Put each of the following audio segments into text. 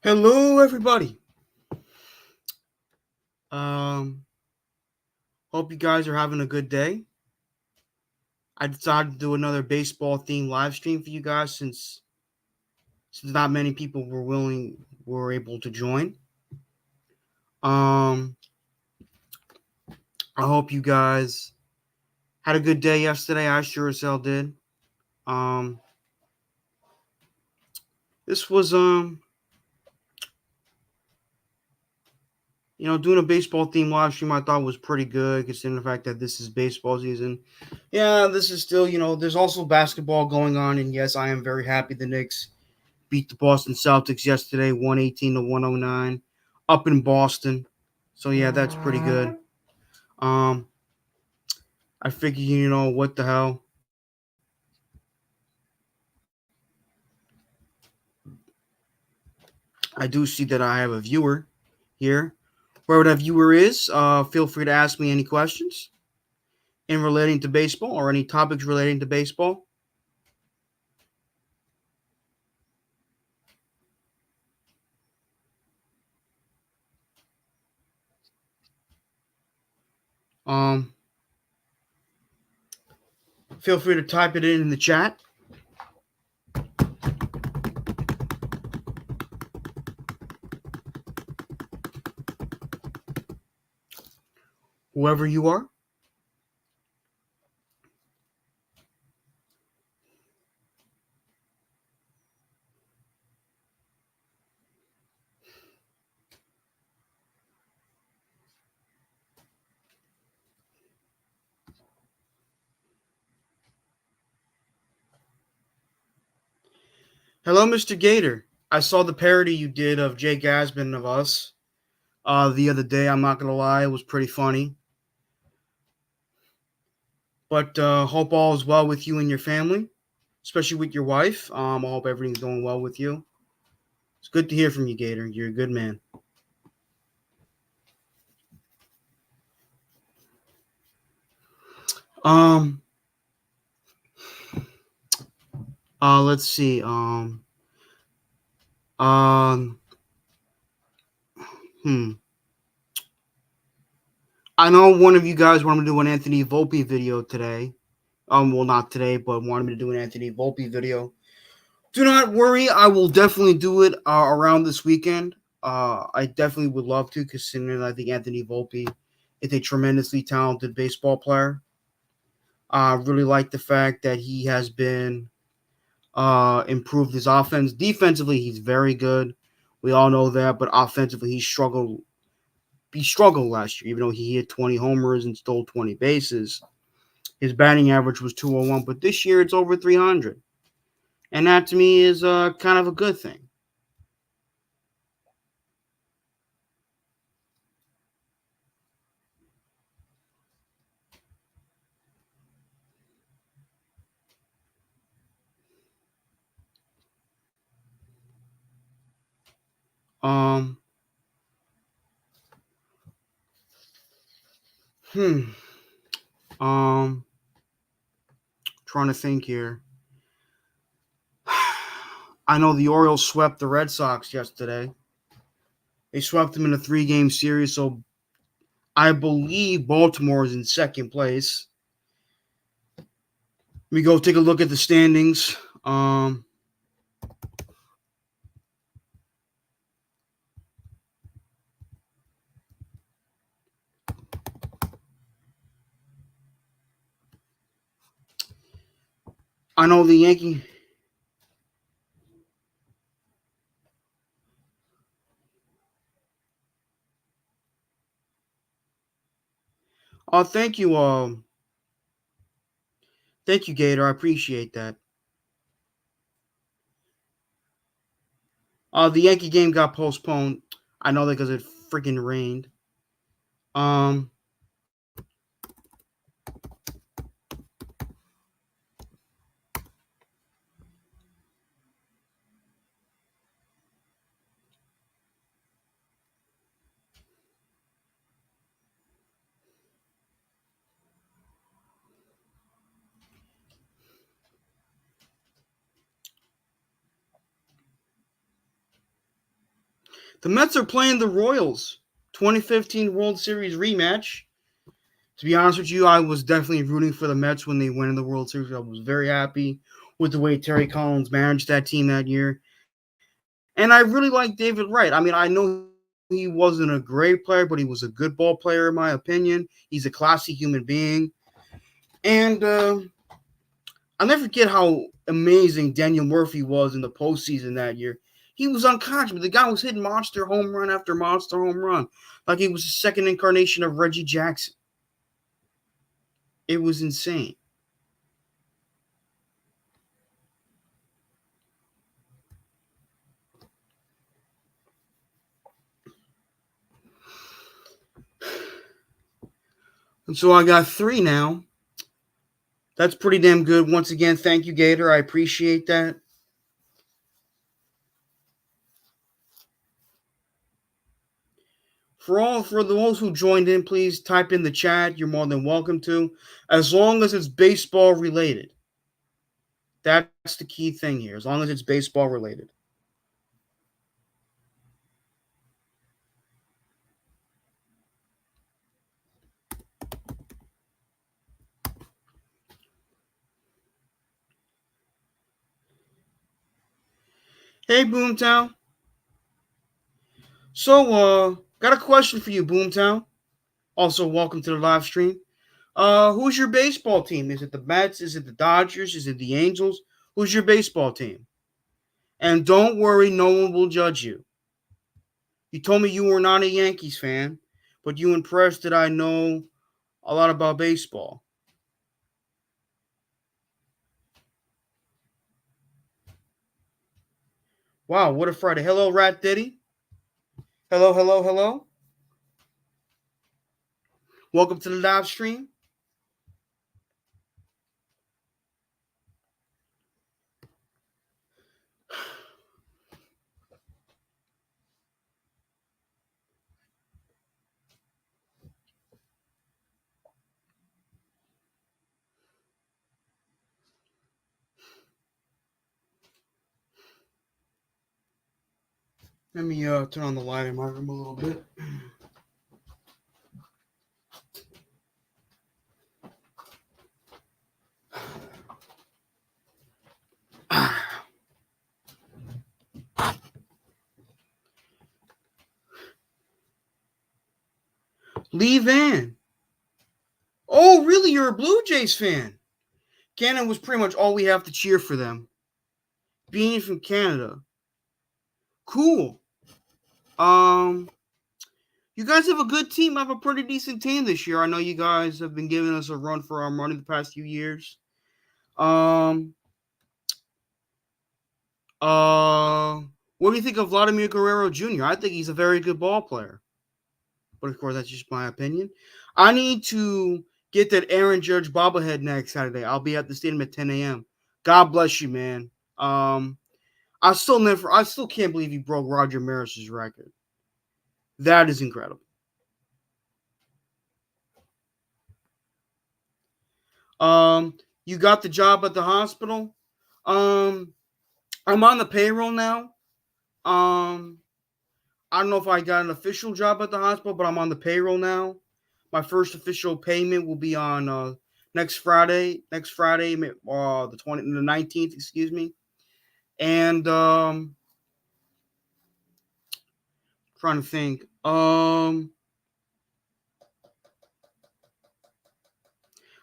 Hello, everybody. Um, Hope you guys are having a good day. I decided to do another baseball themed live stream for you guys since not many people were able to join. Um, I hope you guys had a good day yesterday. I sure as hell did. Um, this was doing a baseball themed live stream. I thought was pretty good considering the fact that this is baseball season. Yeah, this is still there's also basketball going on, and yes, I am very happy the Knicks beat the Boston Celtics yesterday, 118 to 109, up in Boston. So yeah, that's pretty good. Um, I figure what the hell. I do see that I have a viewer here. Whoever that viewer is, feel free to ask me any questions in relating to baseball or any topics relating to baseball. Um, Feel free to type it in the chat. Whoever you are. Hello, Mr. Gator. I saw the parody you did of Jay Gasman of Us the other day. I'm not gonna lie, it was pretty funny. But hope all is well with you and your family, especially with your wife. I hope everything's going well with you. It's good to hear from you, Gator. You're a good man. Um, let's see. Um, hmm. I know one of you guys wanted me to do an Anthony Volpe video today. Well, not today, but wanted me to do an Anthony Volpe video. Do not worry, I will definitely do it around this weekend. I definitely would love to, considering I think Anthony Volpe is a tremendously talented baseball player. I really like the fact that he has been improved his offense. Defensively, he's very good. We all know that, but offensively, he struggled. He struggled last year, even though he hit 20 homers and stole 20 bases. His batting average was 201, but this year it's over 300, and that to me is kind of a good thing. Um, hmm. Um, Trying to think here. I know the Orioles swept the Red Sox yesterday. They swept them in a 3-game series, so I believe Baltimore is in second place. Let me go take a look at the standings. I know the Yankee. Thank you. Thank you, Gator. I appreciate that. The Yankee game got postponed. I know that because it freaking rained. Um, The Mets are playing the Royals. 2015 World Series rematch. To be honest with you, I was definitely rooting for the Mets when they won the World Series. I was very happy with the way Terry Collins managed that team that year. And I really like David Wright. I mean, I know he wasn't a great player, but he was a good ball player, in my opinion. He's a classy human being. And I'll never forget how amazing Daniel Murphy was in the postseason that year. He was unconscious, but the guy was hitting monster home run after monster home run, like he was the second incarnation of Reggie Jackson. It was insane. And so I got three now. That's pretty damn good. Once again, thank you, Gator. I appreciate that. For those who joined in, please type in the chat. You're more than welcome to, as long as it's baseball related. That's the key thing here. As long as it's baseball related. Hey, Boomtown. So, got a question for you, Boomtown. Also, welcome to the live stream. Who's your baseball team? Is it the Mets? Is it the Dodgers? Is it the Angels? Who's your baseball team? And don't worry, no one will judge you. You told me you were not a Yankees fan, but you impressed that I know a lot about baseball. Wow, what a Friday. Hello, Rat Diddy. Hello, hello, hello. Welcome to the live stream. Let me turn on the light in my room a little bit. Lee Van. Oh, really? You're a Blue Jays fan? Canada was pretty much all we have to cheer for them. Being from Canada. Cool. You guys have a good team. I have a pretty decent team this year. I know you guys have been giving us a run for our money the past few years. Um, what do you think of Vladimir Guerrero Jr.? I think he's a very good ball player. But of course, that's just my opinion. I need to get that Aaron Judge bobblehead next Saturday. I'll be at the stadium at 10 a.m. God bless you, man. I still can't believe he broke Roger Maris's record. That is incredible. You got the job at the hospital. I'm on the payroll now. I don't know if I got an official job at the hospital, but I'm on the payroll now. My first official payment will be on next Friday. The 19th, excuse me. And trying to think. I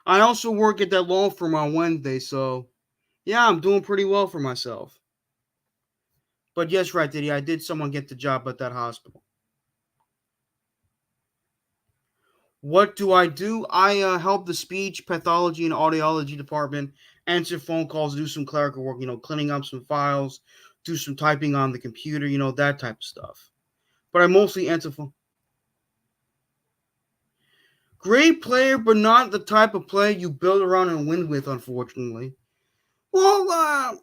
also work at that law firm on Wednesday, so yeah, I'm doing pretty well for myself. But yes, right, Diddy, I did someone get the job at that hospital. What do? I help the speech, pathology, and audiology department answer phone calls, do some clerical work, cleaning up some files, do some typing on the computer, that type of stuff. But I mostly answer phone. Great player, but not the type of player you build around and win with, unfortunately. Well,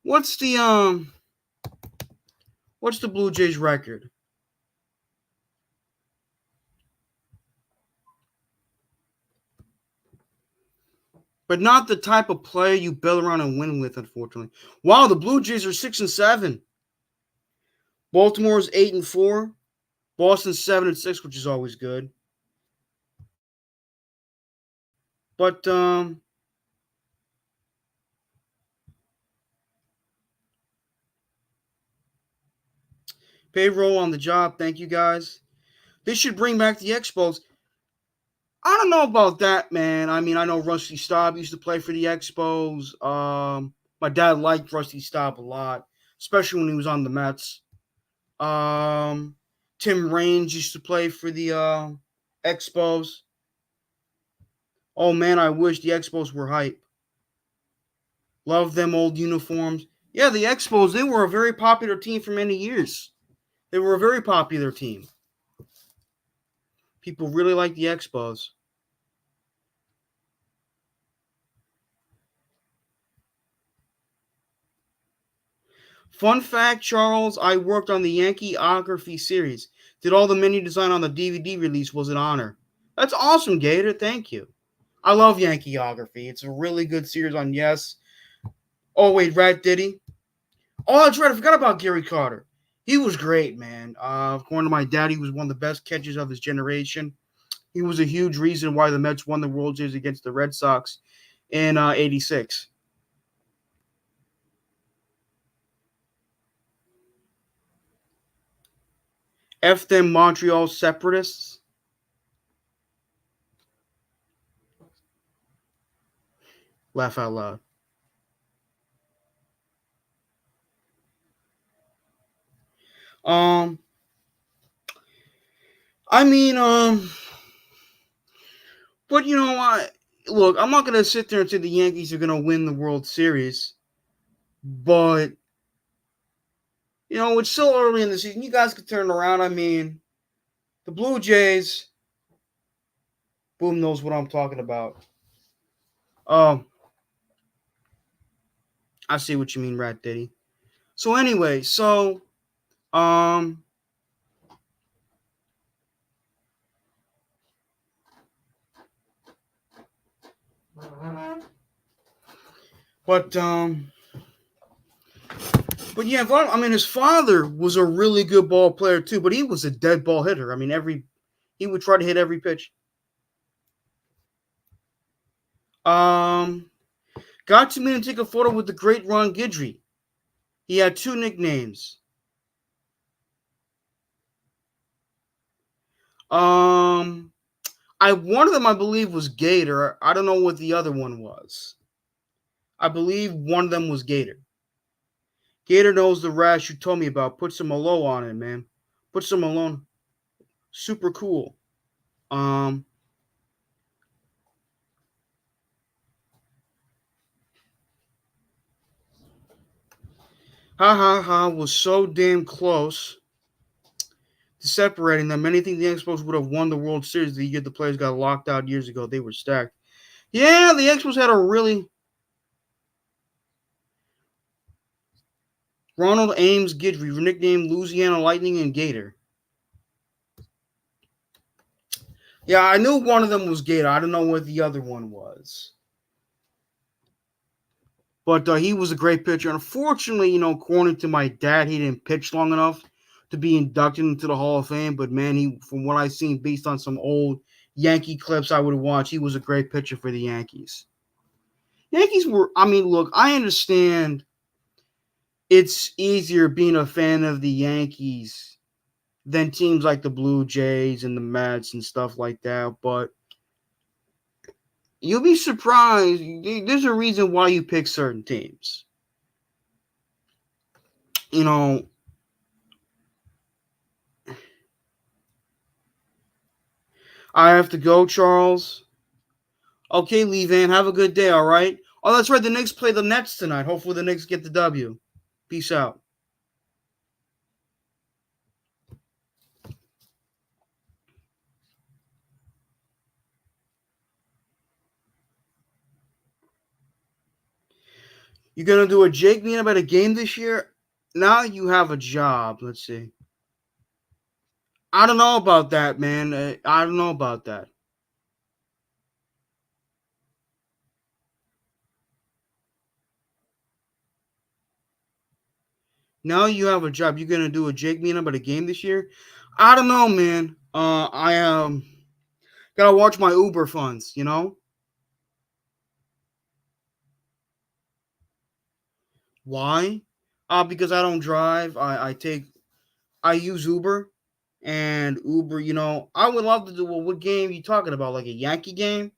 what's the Blue Jays record? But not the type of player you build around and win with, unfortunately. Wow, the Blue Jays are 6-7. Baltimore's 8-4. Boston's 7-6, which is always good. But payroll on the job. Thank you guys. They should bring back the Expos. I don't know about that, man. I mean, I know Rusty Staub used to play for the Expos. My dad liked Rusty Staub a lot, especially when he was on the Mets. Tim Raines used to play for the Expos. Oh man, I wish the Expos were hype. Love them old uniforms. Yeah, the Expos, they were a very popular team for many years. They were a very popular team. People really like the Expos. Fun fact, Charles, I worked on the Yankeeography series. Did all the menu design on the DVD release, was an honor. That's awesome, Gator. Thank you. I love Yankeeography. It's a really good series on Yes. Oh, wait, Rat Diddy? Oh, that's right. I forgot about Gary Carter. He was great, man. According to my dad, he was one of the best catchers of his generation. He was a huge reason why the Mets won the World Series against the Red Sox in '86. F them Montreal separatists. Laugh out loud. Um, I mean, but you know what? Look, I'm not gonna sit there and say the Yankees are gonna win the World Series, but you know it's still early in the season. You guys could turn around. I mean, the Blue Jays. Boom knows what I'm talking about. Um, I see what you mean, Rat Diddy. So anyway, um, but but yeah, I mean, his father was a really good ball player too, but he was a dead ball hitter. I mean, he would try to hit every pitch. Um, got to meet and take a photo with the great Ron Guidry. He had two nicknames. Um, one of them I believe was Gator. I don't know what the other one was. I believe one of them was Gator. Gator knows the rash you told me about. Put some Malo on it, man. Put some Malone. Super cool. Um, ha ha ha was so damn close to separating them. Many think the Expos would have won the World Series the year the players got locked out years ago. They were stacked. Yeah, the Expos had a really Ronald Ames Guidry, nicknamed Louisiana Lightning and Gator. Yeah, I knew one of them was Gator. I don't know what the other one was. But he was a great pitcher. Unfortunately, you know, according to my dad, he didn't pitch long enough to be inducted into the Hall of Fame. But man, from what I've seen, based on some old Yankee clips I would watch, he was a great pitcher for the Yankees. Yankees were. I mean, look, I understand it's easier being a fan of the Yankees than teams like the Blue Jays and the Mets and stuff like that. But you'll be surprised. There's a reason why you pick certain teams. You know, I have to go, Charles. Okay, Lee Van, have a good day, all right? Oh, that's right. The Knicks play the Nets tonight. Hopefully the Knicks get the W. Peace out. You gonna do a Jake mean about a game this year? Now you have a job. Let's see. I don't know about that, man. I don't know about that. Now you have a job. You're gonna do a Jake meetup at a game this year? I don't know, man. I gotta watch my Uber funds. You know why? Because I don't drive. I use Uber, and Uber. I would love to do. Well, what game are you talking about? Like a Yankee game?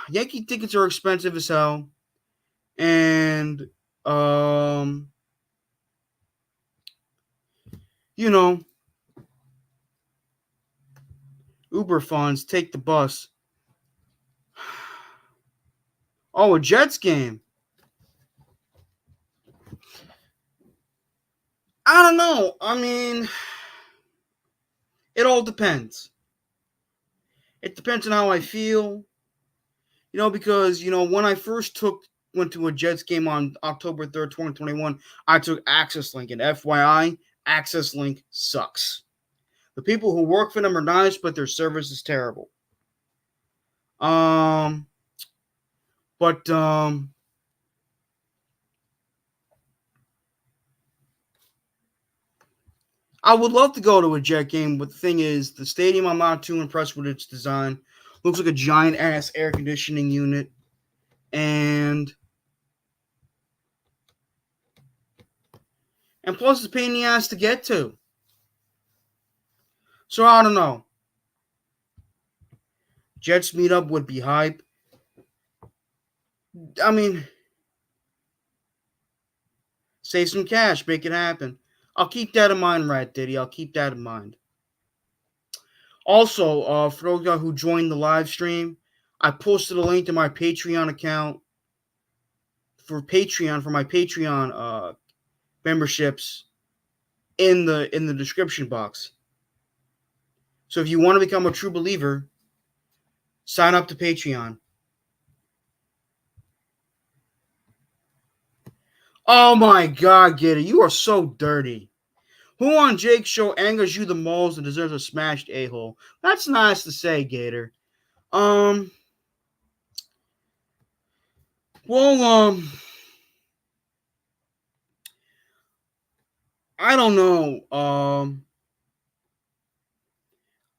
Yankee tickets are expensive as hell, and um, you know, Uber funds take the bus. Oh, a Jets game. I don't know. I mean, it all depends. It depends on how I feel. Because when I first went to a Jets game on October 3rd, 2021, I took Access Link, and FYI, Access Link sucks. The people who work for them are nice, but their service is terrible. But I would love to go to a Jet game, but the thing is, the stadium, I'm not too impressed with its design. Looks like a giant ass air conditioning unit, and plus it's a pain in the ass to get to. So I don't know. Jets meetup would be hype. I mean, save some cash, make it happen. I'll keep that in mind, Rat Diddy. I'll keep that in mind. Also, for those guys who joined the live stream, I posted a link to my Patreon account for my Patreon memberships in the description box. So if you want to become a true believer, sign up to Patreon. Oh my God, Gator, you are so dirty. Who on Jake's show angers you the most and deserves a smashed a-hole? That's nice to say, Gator. Well, I don't know.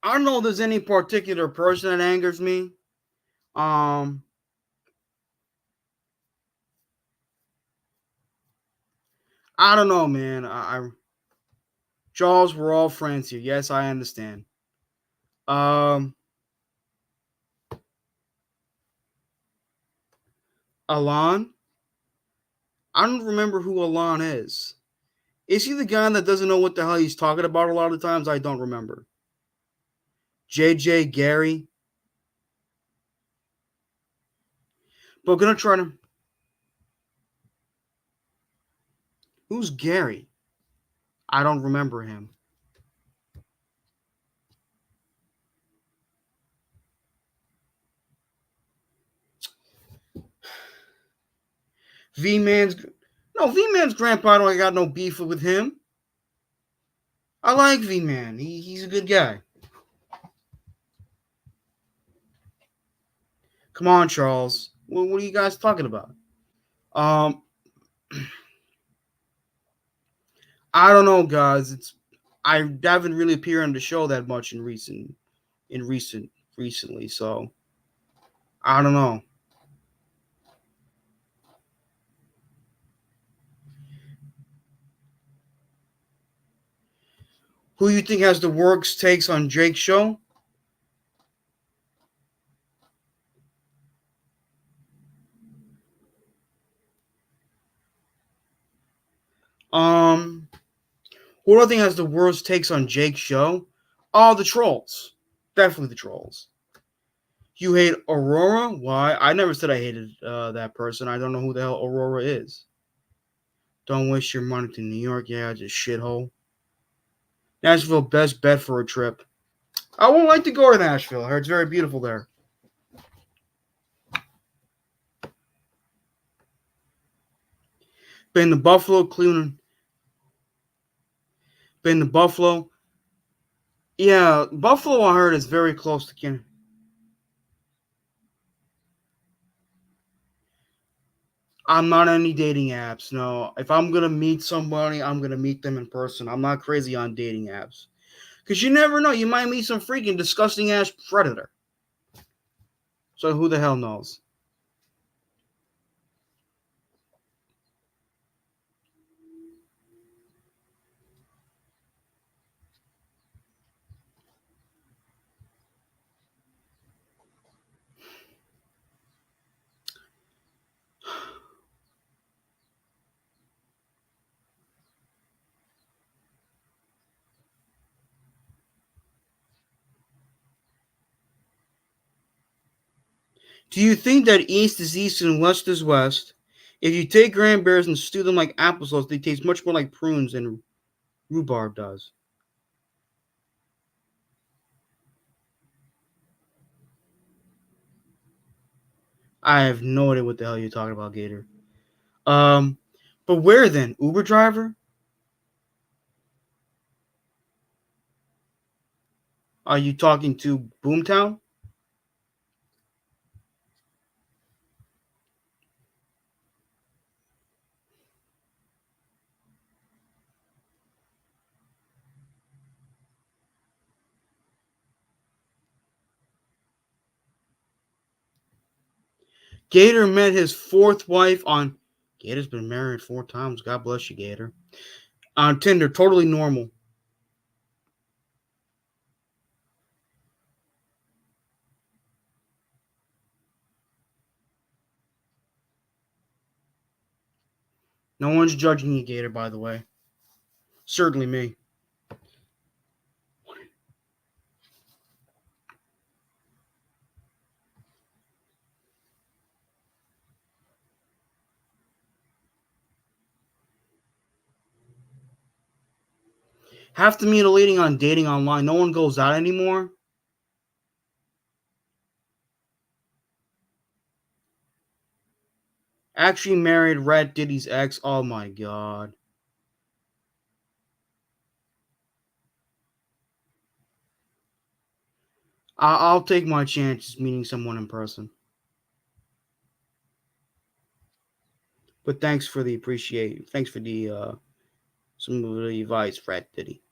I don't know if there's any particular person that angers me. Um, I don't know, man. Charles, we're all friends here. Yes, I understand. Alon? I don't remember who Alon is. Is he the guy that doesn't know what the hell he's talking about a lot of times? I don't remember. JJ Gary? But gonna try to. Who's Gary? I don't remember him. V-Man's grandpa. I don't got no beef with him. I like V-Man. He's a good guy. Come on, Charles. What are you guys talking about? Um, I don't know, guys. I haven't really appeared on the show that much recently, so I don't know. Who you think has the worst takes on Jake's show? Who do I think has the worst takes on Jake's show? Oh, the trolls. Definitely the trolls. You hate Aurora? Why? I never said I hated that person. I don't know who the hell Aurora is. Don't waste your money to New York. Yeah, it's a shithole. Nashville, best bet for a trip. I would like to go to Nashville. I heard it's very beautiful there. Been to Buffalo, Cleveland. Been to Buffalo. Yeah, Buffalo, I heard, is very close to Canada. I'm not on any dating apps. No, if I'm gonna meet somebody, I'm gonna meet them in person. I'm not crazy on dating apps because you never know. You might meet some freaking disgusting ass predator. So who the hell knows? Do you think that east is east and west is west? If you take cranberries and stew them like applesauce, they taste much more like prunes than rhubarb does. I have no idea what the hell you're talking about, Gator. Um, but where then? Uber driver? Are you talking to Boomtown? Gator met his fourth wife on. Gator's been married 4 times. God bless you, Gator. On Tinder, totally normal. No one's judging you, Gator, by the way. Certainly me. Have to meet a lady on dating online. No one goes out anymore. Actually married Rat Diddy's ex. Oh my god. I'll take my chances meeting someone in person. But thanks for the appreciate. Thanks for the some of the advice, Rat Diddy.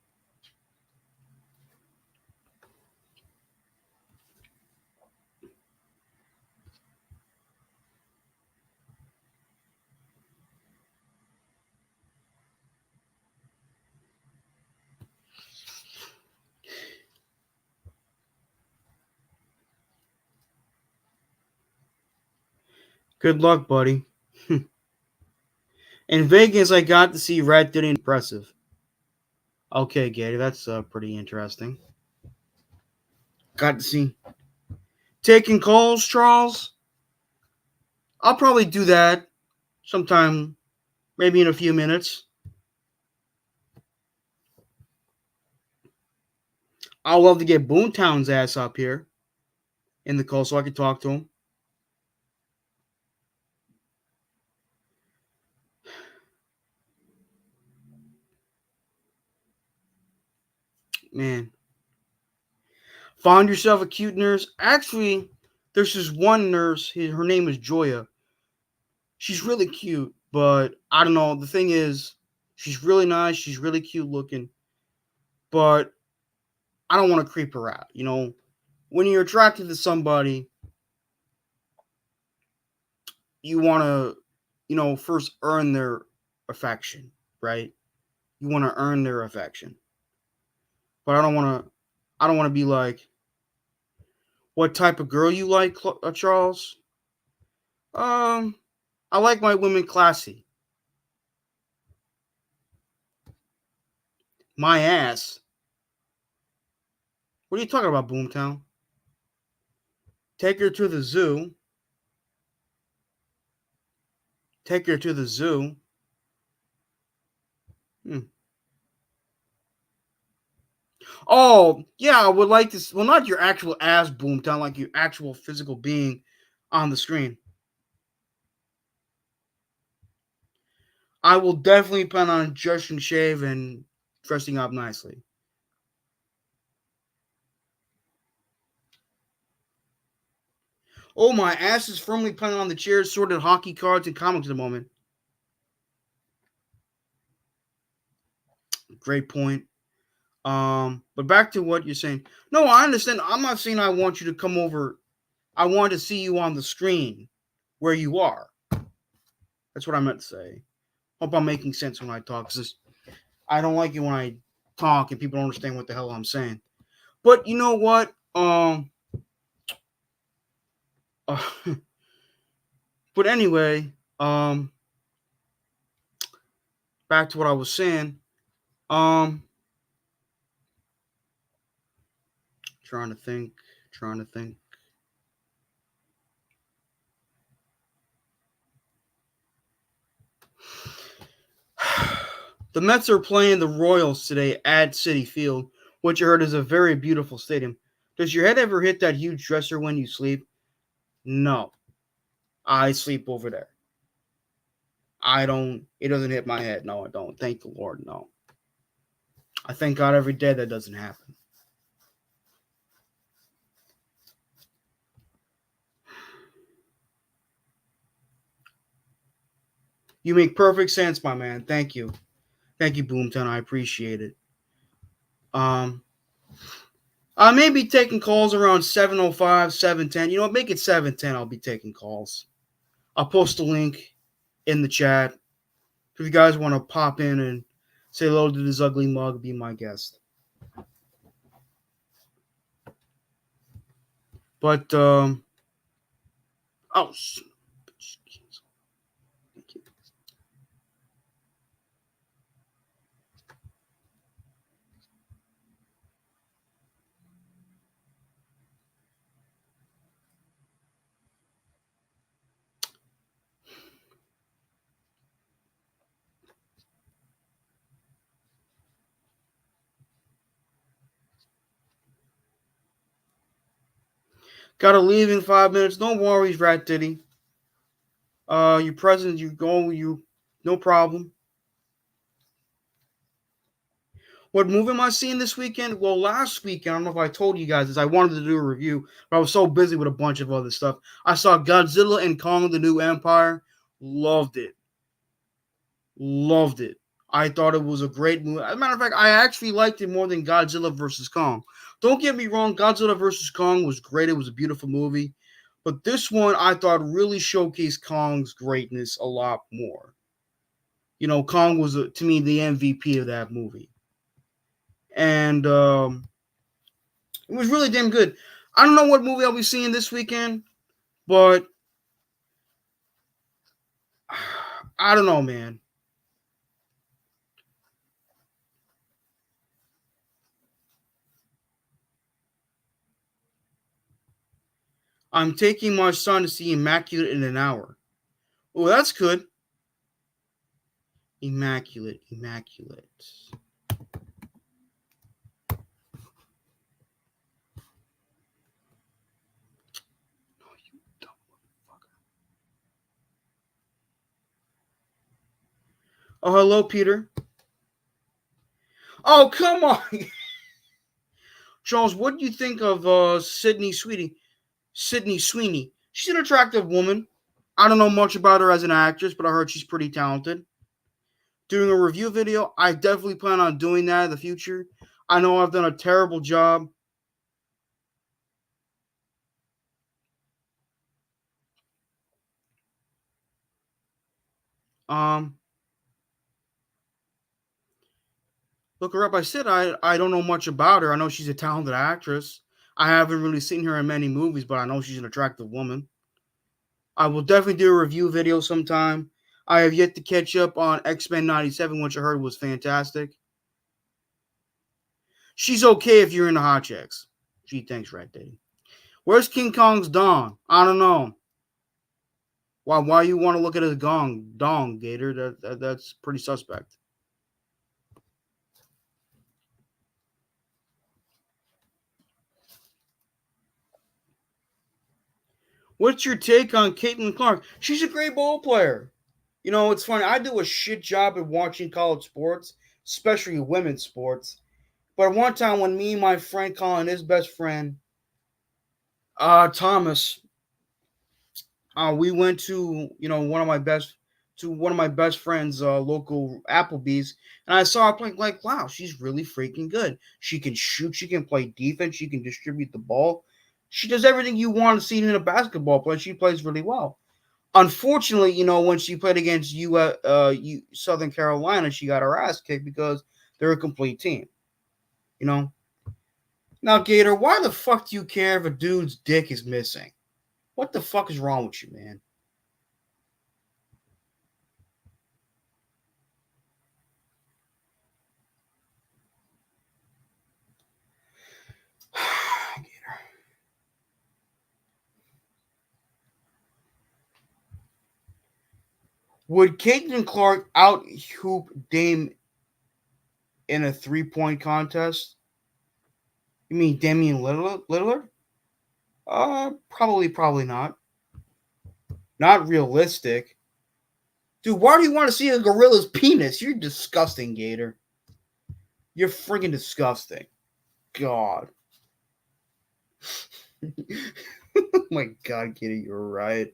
Good luck, buddy. In Vegas, I got to see Rat Diddy. Impressive. Okay, Gator, that's pretty interesting. Got to see taking calls, Charles. I'll probably do that sometime, maybe in a few minutes. I'll love to get Boomtown's ass up here in the call so I can talk to him. Man, find yourself a cute nurse. Actually, there's this one nurse. Her name is Joya. She's really cute, but I don't know. The thing is, she's really nice. She's really cute looking, but I don't want to creep her out. When you're attracted to somebody, you want to, first earn their affection, right? You want to earn their affection, but I don't want to. I don't want to be like, what type of girl you like, Charles? Um, I like my women classy. My ass. What are you talking about, Boomtown? Take her to the zoo. Take her to the zoo. Hmm. Oh, yeah, I would like to. Well, not your actual ass, Boomtown, like your actual physical being on the screen. I will definitely plan on dressing shave and dressing up nicely. Oh, my ass is firmly planted on the chair, sorted hockey cards and comics at the moment. Great point. But back to what you're saying. No, I understand. I'm not saying I want you to come over. I want to see you on the screen where you are. That's what I meant to say. Hope I'm making sense when I talk. Cause I don't like it when I talk and people don't understand what the hell I'm saying. But you know what? Uh, but anyway, back to what I was saying. Um, trying to think. Trying to think. The Mets are playing the Royals today at Citi Field, which I heard is a very beautiful stadium. Does your head ever hit that huge dresser when you sleep? No. I sleep over there. I don't, it doesn't hit my head. No, I don't. Thank the Lord. No. I thank God every day that doesn't happen. You make perfect sense, my man. Thank you. Thank you, Boomtown. I appreciate it. Um, I may be taking calls around 7:05, 7:10. You know what? Make it 7:10. I'll be taking calls. I'll post a link in the chat. If you guys want to pop in and say hello to this ugly mug, be my guest. But, oh, thank you. Gotta leave in 5 minutes. No worries, Rat Diddy. Your present, you go, no problem. What movie am I seeing this weekend? Well, last weekend, I don't know if I told you guys this. I wanted to do a review, but I was so busy with a bunch of other stuff. I saw Godzilla and Kong: The New Empire. Loved it. Loved it. I thought it was a great movie. As a matter of fact, I actually liked it more than Godzilla versus Kong. Don't get me wrong, Godzilla versus Kong was great. It was a beautiful movie. But this one I thought really showcased Kong's greatness a lot more. You know, Kong was, to me, the MVP of that movie. And it was really damn good. I don't know what movie I'll be seeing this weekend, but I don't know, man. I'm taking my son to see Immaculate in an hour. Oh, that's good. Immaculate, Immaculate. Oh, you dumb motherfucker. Oh, hello, Peter. Oh, come on. Charles, what do you think of Sydney Sweeney? Sydney Sweeney. She's an attractive woman. I don't know much about her as an actress, but I heard she's pretty talented. Doing a review video, I definitely plan on doing that in the future. I know I've done a terrible job. Um, Look her up. I said I don't know much about her. I know she's a talented actress. I haven't really seen her in many movies, but I know she's an attractive woman. I will definitely do a review video sometime. I have yet to catch up on X-Men 97, which I heard was fantastic. She's okay if you're into hot chicks. Gee, thanks, Rat Daddy. Where's King Kong's dong? I don't know. Why you want to look at his dong, Gator? That's pretty suspect. What's your take on Caitlin Clark? She's a great ball player. You know, it's funny. I do a shit job at watching college sports, especially women's sports. But one time when me and my friend Colin, his best friend, Thomas, We went to one of my best friends' local Applebee's, and I saw her playing. Like, wow, she's really freaking good. She can shoot, she can play defense, she can distribute the ball. She does everything you want to see in a basketball player. She plays really well. Unfortunately, when she played against Southern Carolina, she got her ass kicked because they're a complete team. Now, Gator, why the fuck do you care if a dude's dick is missing? What the fuck is wrong with you, man? Gator. Would Caitlin Clark out hoop Dame in a 3-point contest? You mean Damian Lillard? Probably not. Not realistic. Dude, why do you want to see a gorilla's penis? You're disgusting, Gator. You're freaking disgusting. God. Oh my God, Gator, you're right.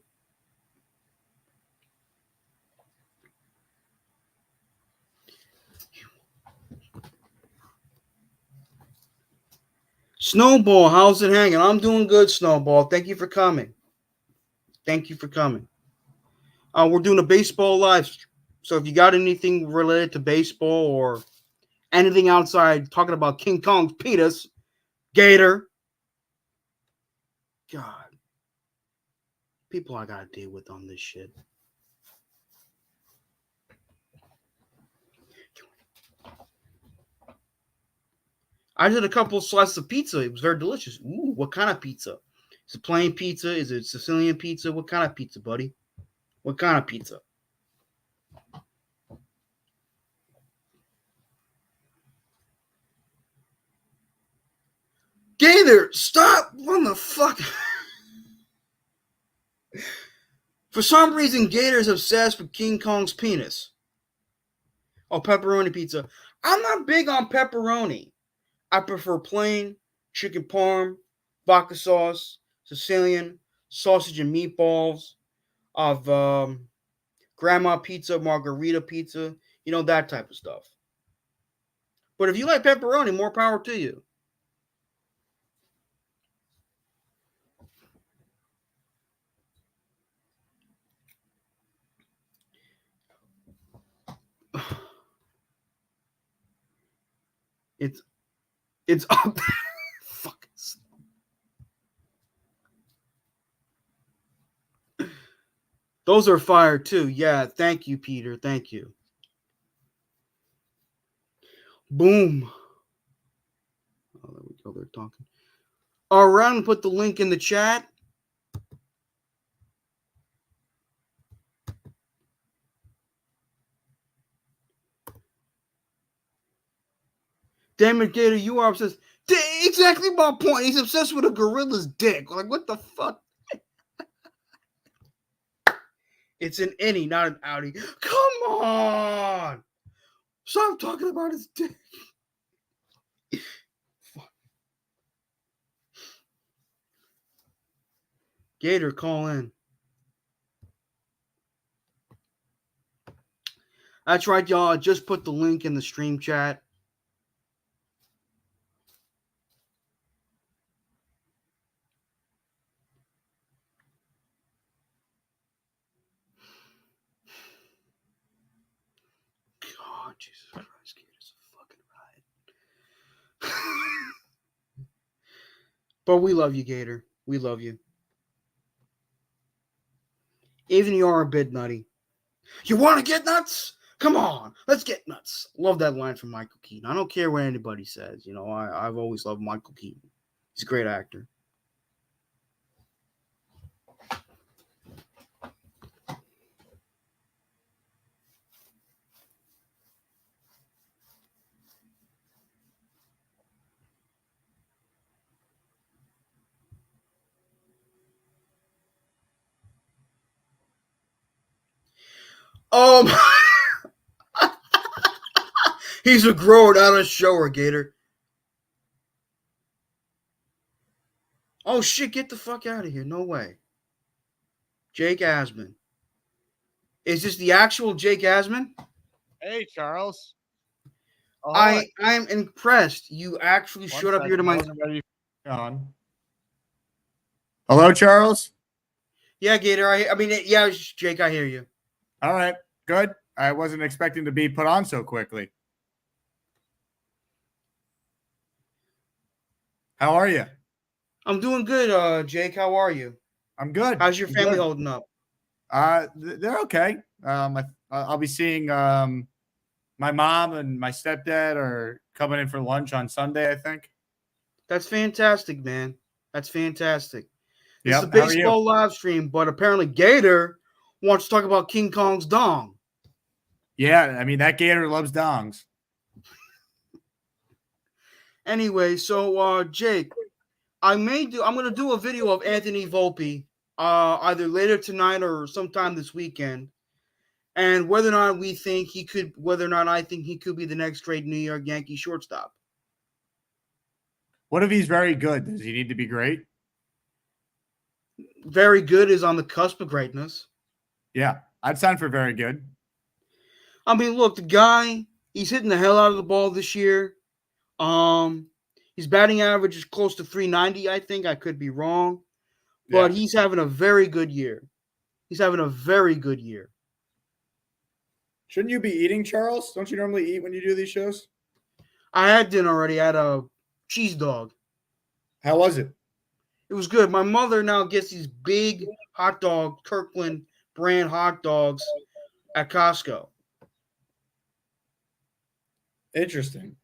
Snowball, how's it hanging? I'm doing good, Snowball. Thank you for coming. We're doing a baseball live. So if you got anything related to baseball or anything outside talking about King Kong's penis, Gator. God. People I gotta deal with on this shit. I did a couple of slices of pizza. It was very delicious. Ooh, what kind of pizza? Is it plain pizza? Is it Sicilian pizza? What kind of pizza, buddy? What kind of pizza? Gator, stop! What the fuck? For some reason, Gator's obsessed with King Kong's penis. Oh, pepperoni pizza. I'm not big on pepperoni. I prefer plain chicken parm, vodka sauce, Sicilian, sausage and meatballs, of grandma pizza, margarita pizza, that type of stuff. But if you like pepperoni, more power to you. It's up. Fuck. Those are fire too. Yeah, thank you, Peter. Thank you. Boom. Oh, there we go. They're talking. All right, put the link in the chat. Damn it, Gator, you are obsessed. Exactly my point. He's obsessed with a gorilla's dick. Like, what the fuck? It's an innie, not an outie. Come on! Stop talking about his dick. Gator, call in. That's right, y'all. I just put the link in the stream chat. God, Jesus Christ, Gator's a fucking ride. But we love you, Gator. We love you. Even you are a bit nutty. You want to get nuts? Come on, let's get nuts. Love that line from Michael Keaton. I don't care what anybody says. I've always loved Michael Keaton. He's a great actor. He's a grower, not a shower, Gator. Oh shit, get the fuck out of here. No way. Jake Asman. Is this the actual Jake Asman? Hey, Charles. I'm impressed. You actually showed up here to my. On. Hello, Charles. Yeah, Gator. Yeah, Jake. I hear you. All right, good. I wasn't expecting to be put on so quickly. How are you? I'm doing good, Jake. How are you? I'm good. How's your family holding up? They're okay. I'll be seeing my mom and my stepdad are coming in for lunch on Sunday, I think. That's fantastic, man. That's fantastic. It's a Yep. How are you? baseball live stream, but apparently Gator wants to talk about King Kong's dong. Yeah, I mean that Gator loves dongs. Anyway, so Jake, I'm gonna do a video of Anthony Volpe either later tonight or sometime this weekend. And whether or not I think he could be the next great New York Yankee shortstop. What if he's very good? Does he need to be great? Very good is on the cusp of greatness. Yeah, I'd sign for very good. I mean, look, the guy, he's hitting the hell out of the ball this year. His batting average is close to 390, I think. I could be wrong. But he's having a very good year. Shouldn't you be eating, Charles? Don't you normally eat when you do these shows? I had dinner already. I had a cheese dog. How was it? It was good. My mother now gets these big hot dog, Kirkland brand hot dogs at Costco. Interesting.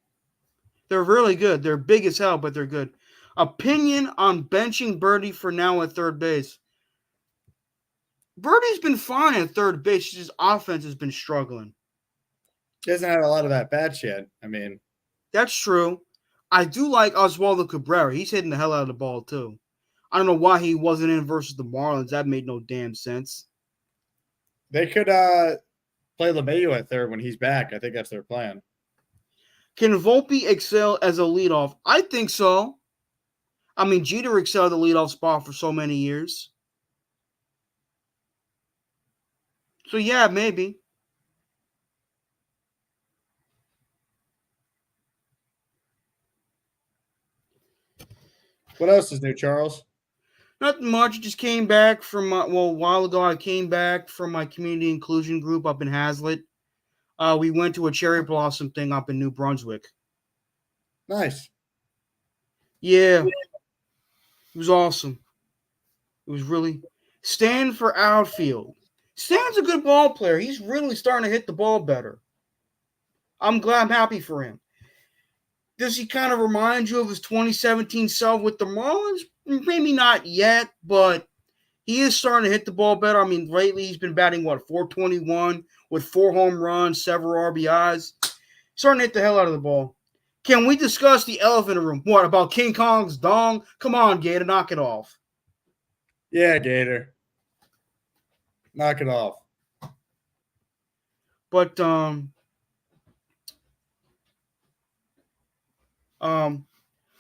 They're really good. They're big as hell, but they're good. Opinion on benching Birdie for now at third base. Birdie's been fine at third base. His offense has been struggling. He hasn't had a lot of at bats yet. I mean, that's true. I do like Oswaldo Cabrera. He's hitting the hell out of the ball too. I don't know why he wasn't in versus the Marlins. That made no damn sense. They could play LeMahieu at third when he's back. I think that's their plan. Can Volpe excel as a leadoff? I think so. I mean, Jeter excelled the leadoff spot for so many years. So, yeah, maybe. What else is new, Charles? Nothing much. Just came back from, a while ago, I came back from my community inclusion group up in Hazlitt. We went to a cherry blossom thing up in New Brunswick. Nice. Yeah. It was awesome. It was really. Stan for outfield. Stan's a good ball player. He's really starting to hit the ball better. I'm happy for him. Does he kind of remind you of his 2017 self with the Marlins? Maybe not yet, but he is starting to hit the ball better. I mean, lately he's been batting, 421 with 4 home runs, several RBIs. Starting to hit the hell out of the ball. Can we discuss the elephant in the room? What, about King Kong's dong? Come on, Gator, knock it off. Yeah, Gator. Knock it off. But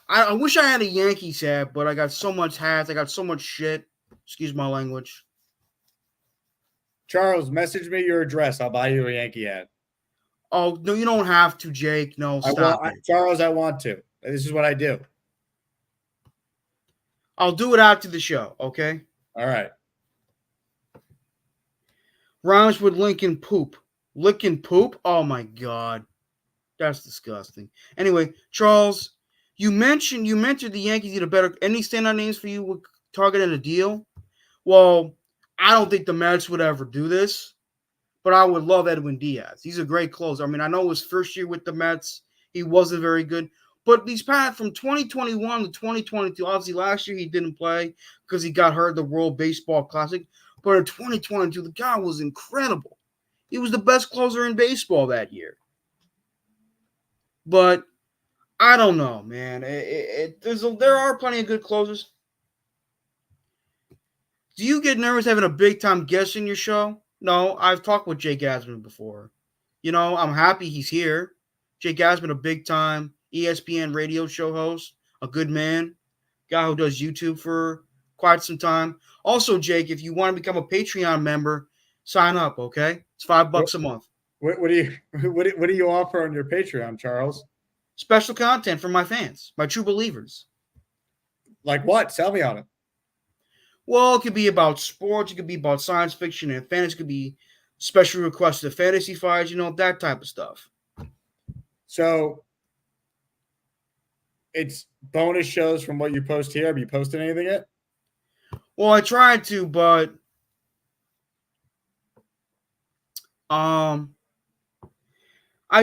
I wish I had a Yankees hat, but I got so much hats. I got so much shit. Excuse my language. Charles, message me your address. I'll buy you a Yankee hat. Oh, no, you don't have to, Jake. No, stop it. Charles, I want to. This is what I do. I'll do it after the show, okay? All right. Rhymes with Lincoln poop. Licking poop? Oh, my God. That's disgusting. Anyway, Charles, you mentioned the Yankees need a better. Any standout names for you with targeting a deal? Well, I don't think the Mets would ever do this, but I would love Edwin Diaz. He's a great closer. I mean, I know his first year with the Mets, he wasn't very good. But these past from 2021 to 2022, obviously last year he didn't play because he got hurt at the World Baseball Classic. But in 2022, the guy was incredible. He was the best closer in baseball that year. But I don't know, man. There are plenty of good closers. Do you get nervous having a big time guest in your show? No, I've talked with Jake Asman before. I'm happy he's here. Jake Asman, a big time ESPN radio show host, a good man, guy who does YouTube for quite some time. Also, Jake, if you want to become a Patreon member, sign up. Okay, it's $5 a month. What do you what do you offer on your Patreon, Charles? Special content for my fans, my true believers. Like what? Tell me on it. Well, it could be about sports, it could be about science fiction and fantasy, it could be special requested fantasy fights, that type of stuff. So it's bonus shows from what you post here. Have you posted anything yet? Well, I tried to, but I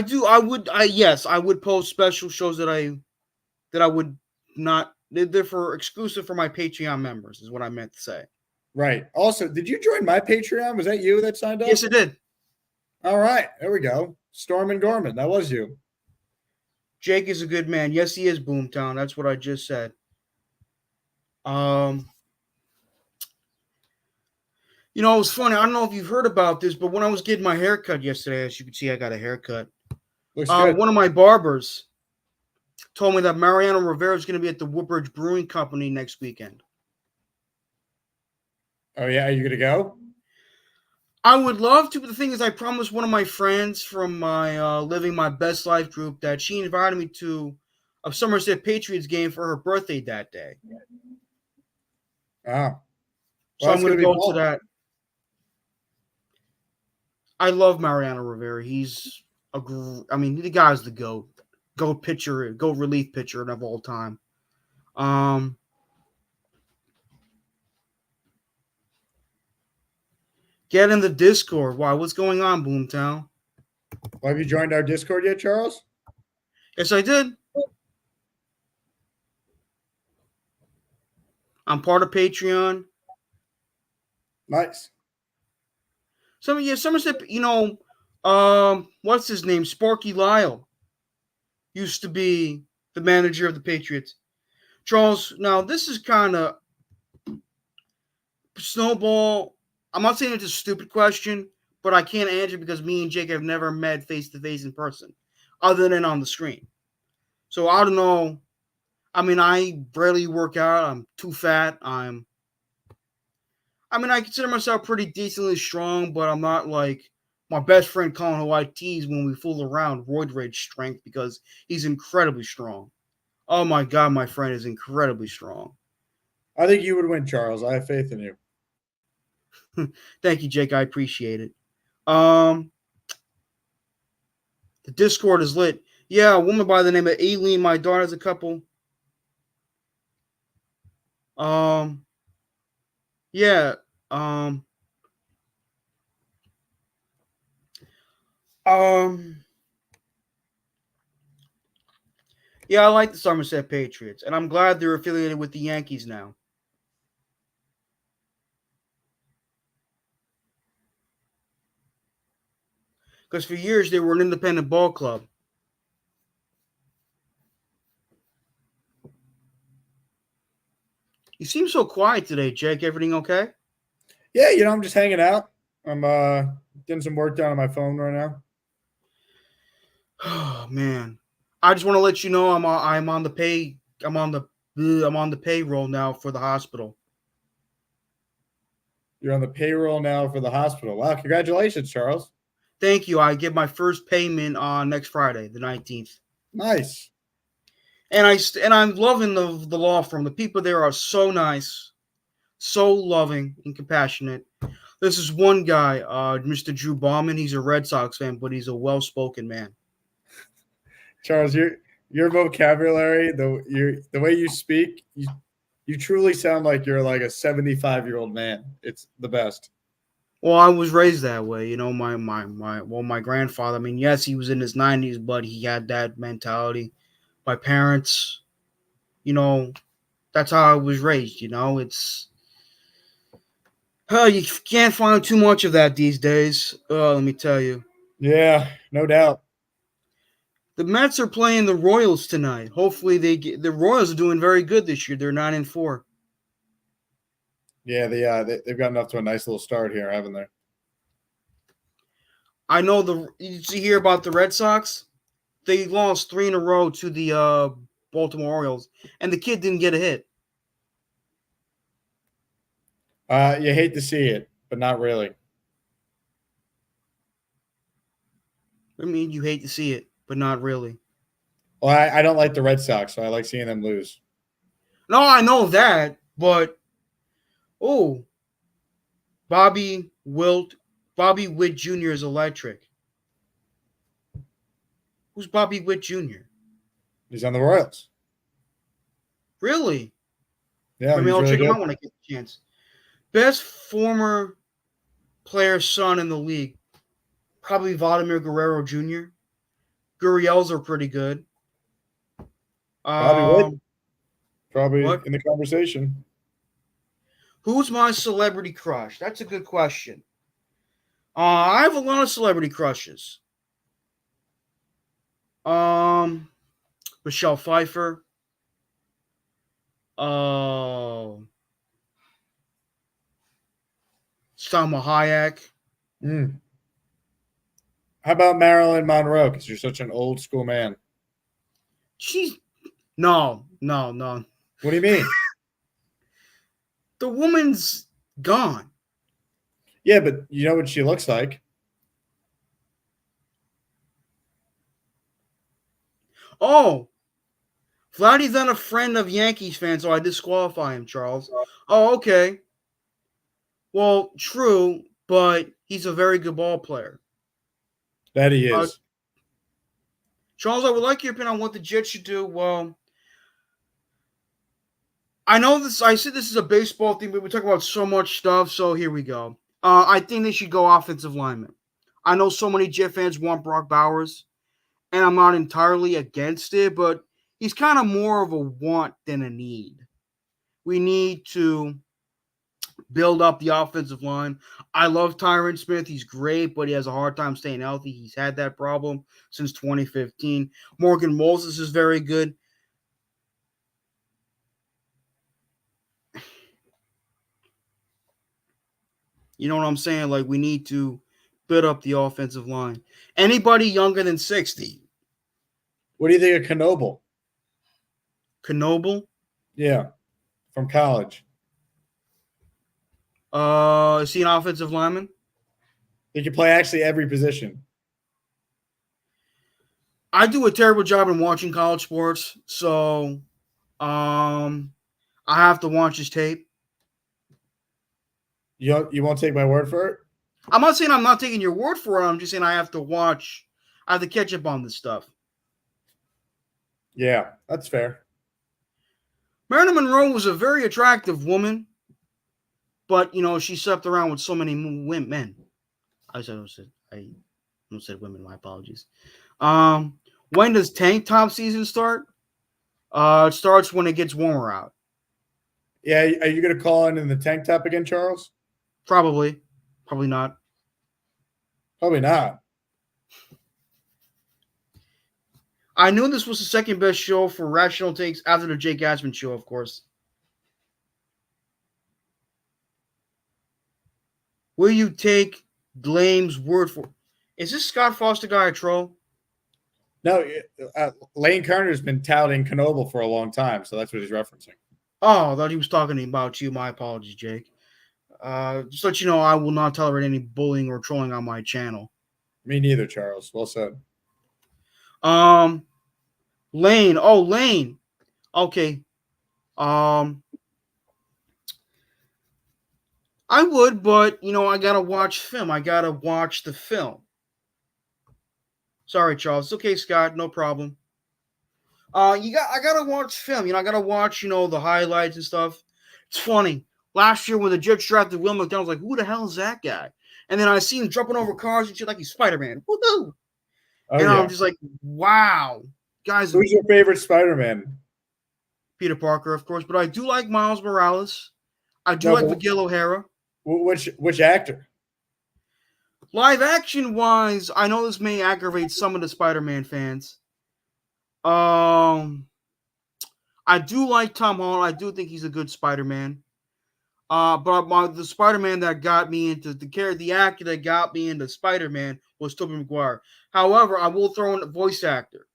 would post special shows that I would not. They're for exclusive for my Patreon members, is what I meant to say. Right. Also, did you join my Patreon? Was that you that signed up? Yes, I did. All right. There we go. Storm and Gorman. That was you. Jake is a good man. Yes, he is, Boomtown. That's what I just said. It was funny. I don't know if you've heard about this, but when I was getting my haircut yesterday, as you can see, I got a haircut. Looks good. One of my barbers told me that Mariano Rivera is going to be at the Woodbridge Brewing Company next weekend. Oh, yeah? Are you going to go? I would love to, but the thing is, I promised one of my friends from my Living My Best Life group that she invited me to a Somerset Patriots game for her birthday that day. Oh. Well, so I'm going to go to that. I love Mariano Rivera. He's the guy's the GOAT. GOAT pitcher, GOAT relief pitcher of all time. Get in the Discord. Wow, what's going on, Boomtown? Well, have you joined our Discord yet, Charles? Yes, I did. I'm part of Patreon. Nice. Somerset, what's his name? Sparky Lyle used to be the manager of the Patriots. Charles, now this is kind of snowball. I'm not saying it's a stupid question, but I can't answer because me and Jake have never met face-to-face in person, other than on the screen. So I don't know. I barely work out. I'm too fat. I consider myself pretty decently strong, but I'm not like my best friend Colin, who I tease when we fool around, roid rage strength, because he's incredibly strong. Oh my God, my friend is incredibly strong. I think you would win, Charles. I have faith in you. Thank you, Jake. I appreciate it. The Discord is lit. Yeah, a woman by the name of Aileen, my daughter, has a couple. Yeah. Yeah, I like the Somerset Patriots, and I'm glad they're affiliated with the Yankees now. Because for years they were an independent ball club. You seem so quiet today, Jake. Everything okay? Yeah, I'm just hanging out. I'm getting some work done on my phone right now. Oh man, I just want to let you know I'm on the payroll now for the hospital. You're on the payroll now for the hospital. Wow, congratulations, Charles. Thank you. I get my first payment on next Friday, the 19th. Nice. And I'm loving the law firm. The people there are so nice, so loving and compassionate. This is one guy, Mr. Drew Bauman. He's a Red Sox fan, but he's a well-spoken man. Charles, your vocabulary, the way you speak, you truly sound like you're like a 75-year-old man. It's the best. Well, I was raised that way, my grandfather. Yes, he was in his 90s, but he had that mentality. My parents, that's how I was raised. It's you can't find too much of that these days. Let me tell you. Yeah, no doubt. The Mets are playing the Royals tonight. Hopefully, the Royals are doing very good this year. They're 9-4. Yeah, they've gotten off to a nice little start here, haven't they? I know Did you hear about the Red Sox? They lost 3 in a row to the Baltimore Orioles, and the kid didn't get a hit. You hate to see it, but not really. I mean, you hate to see it, but not really. Well, I don't like the Red Sox, so I like seeing them lose. No, I know that, but oh, Bobby Witt Jr. is electric. Who's Bobby Witt Jr.? He's on the Royals. Really? Yeah, Maybe he's I'll really check him good. out when I get the chance. Best former player son in the league. Probably Vladimir Guerrero Jr. Gurriels are pretty good. Bobby Witt, Um, probably what? in the conversation. Who's my celebrity crush? That's a good question. I have a lot of celebrity crushes. Michelle Pfeiffer. Uh, Salma Hayek. Mm. How about Marilyn Monroe? Because you're such an old school man. She's no. What do you mean? The woman's gone. Yeah, but you know what she looks like. Oh, Vladdy's not a friend of Yankees fans, so I disqualify him, Charles. Oh, okay. Well, true, but he's a very good ball player. That he is. Charles, I would like your opinion on what the Jets should do. Well, I know this. I said this is a baseball thing, but we talk about so much stuff. So here we go. I think they should go offensive lineman. I know so many Jet fans want Brock Bowers, and I'm not entirely against it, but he's kind of more of a want than a need. We need to build up the offensive line. I love Tyron Smith. He's great, but he has a hard time staying healthy. He's had that problem since 2015. Morgan Moses is very good. You know what I'm saying? Like, we need to build up the offensive line. Anybody younger than 60? What do you think of Knoble? Knoble? Yeah, from college. Is he an offensive lineman? He can play actually every position. I do a terrible job in watching college sports, so I have to watch his tape. You won't take my word for it? I'm not saying I'm not taking your word for it. I'm just saying I have to catch up on this stuff. Yeah, that's fair. Marilyn Monroe was a very attractive woman, but she slept around with so many men. I almost said women. My apologies. When does tank top season start? It starts when it gets warmer out. Yeah, are you going to call in the tank top again, Charles? Probably not. Probably not. I knew this was the second best show for rational takes after the Jake Asman show, of course. Will you take Lame's word for? Is this Scott Foster guy a troll? No, Lane Kerner's been touting Knoble for a long time, so that's what he's referencing. Oh, I thought he was talking about you. My apologies, Jake. Just let you know, I will not tolerate any bullying or trolling on my channel. Me neither, Charles. Well said. Lane. Oh, Lane. Okay. I would, but I gotta watch film. I gotta watch the film. Sorry, Charles. It's okay, Scott. No problem. I gotta watch film. I gotta watch, the highlights and stuff. It's funny. Last year when the Jets drafted Will McDonald, I was like, who the hell is that guy? And then I see him jumping over cars and shit like he's Spider-Man. Woohoo! Oh, and yeah. I'm just like, wow. Guys, who's your favorite Spider-Man? Peter Parker, of course, but I do like Miles Morales. I do like Miguel O'Hara. Which actor? Live action wise, I know this may aggravate some of the Spider-Man fans. I do like Tom Holland. I do think he's a good Spider-Man. But the Spider-Man that got me into the actor that got me into Spider-Man was Tobey Maguire. However, I will throw in a voice actor,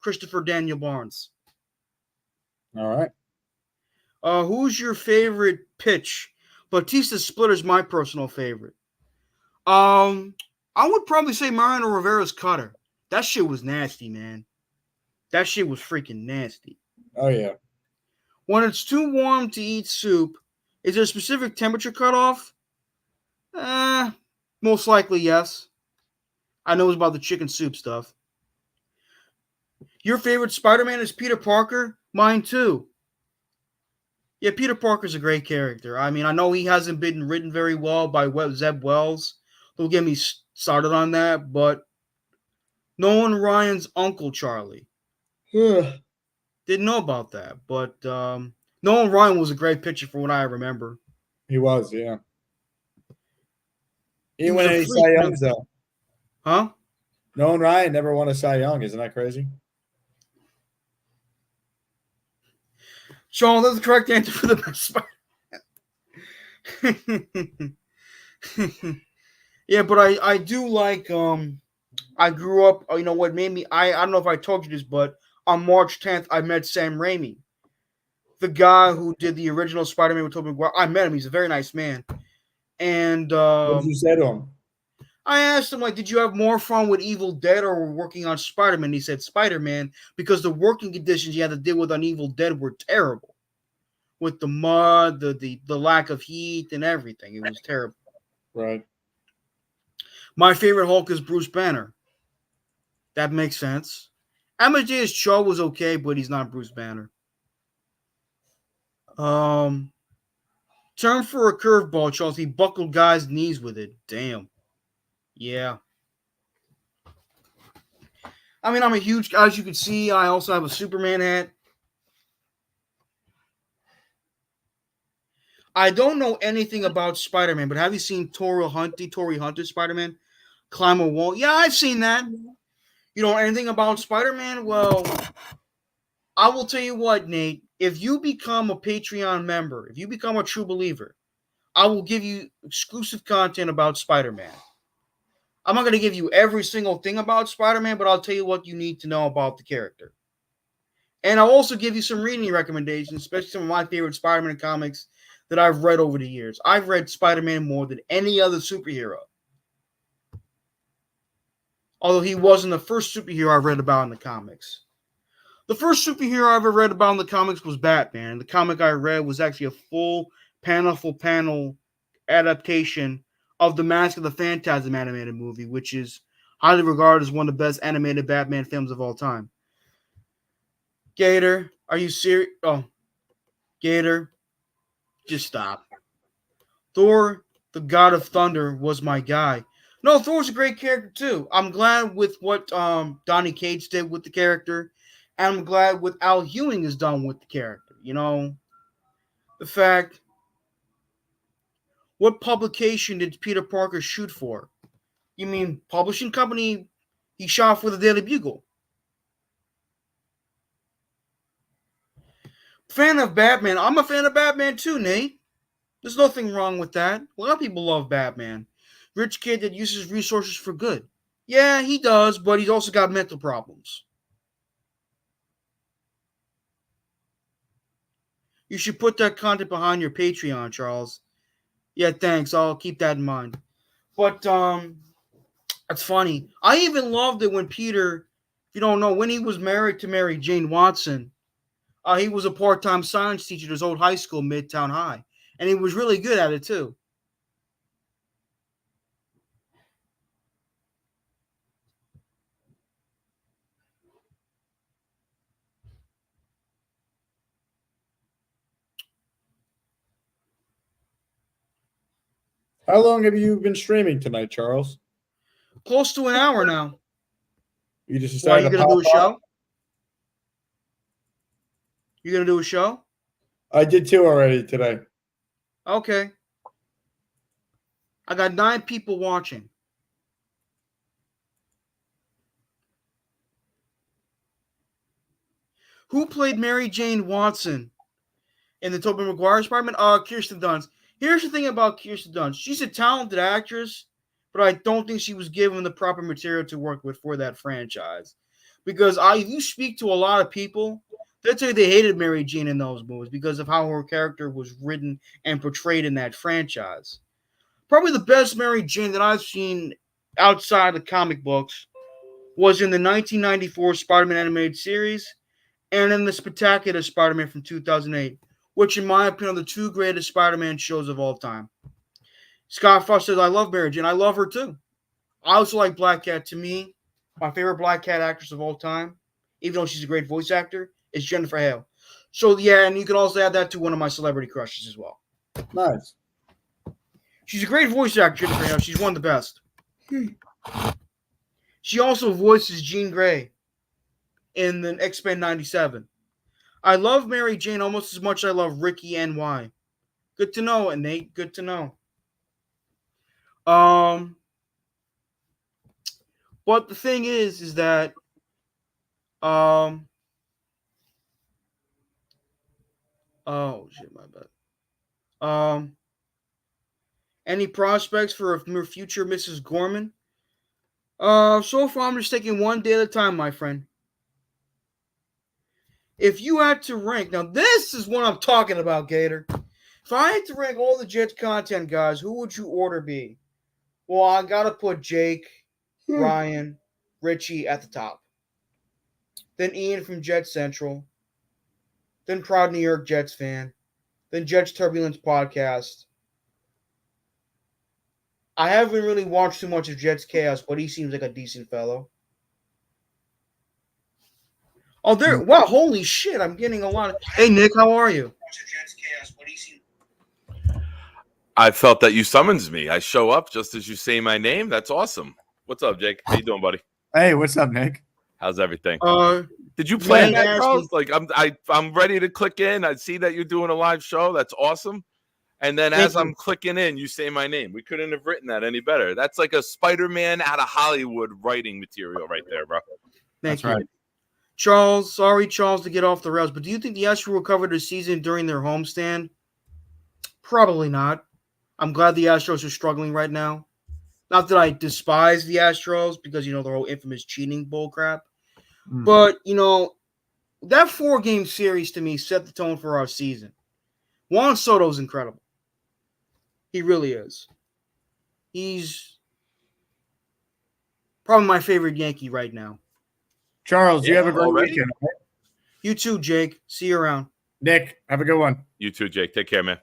Christopher Daniel Barnes. All right. Who's your favorite pitch? Batista's Splitter is my personal favorite. I would probably say Mariano Rivera's Cutter. That shit was nasty, man. That shit was freaking nasty. Oh yeah. When it's too warm to eat soup, is there a specific temperature cutoff? Most likely yes. I know it's about the chicken soup stuff. Your favorite Spider-Man is Peter Parker? Mine too. Yeah, Peter Parker's a great character. I mean, I know he hasn't been written very well by Zeb Wells. Don't get me started on that, but Nolan Ryan's Uncle Charlie. Didn't know about that, but Nolan Ryan was a great pitcher from what I remember. He was, yeah. He He didn't was win a any freak, Cy man. Youngs though. Huh? Nolan Ryan never won a Cy Young. Isn't that crazy? Sean, that's the correct answer for the best Spider. Yeah, but I do like I grew up. You know what made me? I don't know if I told you this, but on March 10th, I met Sam Raimi, the guy who did the original Spider-Man with Tobey Maguire. I met him. He's a very nice man. And What did you say to him? I asked him, like, did you have more fun with Evil Dead or working on Spider-Man? He said Spider-Man because the working conditions you had to deal with on Evil Dead were terrible. With the mud, the lack of heat and everything. It was terrible. Right. My favorite Hulk is Bruce Banner. That makes sense. Amadeus Cho was okay, but he's not Bruce Banner. Turn for a curveball, Charles. He buckled guys' knees with it. Damn. Yeah. I mean, I'm a huge, as you can see, I also have a Superman hat. I don't know anything about Spider-Man, but have you seen Torrey Hunter Spider-Man? Climb a wall? Yeah, I've seen that. You know anything about Spider-Man? Well, I will tell you what, Nate. If you become a Patreon member, if you become a true believer, I will give you exclusive content about Spider-Man. I'm not going to give you every single thing about Spider-Man, but I'll tell you what you need to know about the character. And I'll also give you some reading recommendations, especially some of my favorite Spider-Man comics that I've read over the years. I've read Spider-Man more than any other superhero. Although he wasn't the first superhero I read about in the comics. The first superhero I ever read about in the comics was Batman. The comic I read was actually a full panel adaptation of the Mask of the Phantasm animated movie, which is highly regarded as one of the best animated Batman films of all time. Gator, are you serious? Oh, Gator, just stop. Thor, the God of Thunder, was my guy. No, Thor's a great character too. I'm glad with what Donny Cates did with the character, and I'm glad what Al Ewing has done with the character. You know, the fact. What publication did Peter Parker shoot for? You mean publishing company? He shot for the Daily Bugle. Fan of Batman. I'm a fan of Batman too, Nate. There's nothing wrong with that. A lot of people love Batman. Rich kid that uses resources for good. Yeah, he does, but he's also got mental problems. You should put that content behind your Patreon, Charles. Yeah, thanks. I'll keep that in mind. But that's funny. I even loved it when Peter, if you don't know, when he was married to Mary Jane Watson, he was a part-time science teacher at his old high school, Midtown High, and he was really good at it too. How long have you been streaming tonight, Charles? Close to an hour now. You just Why, decided you to gonna pop do a up? show? You gonna do a show? I did two already today. Okay. I got 9 people watching. Who played Mary Jane Watson in the Tobey Maguire Spider-Man? Kirsten Dunst. Here's the thing about Kirsten Dunst. She's a talented actress, but I don't think she was given the proper material to work with for that franchise. Because if you speak to a lot of people, They'd say they hated Mary Jane in those movies because of how her character was written and portrayed in that franchise. Probably the best Mary Jane that I've seen outside the comic books was in the 1994 Spider-Man animated series and in the Spectacular Spider-Man from 2008, which in my opinion are the two greatest Spider-Man shows of all time. Scott Frost says, I love Mary Jane. I love her too. I also like Black Cat. To me, my favorite Black Cat actress of all time, even though she's a great voice actor, is Jennifer Hale. So yeah, and you can also add that to one of my celebrity crushes as well. Nice. She's a great voice actor, Jennifer Hale. She's one of the best. She also voices Jean Grey in the X-Men 97. I love Mary Jane almost as much as I love Ricky NY. Good to know, and Nate, good to know. But the thing is that oh shit, my bad. Any prospects for a future Mrs. Gorman? So far I'm just taking one day at a time, my friend. If you had to rank, now this is what I'm talking about, Gator. If I had to rank all the Jets content guys, who would you order be? Well, I gotta put Jake, Ryan, Richie at the top. Then Ian from Jet Central. Then Proud New York Jets fan. Then Jets Turbulence podcast. I haven't really watched too much of Jets Chaos, but he seems like a decent fellow. Oh, there! Wow, holy shit! I'm getting a lot of. Hey, Nick, how are you? I felt that you summons me. I show up just as you say my name. That's awesome. What's up, Jake? How you doing, buddy? Hey, what's up, Nick? How's everything? Did you plan that, Charles? Like, I'm ready to click in. I see that you're doing a live show. That's awesome. And then as I'm clicking in, you say my name. We couldn't have written that any better. That's like a Spider-Man out of Hollywood writing material right there, bro. That's right. Charles, sorry, Charles, to get off the rails, but do you think the Astros will cover the season during their homestand? Probably not. I'm glad the Astros are struggling right now. Not that I despise the Astros because, you know, their whole infamous cheating bullcrap. But, you know, that 4-game series to me set the tone for our season. Juan Soto's incredible. He really is. He's probably my favorite Yankee right now. Charles, you have a great weekend. You too, Jake. See you around. Nick, have a good one. You too, Jake. Take care, man.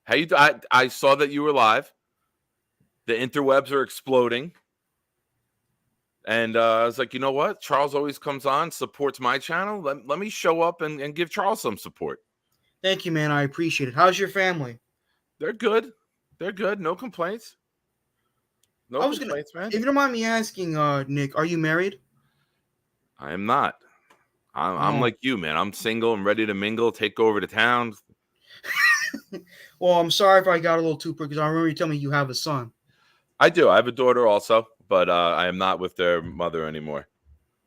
How you? I saw that you were live. The interwebs are exploding. And I was like, you know what? Charles always comes on, supports my channel. Let me show up and give Charles some support. Thank you, man. I appreciate it. How's your family? They're good. They're good. No complaints. No complaints, man. If you don't mind me asking, Nick, are you married? I am not. I'm like you, man. I'm single. I'm ready to mingle, take over the town. Well, I'm sorry if I got a little too quick because I remember you telling me you have a son. I do. I have a daughter also, but I am not with their mother anymore.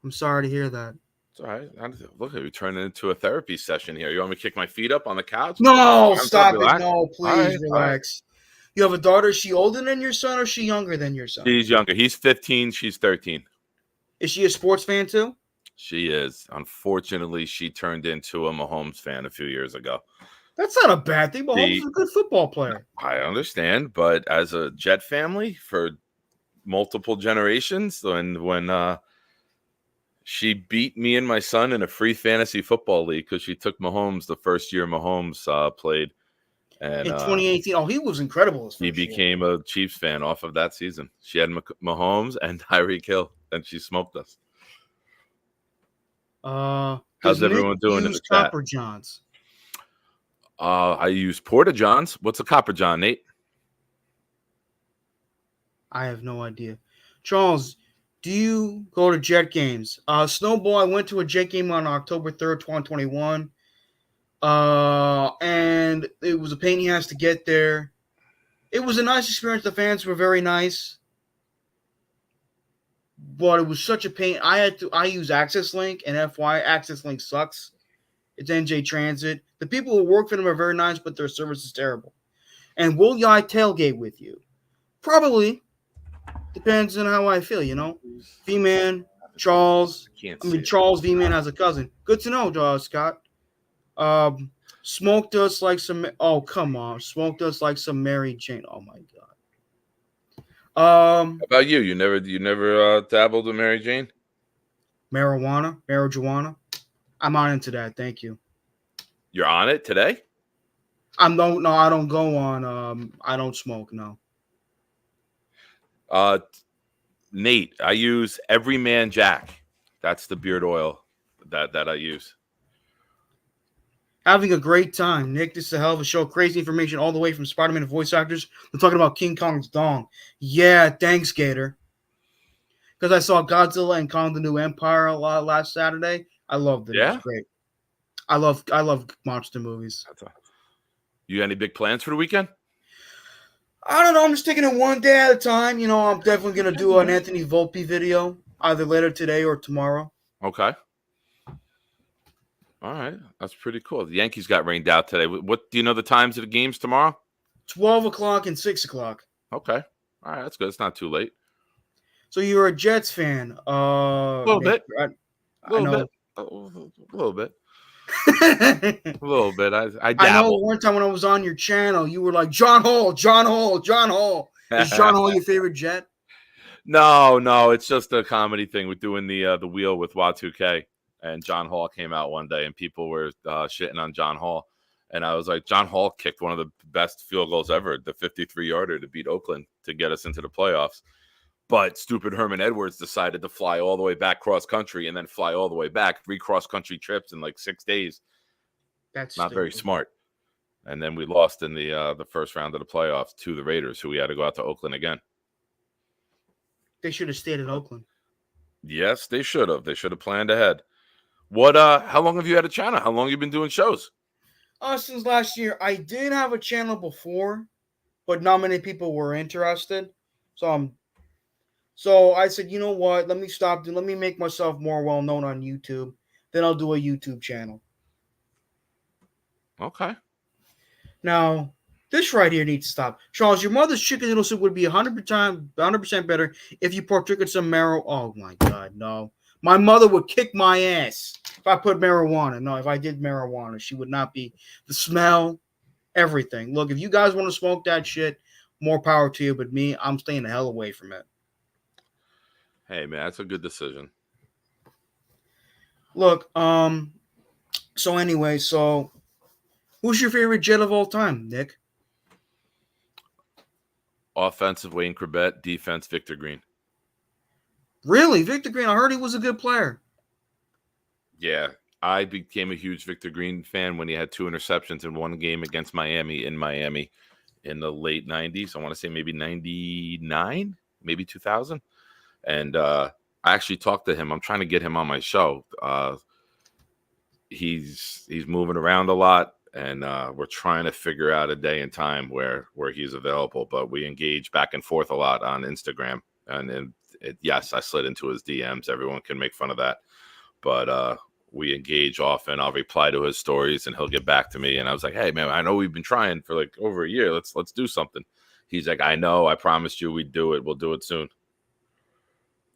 I'm sorry to hear that. It's all right. Look, we're turning into a therapy session here. You want me to kick my feet up on the couch? No, stop it. No, please relax. You have a daughter. Is she older than your son or is she younger than your son? She's younger. He's 15. She's 13. Is she a sports fan too? She is. Unfortunately, she turned into a Mahomes fan a few years ago. That's not a bad thing. Mahomes is a good football player. I understand, but as a Jet family for multiple generations, when she beat me and my son in a free fantasy football league because she took Mahomes the first year Mahomes played. And in 2018, he was incredible. He became a Chiefs fan off of that season. She had Mahomes and Tyreek Hill, and she smoked us. How's everyone doing in the chat? Copper Johns. I use Porta Johns. What's a Copper John, Nate? I have no idea. Charles, do you go to Jet games? Snowball, I went to a Jet game on October 3rd, 2021. And it was a pain in the ass to get there. It was a nice experience. The fans were very nice. But it was such a pain. I use Access Link, and FY Access Link sucks. It's NJ Transit. The people who work for them are very nice, but their service is terrible. And will I tailgate with you? Probably. Depends on how I feel, you know. V-Man, Charles. Can't I mean, see Charles V-Man has a cousin. Good to know, Scott. Smoked us like some. Oh, come on. Smoked us like some Mary Jane. Oh my God. How about you? You never dabbled with Mary Jane? Marijuana. I'm not into that. Thank you. You're on it today? I don't go on. I don't smoke. No. Nate, I use Everyman Jack. That's the beard oil that I use. Having a great time, Nick. This is a hell of a show. Crazy information all the way from Spider-Man voice actors. We're talking about King Kong's dong. Yeah, thanks, Gator. Because I saw Godzilla and Kong the New Empire a lot last Saturday. I loved it. Yeah? It was great. I love monster movies. You got any big plans for the weekend? I don't know. I'm just taking it one day at a time. You know, I'm definitely going to do an Anthony Volpe video either later today or tomorrow. Okay. All right. That's pretty cool. The Yankees got rained out today. What do you know the times of the games tomorrow? 12 o'clock and 6 o'clock. Okay. All right. That's good. It's not too late. So you're a Jets fan. A little bit. I A little know. bit. A little bit. I A little bit. I dabble. know one time when I was on your channel, you were like, John Hall. Is John Hall your favorite Jet? No. It's just a comedy thing. We're doing the wheel with Y2K. And John Hall came out one day, and people were shitting on John Hall. And I was like, John Hall kicked one of the best field goals ever, the 53-yarder to beat Oakland to get us into the playoffs. But stupid Herman Edwards decided to fly all the way back cross-country and then fly all the way back, 3 cross-country trips in like 6 days. That's not stupid. very smart. And then we lost in the first round of the playoffs to the Raiders, who we had to go out to Oakland again. They should have stayed in Oakland. Yes, they should have. They should have planned ahead. What? How long have you had a channel? How long have you been doing shows? Since last year. I did have a channel before, but not many people were interested. So I said, you know what? Let me stop. Let me make myself more well known on YouTube. Then I'll do a YouTube channel. Okay. Now, this right here needs to stop. Charles, your mother's chicken noodle soup would be 100% better if you partook in some marrow. Oh my God, no. My mother would kick my ass if I put marijuana. No, if I did marijuana, she would not be. The smell, everything. Look, if you guys want to smoke that shit, more power to you. But me, I'm staying the hell away from it. Hey, man, that's a good decision. Look, so anyway, who's your favorite Jet of all time, Nick? Offensive, Wayne Corbett. Defense, Victor Green. Really? Victor Green? I heard he was a good player. Yeah, I became a huge Victor Green fan when he had 2 interceptions in one game against Miami in the late 90s. I want to say maybe 99, maybe 2000. And I actually talked to him. I'm trying to get him on my show. He's moving around a lot, and we're trying to figure out a day and time where he's available. But we engage back and forth a lot on Instagram. And yes, I slid into his DMs. Everyone can make fun of that. But we engage often. I'll reply to his stories, and he'll get back to me. And I was like, hey, man, I know we've been trying for like over a year. Let's do something. He's like, I know. I promised you we'd do it. We'll do it soon.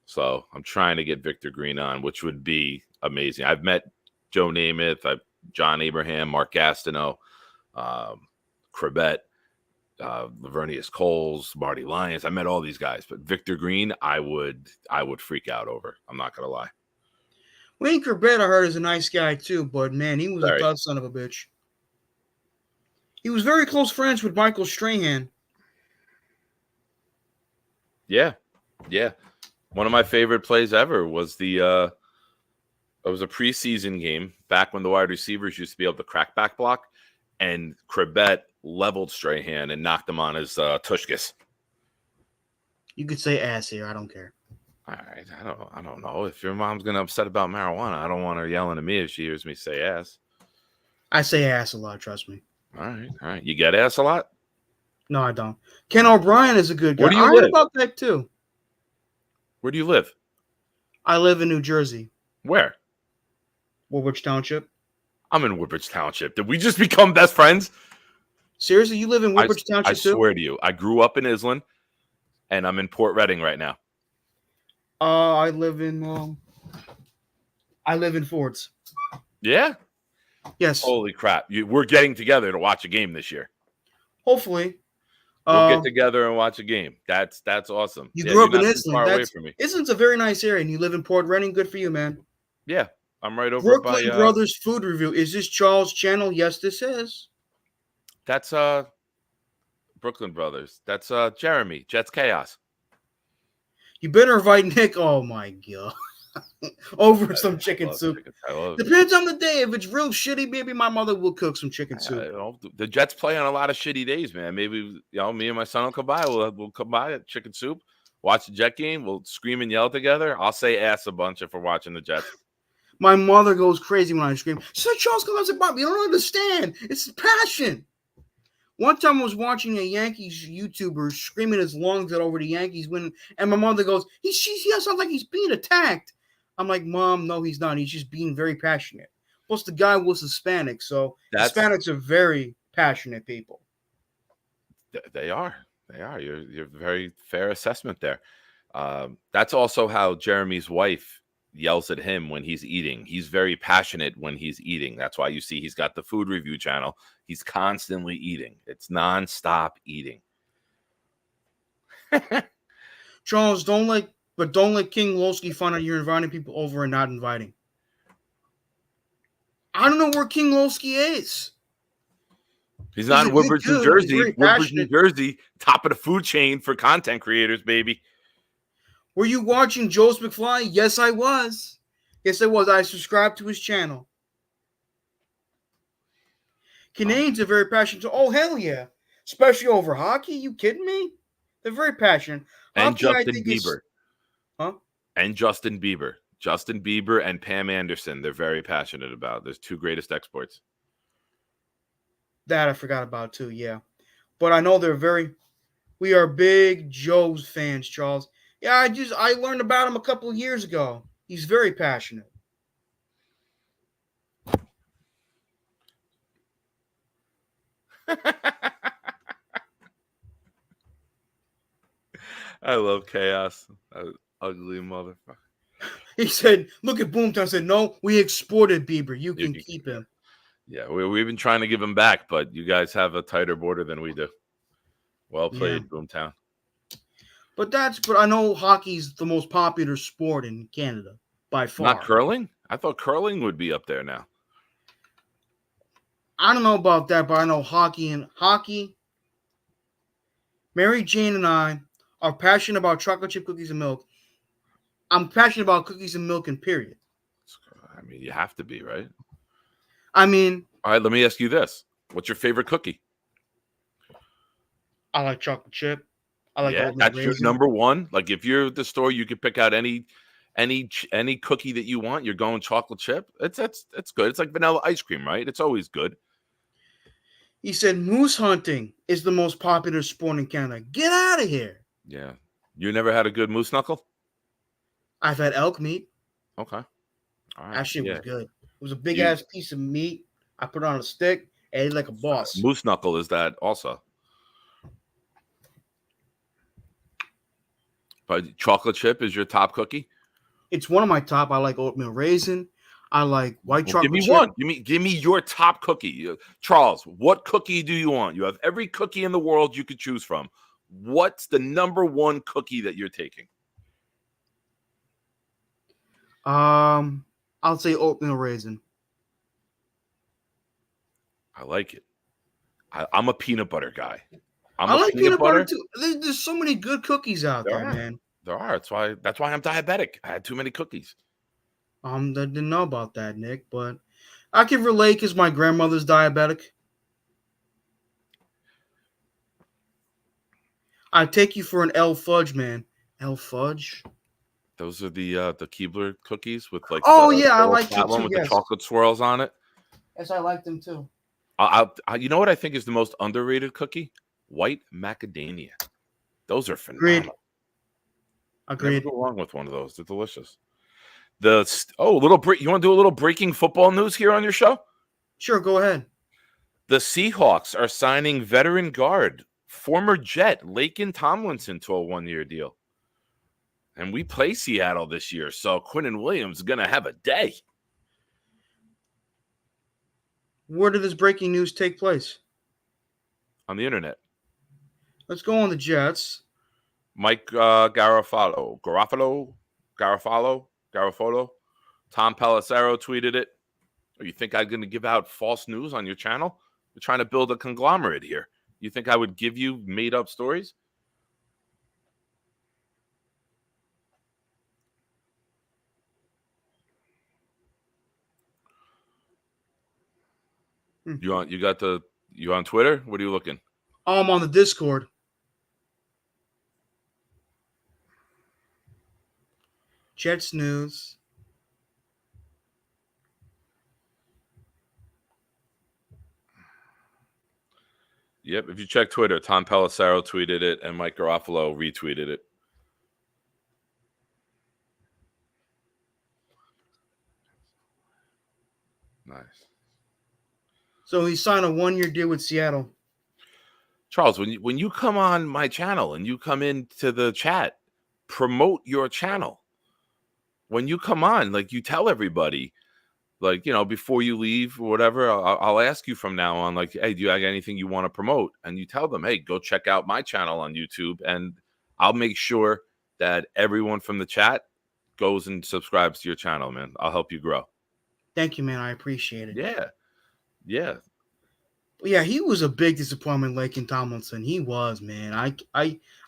So I'm trying to get Victor Green on, which would be amazing. I've met Joe Namath, John Abraham, Mark Gastineau, Corbett, Lavernius Coles, Marty Lyons. I met all these guys, but Victor Green, I would freak out over. I'm not gonna lie. Wayne Corbett, I heard, is a nice guy too, but man, he was a tough son of a bitch. He was very close friends with Michael Strahan. Yeah. One of my favorite plays ever was it was a preseason game back when the wide receivers used to be able to crack back block, and Corbett leveled Strahan and knocked him on his tushkus. You could say ass here. I don't care. All right. I don't know. If your mom's going to upset about marijuana, I don't want her yelling at me if she hears me say ass. I say ass a lot, trust me. All right. You get ass a lot? No, I don't. Ken O'Brien is a good guy. Where do you I live? heard about that too. Where do you live? I live in New Jersey. Where? Woodbridge Township. I'm in Woodbridge Township. Did we just become best friends? Seriously, you live in Woodbridge Township too? I swear to you. I grew up in Island, and I'm in Port Reading right now. I live in I live in Fords. Yeah. Yes. Holy crap! We're getting together to watch a game this year. Hopefully. We'll get together and watch a game. That's awesome. You Yeah, grew you're up in not too far Islington. away from me. Islington's a very nice area, and you live in Port Reading. Good for you, man. Yeah, I'm right over Brooklyn by. Brothers Food Review. Is this Charles' channel? Yes, this is. That's Brooklyn Brothers. That's Jeremy. Jets Chaos. You better invite Nick. Oh my god. Over some chicken soup. I love it. Depends on the day. If it's real shitty, maybe my mother will cook some chicken soup. The Jets play on a lot of shitty days, man. Maybe me and my son will come by. We'll come by at chicken soup, watch the Jet game. We'll scream and yell together. I'll say ass a bunch if we're watching the Jets. My mother goes crazy when I scream. She said, Charles goes like, Bob, you don't understand. It's passion. One time I was watching a Yankees YouTuber screaming his lungs out over the Yankees winning, and my mother goes, he sounds like he's being attacked. I'm like, Mom, no, he's not. He's just being very passionate. Plus, the guy was Hispanic, so Hispanics are very passionate people. They are. You're very fair assessment there. That's also how Jeremy's wife yells at him when he's eating. He's very passionate when he's eating. That's why you see he's got the food review channel. He's constantly eating. It's nonstop eating. Charles, don't let King Lowski find out you're inviting people over and not inviting. I don't know where King Lowski is. He's not in Woodbridge, New Jersey. Woodbridge, New Jersey, top of the food chain for content creators, baby. Were you watching Joe's McFly? Yes, I was. Yes, I was. I subscribed to his channel. Canadians are very passionate. Oh, hell yeah. Especially over hockey. You kidding me? They're very passionate. And hockey, Justin Bieber. Huh? And Justin Bieber. Justin Bieber and Pam Anderson. They're very passionate about. There's two greatest exports. That I forgot about too, yeah. But I know we are big Joe's fans, Charles. Yeah, I learned about him a couple of years ago. He's very passionate. I love chaos. Ugly motherfucker. He said, look at Boomtown. Said, no, we exported Bieber. You can keep him. Yeah, we've been trying to give him back, but you guys have a tighter border than we do. Well played, yeah. Boomtown. But I know hockey's the most popular sport in Canada by far. Not curling? I thought curling would be up there now. I don't know about that, but I know hockey. Mary Jane and I are passionate about chocolate chip cookies and milk. I'm passionate about cookies and milk and period. I mean, you have to be, right? I mean, all right, let me ask you this. What's your favorite cookie? I like chocolate chip. I like that's raisin. Your number one. Like if you're at the store, you could pick out any cookie that you want. You're going chocolate chip. It's good. It's like vanilla ice cream, right? It's always good. He said moose hunting is the most popular sport in Canada. Get out of here. Yeah. You never had a good moose knuckle? I've had elk meat. Okay. All right. That shit was good. It was a big ass piece of meat. I put it on a stick, ate it like a boss. Moose knuckle is that also. But chocolate chip is your top cookie? It's one of my top. I like oatmeal raisin. I like white chocolate chip. Give me one. Give me your top cookie. Charles, what cookie do you want? You have every cookie in the world you could choose from. What's the number one cookie that you're taking? I'll say oatmeal raisin. I like it. I'm a peanut butter guy. I like peanut butter too. There's so many good cookies out there, man. There are. That's why I'm diabetic. I had too many cookies. I didn't know about that, Nick, but I can relate because my grandmother's diabetic. I take you for an L Fudge, man. L Fudge. Those are the Keebler cookies with like. Oh yeah, I like that one with the chocolate swirls on it. Yes, I like them too. You know what I think is the most underrated cookie? White macadamia. Those are phenomenal. Agreed. Never go wrong with one of those. They're delicious. You want to do a little breaking football news here on your show? Sure, go ahead. The Seahawks are signing veteran guard, former Jet Laken Tomlinson to a 1-year deal. And we play Seattle this year, so Quinnen Williams is going to have a day. Where did this breaking news take place? On the internet. Let's go on the Jets. Mike Garafolo. Tom Pelissero tweeted it. Or you think I'm going to give out false news on your channel? We're trying to build a conglomerate here. You think I would give you made up stories? You on Twitter? What are you looking? Oh, I'm on the Discord. Jets news. Yep. If you check Twitter, Tom Pelissero tweeted it and Mike Garofalo retweeted it. Nice. So he signed a 1-year deal with Seattle. Charles, when you come on my channel and you come into the chat, promote your channel. When you come on, like you tell everybody, like, you know, before you leave or whatever, I'll ask you from now on, like, hey, do you have anything you want to promote? And you tell them, hey, go check out my channel on YouTube, and I'll make sure that everyone from the chat goes and subscribes to your channel, man. I'll help you grow. Thank you, man. I appreciate it. Yeah. Yeah, he was a big disappointment, Lakin Tomlinson. He was, man. I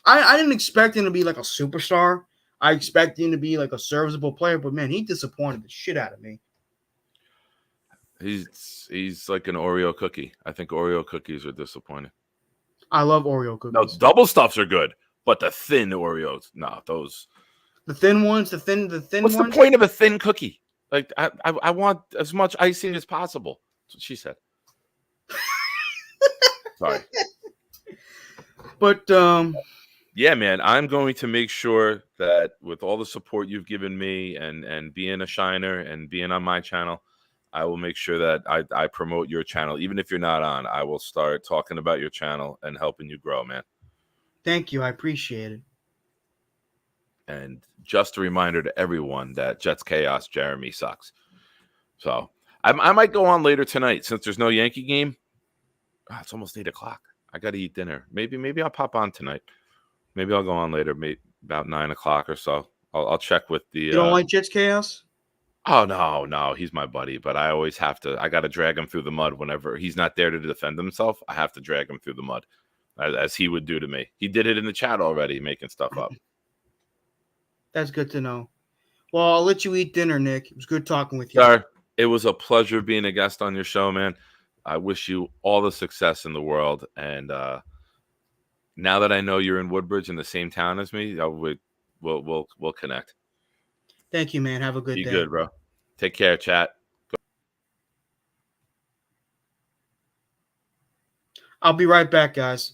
didn't expect him to be like a superstar. I expected him to be like a serviceable player, but man, he disappointed the shit out of me. He's like an Oreo cookie. I think Oreo cookies are disappointing. I love Oreo No, cookies. double stuffs are good, but the thin Oreos, no, those. The thin ones, the thin What's ones. the point of a thin cookie? Like I want as much icing as possible. That's what she said. Sorry. But yeah, man, I'm going to make sure that with all the support you've given me and being a shiner and being on my channel, I will make sure that I promote your channel. Even if you're not on, I will start talking about your channel and helping you grow, man. Thank you. I appreciate it. And just a reminder to everyone that Jets Chaos Jeremy sucks. So I might go on later tonight since there's no Yankee game. Oh, it's almost 8 o'clock. I got to eat dinner. Maybe I'll pop on tonight. Maybe I'll go on later, maybe about 9 o'clock or so. I'll check with the. You don't like Jets Chaos? Oh no, he's my buddy, but I always have to. I got to drag him through the mud whenever he's not there to defend himself. I have to drag him through the mud, as he would do to me. He did it in the chat already, making stuff up. That's good to know. Well, I'll let you eat dinner, Nick. It was good talking with you. Sir, it was a pleasure being a guest on your show, man. I wish you all the success in the world. And now that I know you're in Woodbridge in the same town as me, we'll connect. Thank you, man. Have a good day. Be good, bro. Take care, chat. I'll be right back, guys.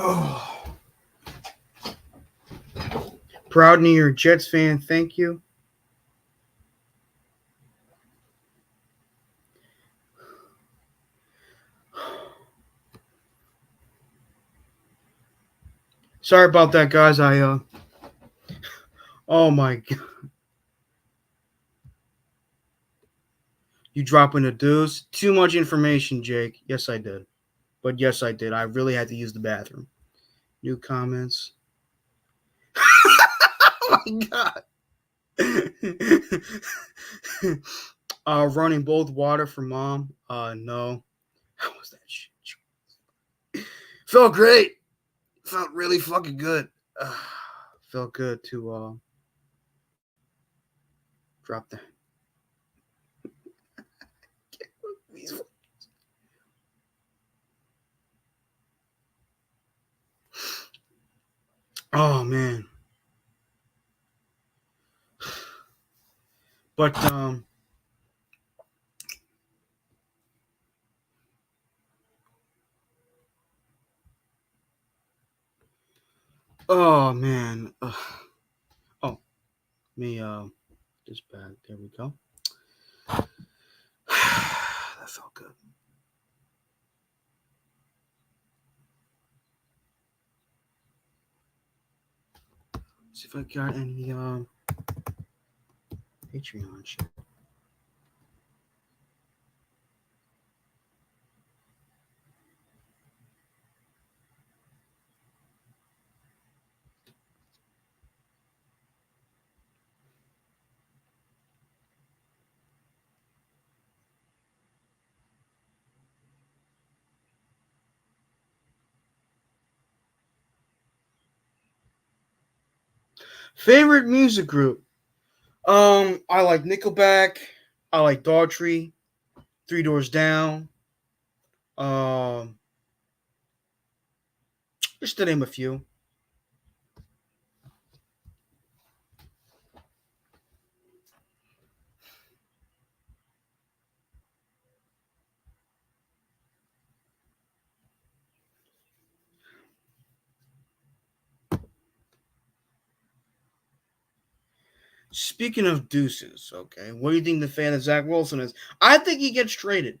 Oh. Proud New York Jets fan, thank you. Sorry about that, guys. Oh my God. You dropping a deuce? Too much information, Jake. Yes, I did. But yes, I did. I really had to use the bathroom. New comments. Oh my God. Running both water for mom. No. How was that shit? Felt great. Felt really fucking good. Felt good to drop that. Oh man. But oh man. Oh, me this bag. There we go. That felt good. See if I got any Patreon shit. Favorite music group? I like Nickelback. I like Daughtry. Three Doors Down. Um, just to name a few. Speaking of deuces, okay, what do you think the fan of Zach Wilson is? I think he gets traded.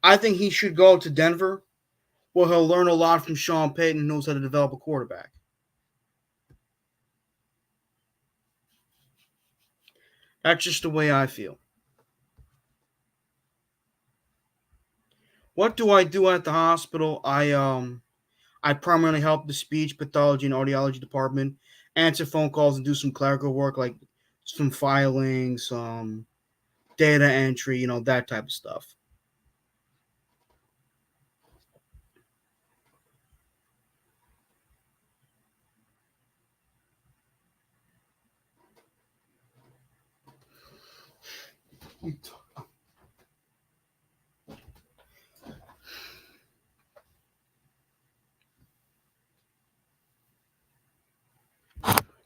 I think he should go to Denver, where he'll learn a lot from Sean Payton, who knows how to develop a quarterback. That's just the way I feel. What do I do at the hospital? I primarily help the speech pathology and audiology department, answer phone calls and do some clerical work like some filing, some data entry, that type of stuff.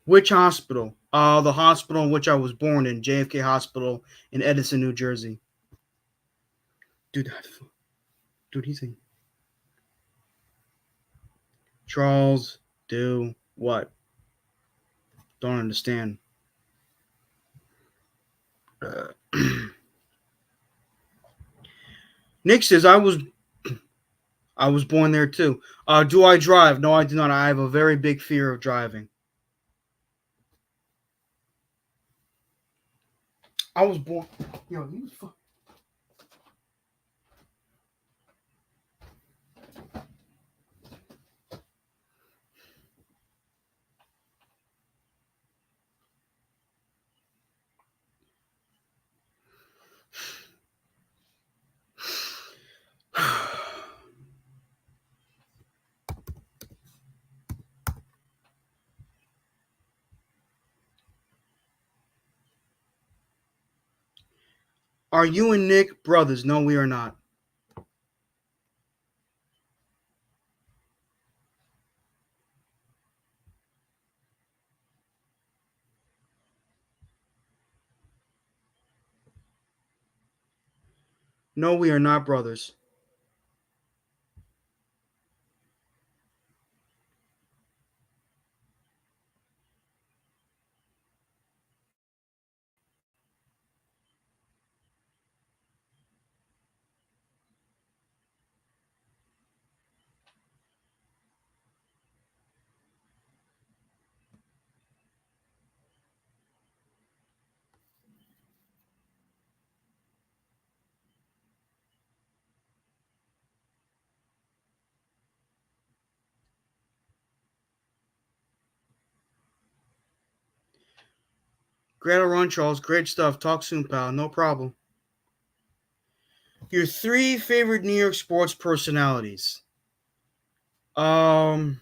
Which hospital? The hospital in which I was born in, JFK Hospital in Edison, New Jersey. Dude, he's in. Charles, do what? Don't understand. Nick says I was born there too. Do I drive? No, I do not. I have a very big fear of driving. I was born. Yo, he was fucking. Are you and Nick brothers? No, we are not. No, we are not brothers. Great run, Charles. Great stuff. Talk soon, pal. No problem. Your 3 favorite New York sports personalities. I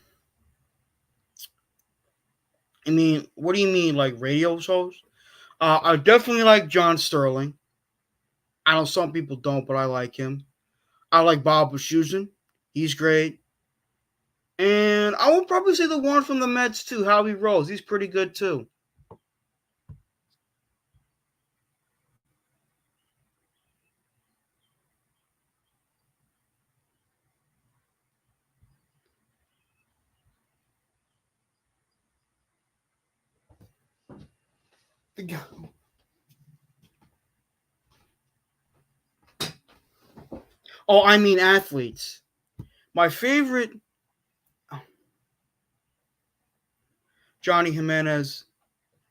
mean, what do you mean, like radio shows? I definitely like John Sterling. I know some people don't, but I like him. I like Bob Wischusen. He's great. And I would probably say the one from the Mets too, Howie Rose. He's pretty good too. Oh, I mean athletes. My favorite, Johnny Jimenez.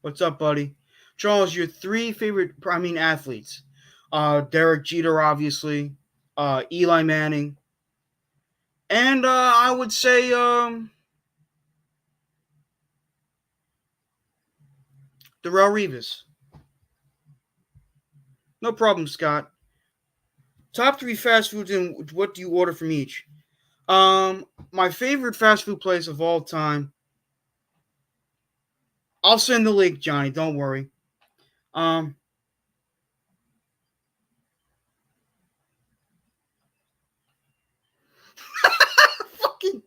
What's up, buddy? Charles, your 3 favorite, athletes. Derek Jeter, obviously. Eli Manning. And I would say Darrell Revis. No problem, Scott. Top 3 fast foods and what do you order from each? My favorite fast food place of all time. I'll send the link, Johnny. Don't worry. Um, fucking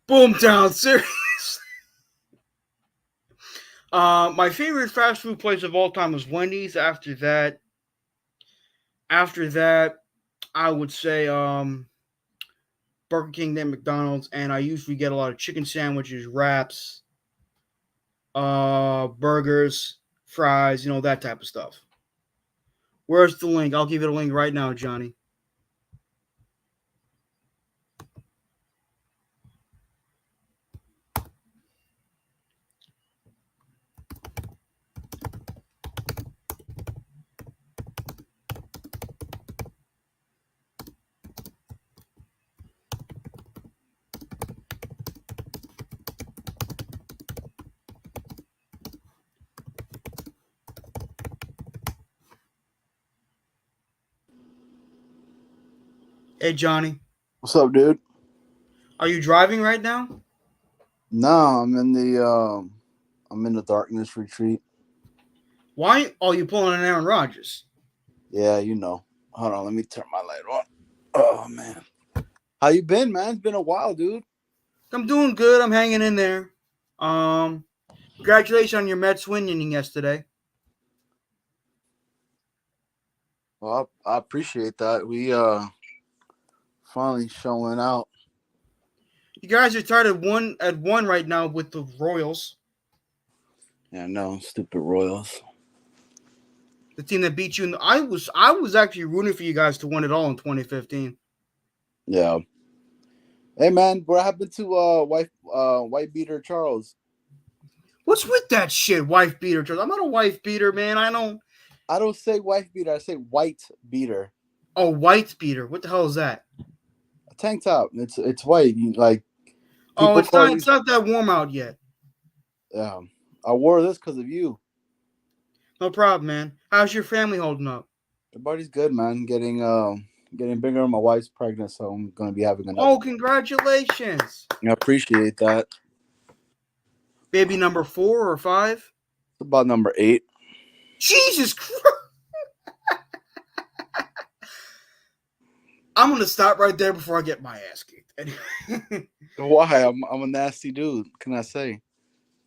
Boomtown, seriously. My favorite fast food place of all time was Wendy's. After that, I would say Burger King, then McDonald's, and I usually get a lot of chicken sandwiches, wraps, burgers, fries, that type of stuff. Where's the link? I'll give you the link right now, Johnny. Hey, Johnny. What's up, dude? Are you driving right now? No, I'm in the darkness retreat. Why? Oh, you pulling an Aaron Rodgers? Yeah, you know. Hold on, let me turn my light on. Oh man, how you been, man? It's been a while, dude. I'm doing good. I'm hanging in there. Congratulations on your Mets winning yesterday. Well, I appreciate that. We finally showing out. You guys are tied at one right now with the Royals, Yeah, no, stupid Royals. the team that beat you. I was actually rooting for you guys to win it all in 2015. Yeah. Hey, man, what happened to white beater Charles? What's with that shit, wife beater? I'm not a wife beater, man. I don't say wife beater. I say white beater. Oh, white beater. What the hell is that? A tank top. It's white. Like Oh, people call it's not that warm out yet. Yeah, I wore this because of you. No problem, man. How's your family holding up? Everybody's good, man. Getting bigger. My wife's pregnant, so I'm gonna be having another. Oh, congratulations! I appreciate that. Baby number 4 or 5? It's about number 8. Jesus Christ! I'm gonna stop right there before I get my ass kicked. Why? I'm a nasty dude. Can I say?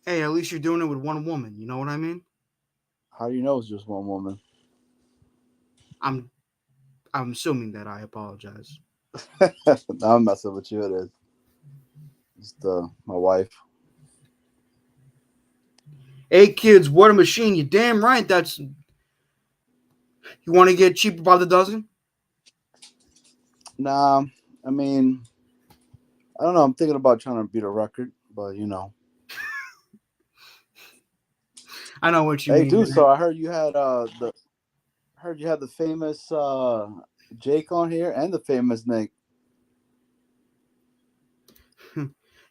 Hey, at least you're doing it with one woman. You know what I mean? How do you know it's just one woman? I'm assuming that. I apologize. I'm messing with you. It is. It's my wife. Hey, kids, what a machine! You damn right. That's. You want to get cheaper by the dozen? Nah, I mean, I don't know. I'm thinking about trying to beat a record, but you know. I know what you mean. Hey, dude. Man. So I heard you had the famous Jake on here and the famous Nick.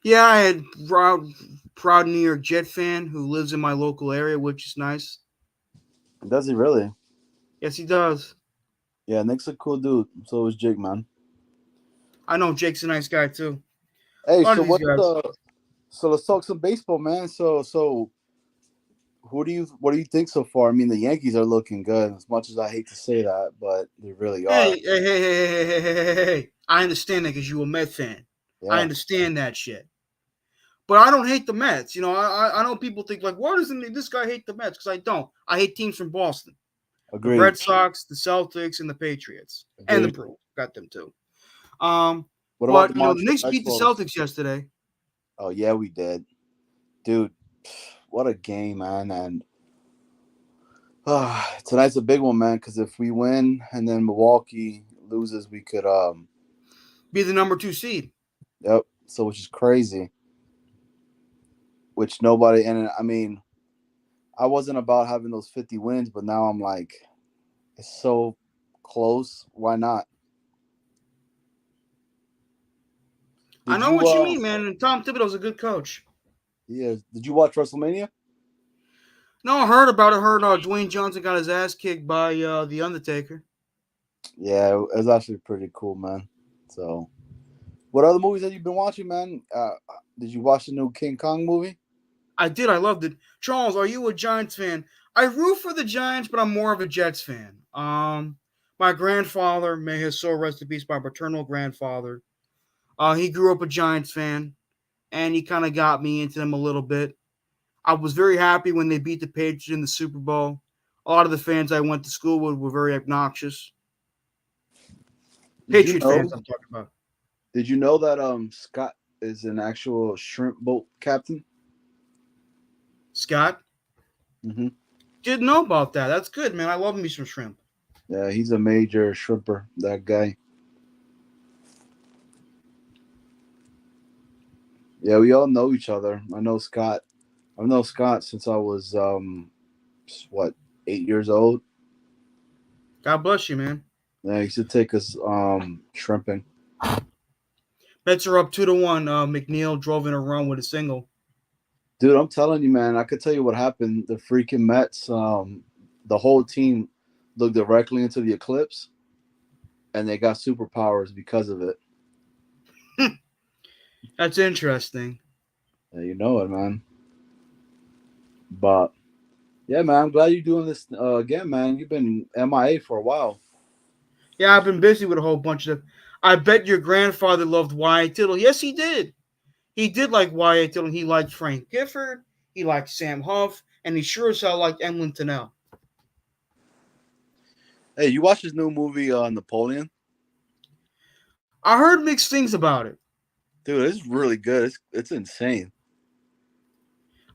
Yeah, I had proud New York Jet fan who lives in my local area, which is nice. Does he really? Yes, he does. Yeah, Nick's a cool dude. So is Jake, man. I know Jake's a nice guy too. Hey, A lot so of these what's guys. so let's talk some baseball, man. So what do you think so far? I mean, the Yankees are looking good. As much as I hate to say that, but they really are. Hey. I understand that because you a Met fan. I Yeah, understand that shit. But I don't hate the Mets. You know, I know people think like, why doesn't this guy hate the Mets? Because I don't. I hate teams from Boston. The agreed. Red Sox, the Celtics, and the Patriots. And the Agreed. Brewers. Got them too. Um, What about the but you know, the Montreal Knicks beat the Expos? Celtics yesterday. Oh yeah, we did, dude. What a game, man! And tonight's a big one, man. Because if we win and then Milwaukee loses, we could Be the number 2 seed. yep. So which is crazy. Which nobody and I mean, I wasn't about having those 50 wins, but now I'm like, it's so close. Why not? I Did know you what you mean, man. And Tom Thibodeau's a good coach. yeah? Did you watch WrestleMania? No, I heard about it. Heard Dwayne Johnson got his ass kicked by the Undertaker. Yeah, it was actually pretty cool, man. So, what other movies have you been watching, man? Did you watch the new King Kong movie? I did. I loved it. Charles, are you a Giants fan? I root for the Giants, but I'm more of a Jets fan. My grandfather, may his soul rest in peace, my paternal grandfather, he grew up a Giants fan, and he kind of got me into them a little bit. I was very happy when they beat the Patriots in the Super Bowl. A lot of the fans I went to school with were very obnoxious. Did you Patriot know? fans, I'm talking about. Did you know that Scott is an actual shrimp boat captain? Scott, Mm-hmm. didn't know about that. That's good, man. I love me some shrimp. Yeah, he's a major shrimper. That guy. Yeah, we all know each other. I know Scott. I've known Scott since I was what 8 years old. God bless you, man. Yeah, he used to take us shrimping. Mets are up 2-1. McNeil drove in a run with a single. Dude, I'm telling you, man, I could tell you what happened. The freaking Mets, the whole team looked directly into the eclipse and they got superpowers because of it. That's interesting. Yeah, you know it, man. But yeah, man, I'm glad you're doing this again, man. You've been MIA for a while. Yeah, I've been busy with a whole bunch of. I bet your grandfather loved Wyatt Tittle. Yes, he did. He did like Wyatt Tittle. He liked Frank Gifford. He liked Sam Huff, and he sure as hell liked Emlyn Tunnell. Hey, you watched this new movie, Napoleon? I heard mixed things about it. Dude, it's really good. It's insane.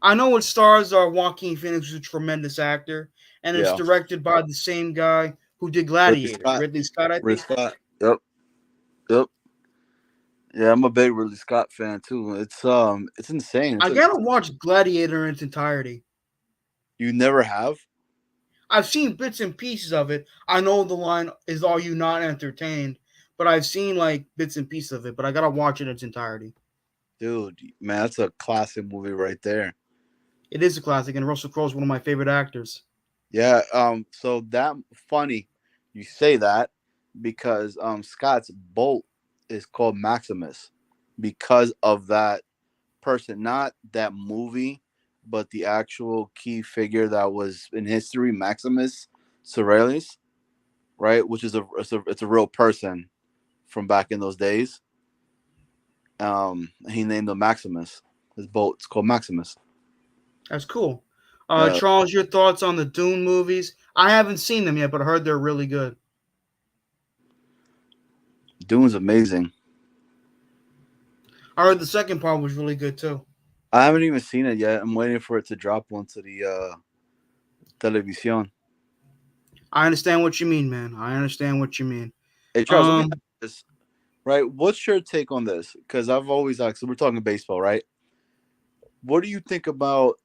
I know it stars Joaquin Phoenix, who's a tremendous actor, and it's Yeah. directed by the same guy who did Ridley Gladiator, Scott. Ridley Scott, I Ridley think. Scott. Yep. Yep. Yeah, I'm a big Ridley Scott fan too. It's insane. I gotta watch Gladiator in its entirety. You never have? I've seen bits and pieces of it. I know the line is "Are you not entertained?" But I've seen like bits and pieces of it. But I gotta watch it in its entirety. Dude, man, that's a classic movie right there. It is a classic, and Russell Crowe's one of my favorite actors. Yeah, so that funny you say that because Scott's boat is called Maximus because of that person, not that movie, but the actual key figure that was in history, Maximus Aurelius, right? Which is it's a real person from back in those days. He named him Maximus. His boat's called Maximus. That's cool. Uh, Charles, your thoughts on the Dune movies? I haven't seen them yet, but I heard they're really good. Dune's amazing. I heard the second part was really good too. I haven't even seen it yet. I'm waiting for it to drop onto the television. I understand what you mean, man. I understand what you mean. Hey Charles, let me ask this, right? What's your take on this? Because I've always asked. So we're talking baseball, right? What do you think about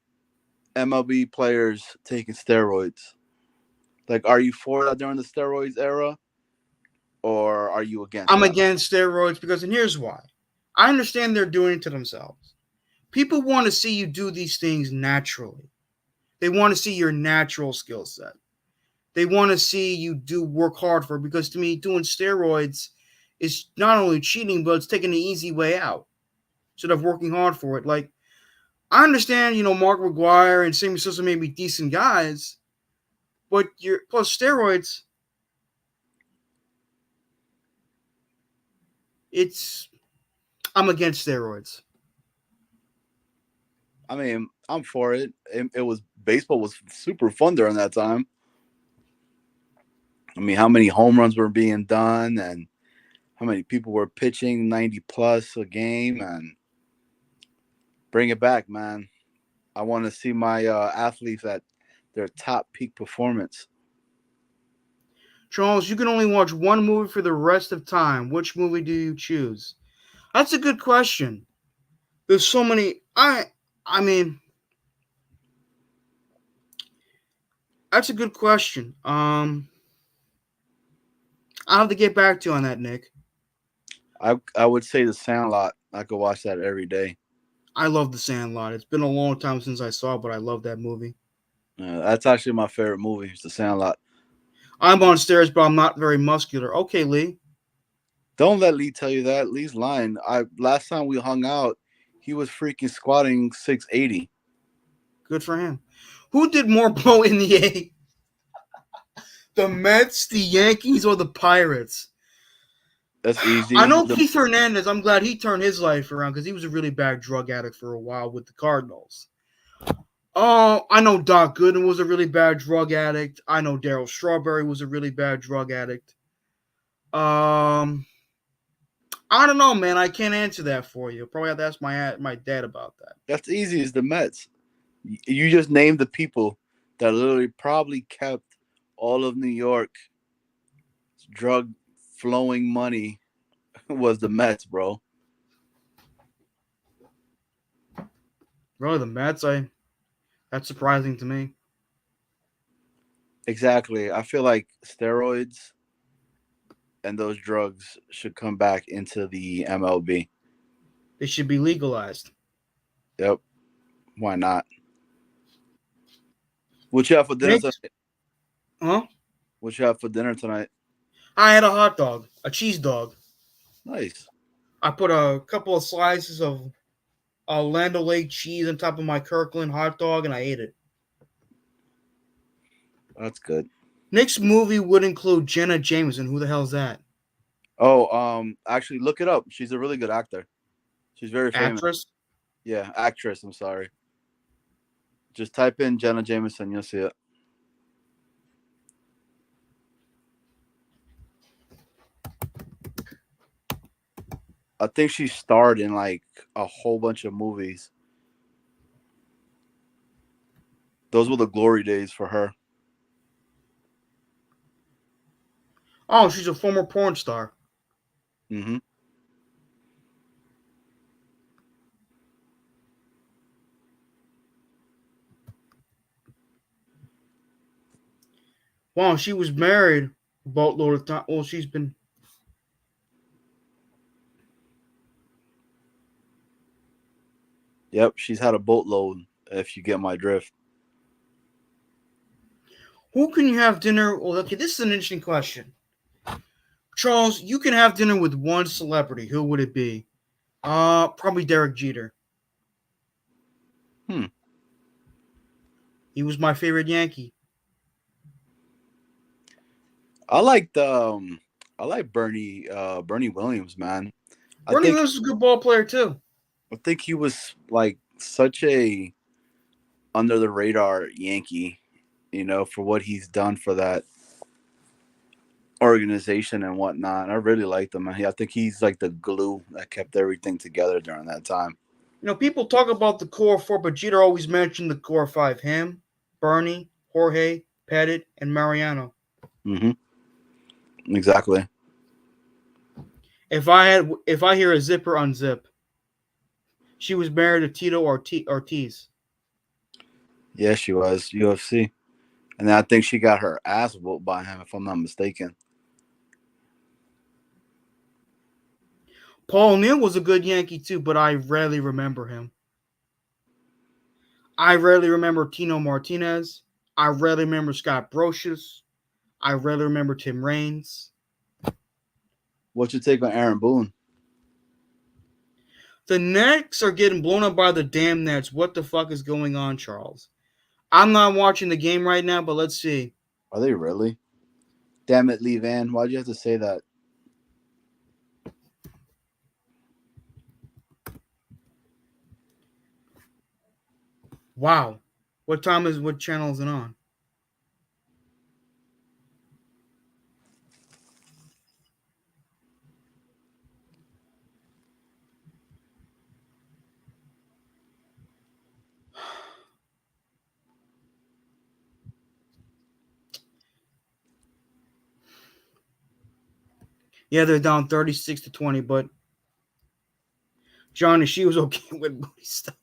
MLB players taking steroids? Like, are you for that during the steroids era, or are you against I'm that? against steroids because, and here's why. I understand they're doing it to themselves. People want to see you do these things naturally. They want to see your natural skill set. They want to see you do work hard for it, because to me, doing steroids is not only cheating, but it's taking the easy way out instead of working hard for it. Like, I understand, Mark McGuire and Sammy Sosa may be decent guys, but you're plus steroids. I'm against steroids. I mean, I'm for it. It was baseball was super fun during that time. I mean, how many home runs were being done, and how many people were pitching 90 plus a game, and bring it back, man. I want to see my athletes at their top peak performance. Charles, you can only watch one movie for the rest of time. Which movie do you choose? That's a good question. There's so many. I mean, that's a good question. I'll have to get back to you on that, Nick. I would say The Sandlot. I could watch that every day. I love The Sandlot. It's been a long time since I saw it, but I love that movie. That's actually my favorite movie. It's The Sandlot. I'm on stairs, but I'm not very muscular. Okay, Lee. Don't let Lee tell you that. Lee's lying. Last time we hung out, he was freaking squatting 680. Good for him. Who did more blow in the A? The Mets, the Yankees, or the Pirates? That's easy. I know Keith Hernandez. I'm glad he turned his life around because he was a really bad drug addict for a while with the Cardinals. I know Doc Gooden was a really bad drug addict. I know Darryl Strawberry was a really bad drug addict. I don't know, man. I can't answer that for you. Probably have to ask my dad about that. That's easy as the Mets. You just named the people that literally probably kept all of New York drug flowing money was the Mets, bro. Really, the Mets? That's surprising to me. Exactly. I feel like steroids and those drugs should come back into the MLB. They should be legalized. Yep. Why not? What you have for dinner tonight? Huh? What you have for dinner tonight? I had a hot dog, a cheese dog. Nice. I put a couple of slices of Land O'Lakes cheese on top of my Kirkland hot dog, and I ate it. That's good. Next movie would include Jenna Jameson. Who the hell is that? Oh, actually, look it up. She's a really good actor. She's very famous. Actress? Yeah, actress. I'm sorry. Just type in Jenna Jameson. You'll see it. I think she starred in like a whole bunch of movies. Those were the glory days for her. Oh, she's a former porn star. Mm-hmm. Wow, she was married a boatload of time. Well, she's been. Yep, she's had a boatload, if you get my drift. Who can you have dinner? Well, okay, this is an interesting question. Charles, you can have dinner with one celebrity. Who would it be? Probably Derek Jeter. He was my favorite Yankee. I like Bernie Williams, man. Bernie Williams is a good ball player too. I think he was like such a under the radar Yankee, for what he's done for that organization and whatnot. I really liked him. I think he's like the glue that kept everything together during that time. People talk about the core four, but Jeter always mentioned the core five: him, Bernie, Jorge, Pettit, and Mariano. Mm-hmm. Exactly. If I hear a zipper unzip, she was married to Tito Ortiz. Yeah, she was UFC, and I think she got her ass whooped by him, if I'm not mistaken. Paul Neal was a good Yankee too, but I rarely remember him. I rarely remember Tino Martinez. I rarely remember Scott Brocious. I rarely remember Tim Raines. What's your take on Aaron Boone? The Nets are getting blown up by the damn Nets. What the fuck is going on, Charles? I'm not watching the game right now, but let's see. Are they really? Damn it, Lee Van. Why'd you have to say that? Wow. What channel is it on? Yeah, they're down 36-20, but Johnny, she was okay with booty stuff.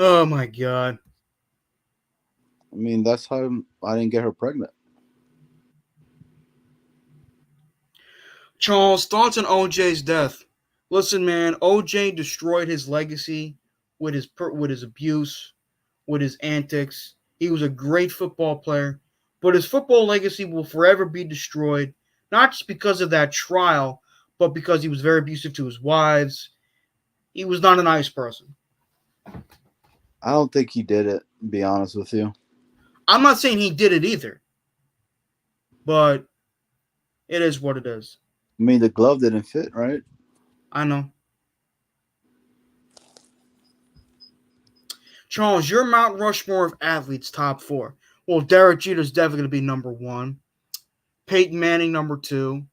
Oh my god. I mean, that's how I didn't get her pregnant. Charles, thoughts on OJ's death? Listen, man, OJ destroyed his legacy with his abuse, with his antics. He was a great football player, but his football legacy will forever be destroyed, not just because of that trial, but because he was very abusive to his wives. He was not a nice person. I don't think he did it, to be honest with you. I'm not saying he did it either, but it is what it is. I mean, the glove didn't fit, right? I know. Charles, your Mount Rushmore of athletes, top four. Well, Derek Jeter's definitely going to be number one. Peyton Manning, number two.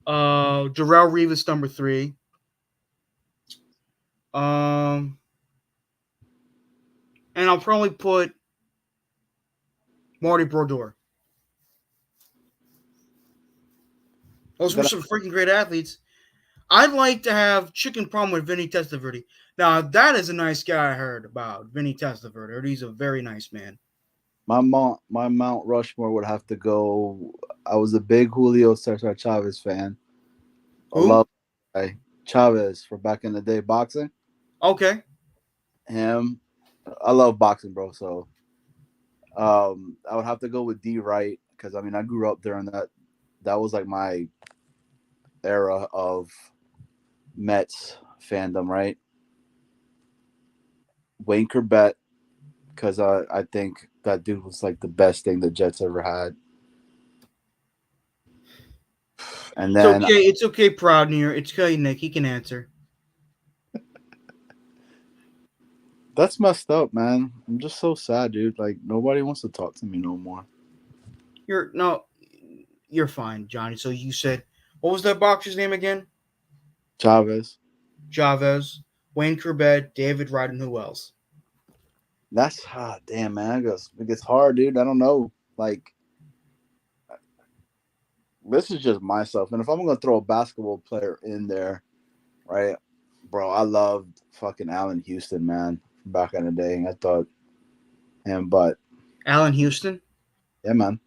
Darrelle Revis, number three. And I'll probably put Marty Brodeur. Those were some freaking great athletes. I'd like to have chicken problem with Vinny Testaverde. Now, that is a nice guy I heard about, Vinny Testaverde. He's a very nice man. My Mount Rushmore would have to go. I was a big Julio Cesar Chavez fan. I Who? love Chavez for back in the day boxing. Okay. Him. I love boxing, bro. So I would have to go with D Wright because I mean I grew up during that. That was like my era of Mets fandom, right? Wayne Corbett, because I think that dude was like the best thing the Jets ever had. And then It's okay, Proudnear. It's okay, Nick. He can answer. that's messed up, man. I'm just so sad, dude. Like nobody wants to talk to me no more. You're fine, Johnny. So you said, what was that boxer's name again? Chavez. Wayne Corbett, David Wright, and who else? That's damn, man. It gets hard, dude. I don't know. Like this is just myself. And if I'm gonna throw a basketball player in there, right, bro, I loved fucking Allen Houston, man, back in the day. I thought him, but Allen Houston? yeah, man.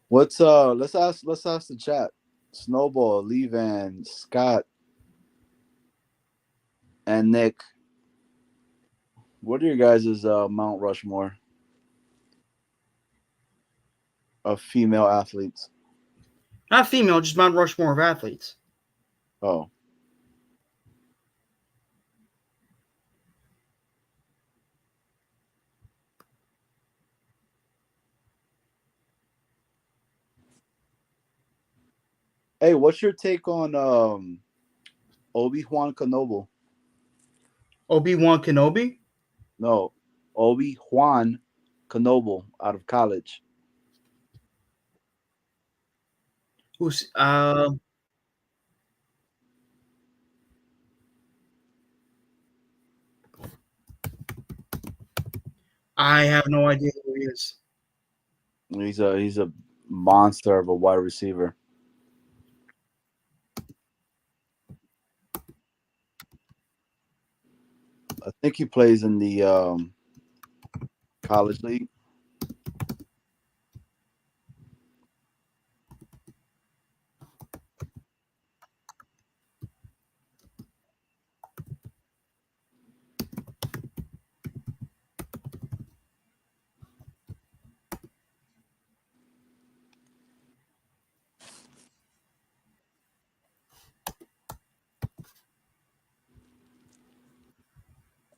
Let's ask the chat. Snowball, Levan, Scott, and Nick. What are your guys' Mount Rushmore of female athletes? Not female, just Mount Rushmore of athletes. Oh. Hey, what's your take on Obi-Wan Kenobi? Obi-Wan Kenobi? No, Obi-Wan Kenobi out of college. Who's I have no idea who he is. He's a monster of a wide receiver. I think he plays in the college league.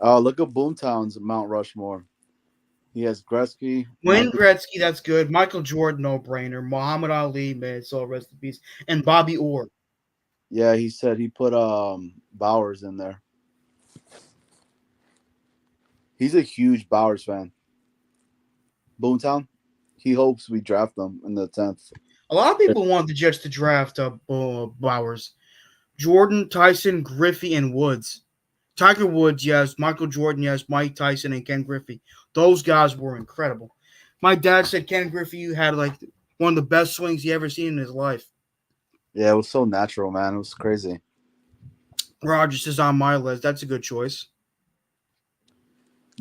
Oh, look at Boomtown's Mount Rushmore. He has Gretzky. Wayne Michael- Gretzky, that's good. Michael Jordan, no brainer. Muhammad Ali, man, so rest in peace. And Bobby Orr. Yeah, he said he put Bowers in there. He's a huge Bowers fan. Boomtown, he hopes we draft them in the 10th. A lot of people want the Jets to draft Bowers. Jordan, Tyson, Griffey, and Woods. Tiger Woods, yes. Michael Jordan, yes. Mike Tyson and Ken Griffey. Those guys were incredible. My dad said Ken Griffey had like one of the best swings he ever seen in his life. Yeah, it was so natural, man. It was crazy. Rogers is on my list. That's a good choice.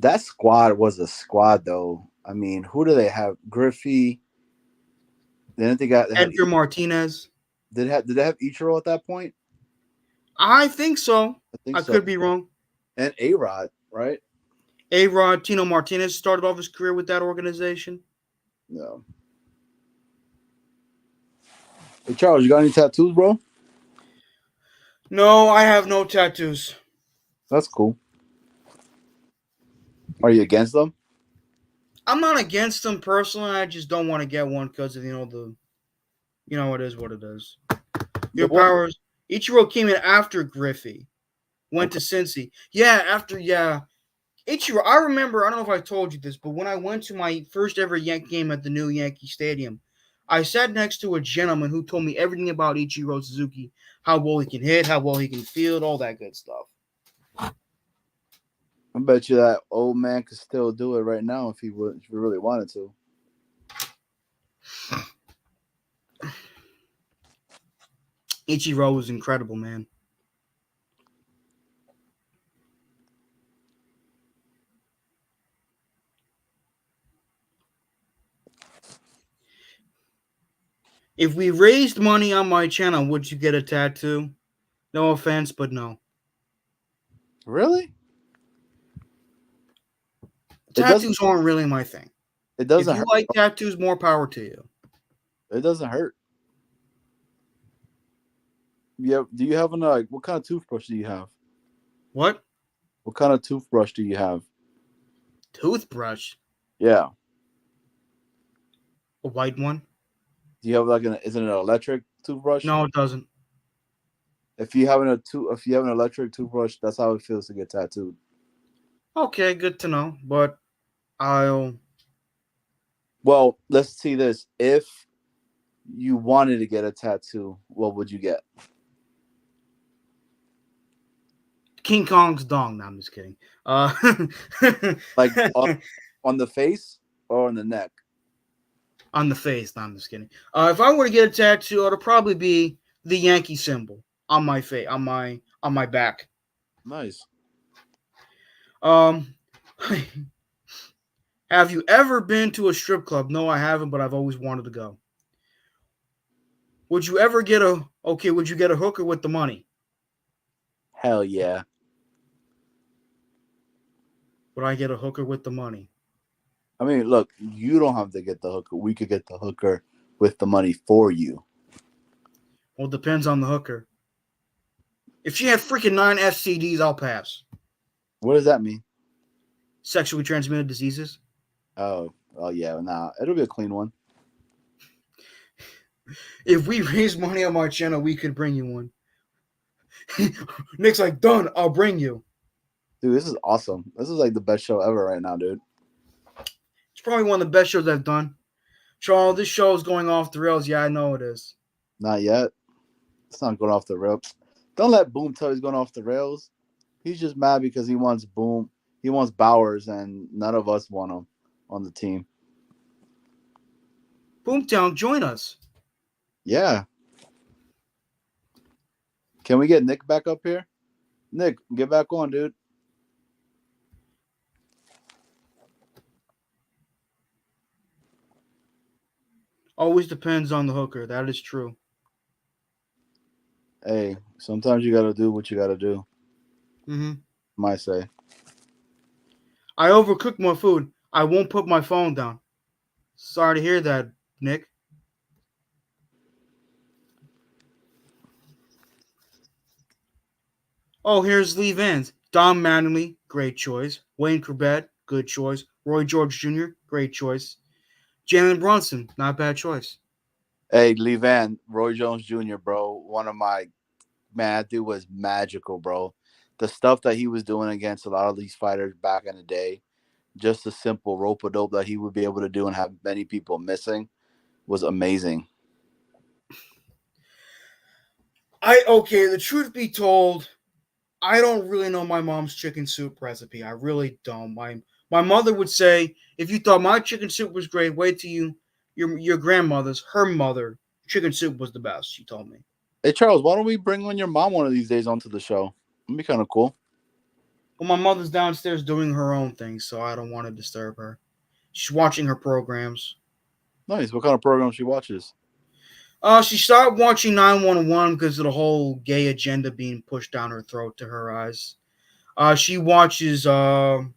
That squad was a squad, though. I mean, who do they have? Griffey. Then they got Edgar Martinez. Did they have Ichiro at that point? I think so. I so. could be wrong. And A-Rod, right? A-Rod, Tino Martinez started off his career with that organization. No. Hey, Charles, you got any tattoos, bro? No, I have no tattoos. That's cool. Are you against them? I'm not against them personally. I just don't want to get one because of it is what it is. Your powers. Ichiro came in after Griffey. Went to Cincy. Ichiro, I remember, I don't know if I told you this, but when I went to my first ever Yankee game at the new Yankee Stadium, I sat next to a gentleman who told me everything about Ichiro Suzuki, how well he can hit, how well he can field, all that good stuff. I bet you that old man could still do it right now if he really wanted to. Ichiro was incredible, man. If we raised money on my channel, would you get a tattoo? No offense, but no. Really? Tattoos aren't really my thing. It doesn't If you hurt. like tattoos, more power to you. It doesn't hurt. Yeah. Do you have what kind of toothbrush do you have? What? What kind of toothbrush do you have? Toothbrush? Yeah. A white one? Do you have is it an electric toothbrush? No, it doesn't. If you have an electric toothbrush, that's how it feels to get tattooed. Okay, good to know. But Well, let's see this. If you wanted to get a tattoo, what would you get? King Kong's dong. No, I'm just kidding. Like on the face or on the neck? On the face. No, I'm just kidding. If I were to get a tattoo, it'll probably be the Yankee symbol on my face, on my back. Nice. Have you ever been to a strip club? No, I haven't, but I've always wanted to go. Would you ever get a hooker with the money? Hell yeah. Would I get a hooker with the money? I mean, look, you don't have to get the hooker. We could get the hooker with the money for you. Well, it depends on the hooker. If she had freaking 9 STDs, I'll pass. What does that mean? Sexually transmitted diseases? Oh yeah. Nah, it'll be a clean one. If we raise money on my channel, we could bring you one. Nick's like, done, I'll bring you. Dude, this is awesome. This is like the best show ever right now, dude. It's probably one of the best shows I've done. Charles, this show is going off the rails. Yeah, I know it is. Not yet. It's not going off the rails. Don't let Boom tell he's going off the rails. He's just mad because he wants Boom. He wants Bowers, and none of us want him on the team. Boomtown, join us. Yeah. Can we get Nick back up here? Nick, get back on, dude. Always depends on the hooker. That is true. Hey, sometimes you got to do what you got to do. Mm-hmm. Might say. I overcook my food. I won't put my phone down. Sorry to hear that, Nick. Oh, here's Lee Vance. Don Mattingly, great choice. Wayne Corbett, good choice. Roy George Jr., great choice. Jalen Brunson, not bad choice. Hey, Lee Van, Roy Jones Jr., bro. One of my man, that dude was magical, bro. The stuff that he was doing against a lot of these fighters back in the day, just a simple rope a dope that he would be able to do and have many people missing was amazing. Okay, the truth be told, I don't really know my mom's chicken soup recipe. I really don't. My mother would say, if you thought my chicken soup was great, wait till your grandmother's, her mother, chicken soup was the best, she told me. Hey, Charles, why don't we bring on your mom one of these days onto the show? It'd be kind of cool. Well, my mother's downstairs doing her own thing, so I don't want to disturb her. She's watching her programs. Nice. What kind of program she watches? She stopped watching 911 because of the whole gay agenda being pushed down her throat to her eyes. She watches NCIS,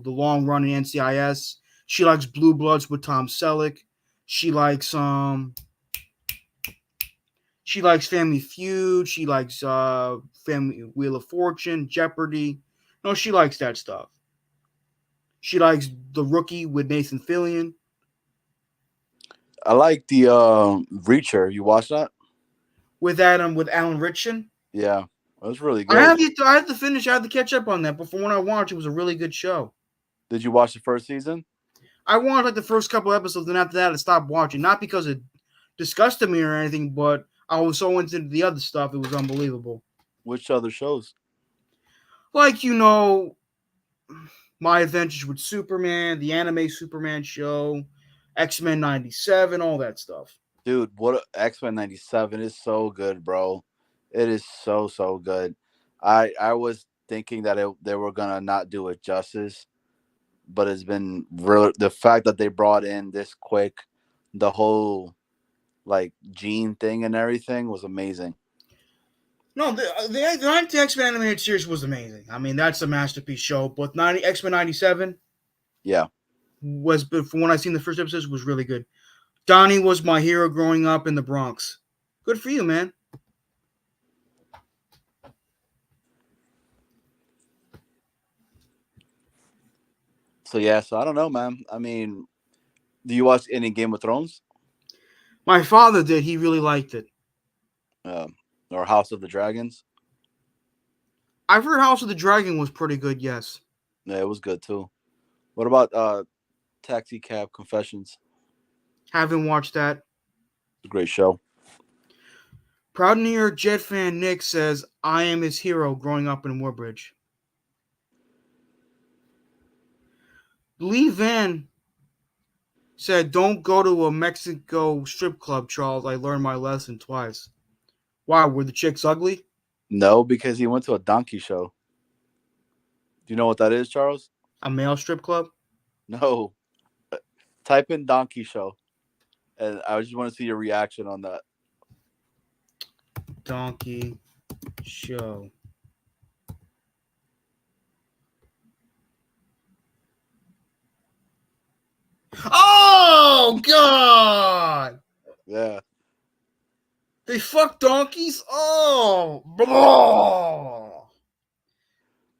the long running NCIS. She likes Blue Bloods with Tom Selleck. She likes Family Feud. She likes Family Wheel of Fortune, Jeopardy. No, she likes that stuff. She likes The Rookie with Nathan Fillion. I like the Reacher. You watch that? With Alan Ritchson. Yeah, it was really good. I have to finish. I have to catch up on that. But from when I watched, it was a really good show. Did you watch the first season? I watched like the first couple episodes, and after that, I stopped watching. Not because it disgusted me or anything, but I was so into the other stuff, it was unbelievable. Which other shows? Like, My Adventures with Superman, the anime Superman show, X-Men 97, all that stuff. Dude, what X-Men 97 is so good, bro. It is so good. I was thinking that they were gonna not do it justice, but it's been real. The fact that they brought in this quick, the whole like gene thing and everything was amazing. No, the X-Men animated series was amazing. I mean, that's a masterpiece show. But X-Men 97, Yeah, was, from when I seen the first episodes, was really good. Donnie was my hero growing up in the Bronx. Good for you, man. So I don't know, man. I mean, do you watch any Game of Thrones? My father did. He really liked it. Or House of the Dragons? I've heard House of the Dragon was pretty good, yes. Yeah, it was good too. What about Taxi Cab Confessions? Haven't watched that. It's a great show. Proud New York Jet fan Nick says, I am his hero growing up in Woodbridge. Lee Van said, don't go to a Mexico strip club, Charles. I learned my lesson twice. Why, were the chicks ugly? No, because he went to a donkey show. Do you know what that is, Charles? A male strip club? No. Type in donkey show. And I just want to see your reaction on that. Donkey show. Oh, God! Yeah. They fuck donkeys? Oh! Blah.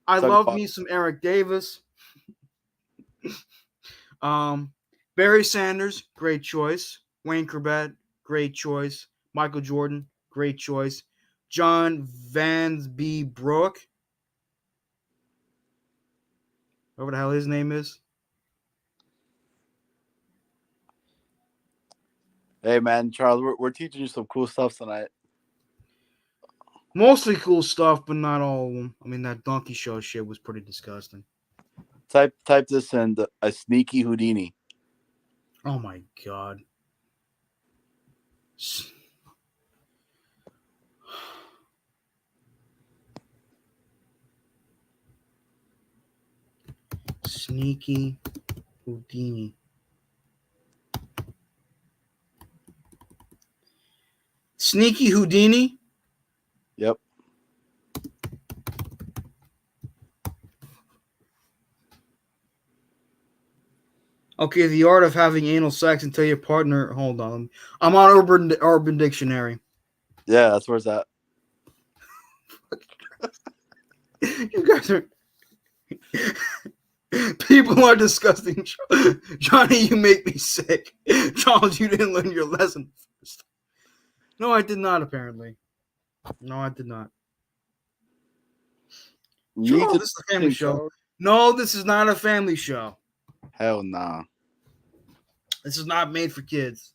I love me some Eric Davis. Barry Sanders, great choice. Wayne Corbett, great choice. Michael Jordan, great choice. John Vansby Brook, whatever the hell his name is. Hey, man, Charles, we're teaching you some cool stuff tonight. Mostly cool stuff, but not all of them. I mean, that donkey show shit was pretty disgusting. Type this in, a sneaky Houdini. Oh, my God. Sneaky Houdini. Sneaky Houdini? Yep. Okay, the art of having anal sex and tell your partner. Hold on. I'm on Urban Dictionary. Yeah, that's where it's at. You guys are. People are disgusting. Johnny, you make me sick. Charles, you didn't learn your lesson first. No, I did not, apparently. No, I did not. Needs Charles, this is a family think, show. Charles. No, this is not a family show. Hell nah. This is not made for kids.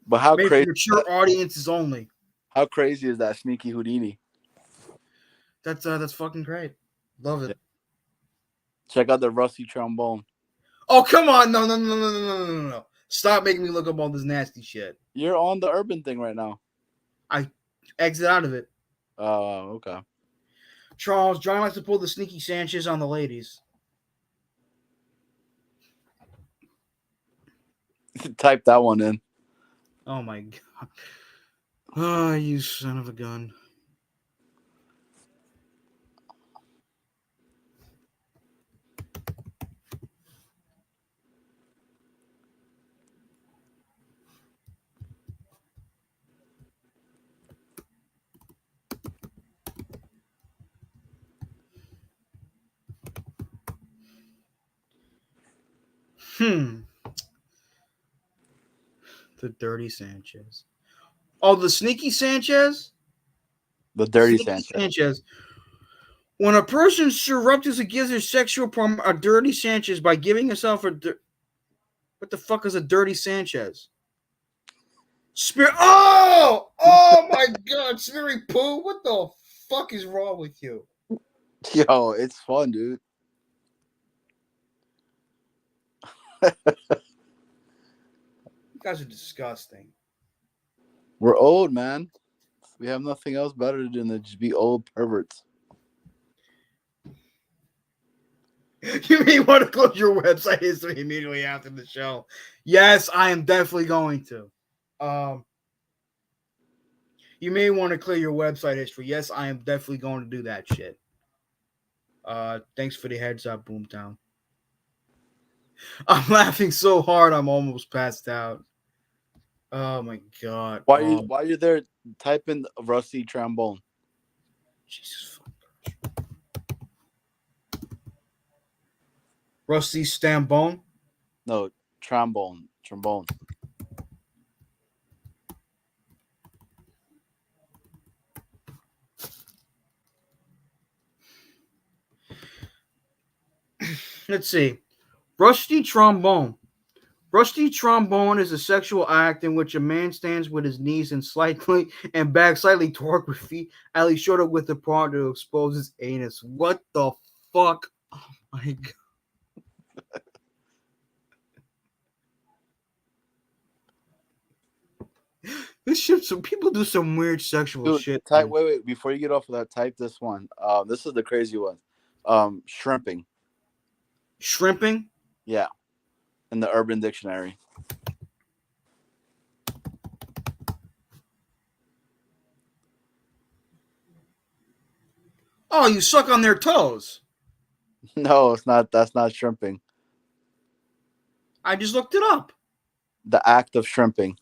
But how Made crazy? for mature audiences only. How crazy is that sneaky Houdini? That's fucking great. Love it. Yeah. Check out the rusty trombone. Oh, come on. No. Stop making me look up all this nasty shit. You're on the urban thing right now. Exit out of it. Oh, okay. Charles, John likes to pull the sneaky Sanchez on the ladies. Type that one in. Oh, my God. Oh, you son of a gun. The dirty Sanchez. Oh, the sneaky Sanchez? The dirty Sneaky Sanchez. When a person surreptitiously gives their sexual partner a dirty Sanchez by giving himself what the fuck is a dirty Sanchez? Oh my God, Smeary Poo, what the fuck is wrong with you? Yo, it's fun, dude. You guys are disgusting. We're old, man. We have nothing else better to do than just be old perverts. You may want to close your website history immediately after the show. Yes, I am definitely going to. You may want to clear your website history. Yes, I am definitely going to do that shit. Thanks for the heads up, Boomtown. I'm laughing so hard I'm almost passed out. Oh my God. While you're there, type in rusty trombone. Jesus fucking Christ. Rusty Stambone? No, trombone. Let's see. Rusty trombone. Rusty trombone is a sexual act in which a man stands with his knees and back slightly toward with feet, at least short of with the part to expose his anus. What the fuck? Oh my God. This shit, some people do some weird sexual shit. Wait. Before you get off of that, type this one. This is the crazy one. Shrimping. Shrimping? Yeah. In the Urban Dictionary. Oh, you suck on their toes. No, it's not. That's not shrimping. I just looked it up. The act of shrimping.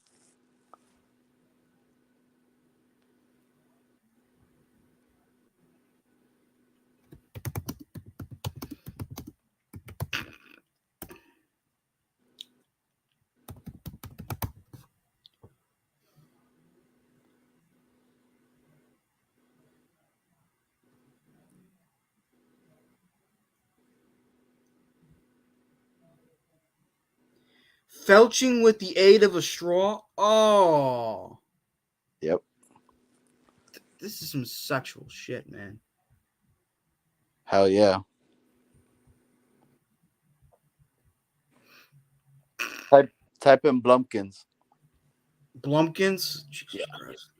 Felching with the aid of a straw. Oh. Yep. This is some sexual shit, man. Hell yeah. Type in Blumpkins. Blumpkins? Jesus Christ.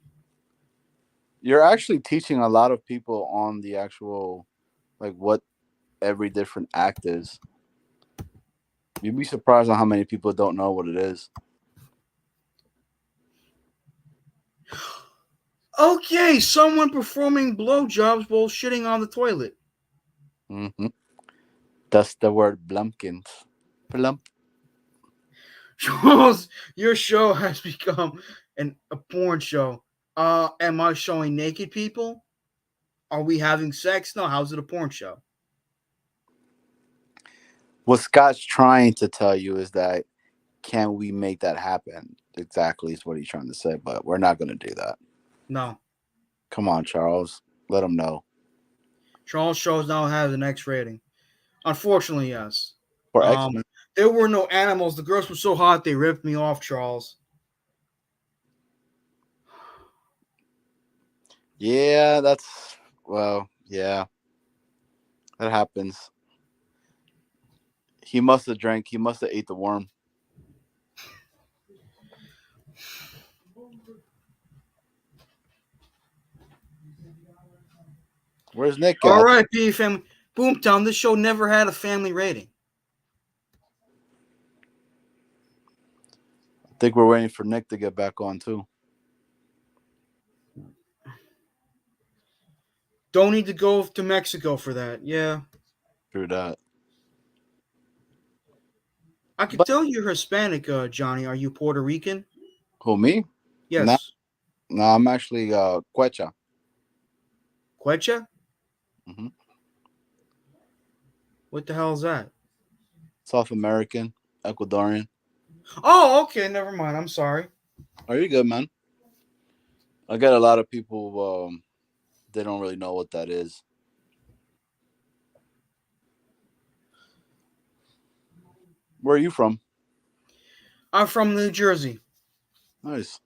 You're actually teaching a lot of people on the actual, like, what every different act is. You'd be surprised on how many people don't know what it is. Okay, someone performing blowjobs while shitting on the toilet. Mm-hmm. That's the word Blumpkins. Plump. Charles, your show has become a porn show. Am I showing naked people? Are we having sex? No. How's it a porn show? What Scott's trying to tell you is that can we make that happen? Exactly is what he's trying to say, but we're not going to do that. No. Come on, Charles. Let him know. Charles shows now have an X rating. Unfortunately, yes. For X-Men. There were no animals. The girls were so hot they ripped me off, Charles. Yeah, yeah. That happens. He must have drank. He must have ate the worm. Where's Nick at? All right, P family. Boomtown, this show never had a family rating. I think we're waiting for Nick to get back on too. Don't need to go to Mexico for that. Yeah. Through that. I could tell you're Hispanic, Johnny. Are you Puerto Rican? Who, me? Yes. No, I'm actually Quecha. Quecha? Mm-hmm. What the hell is that? South American, Ecuadorian. Oh, okay. Never mind. I'm sorry. Are you good, man? I get a lot of people, they don't really know what that is. Where are you from? I'm from New Jersey. Nice.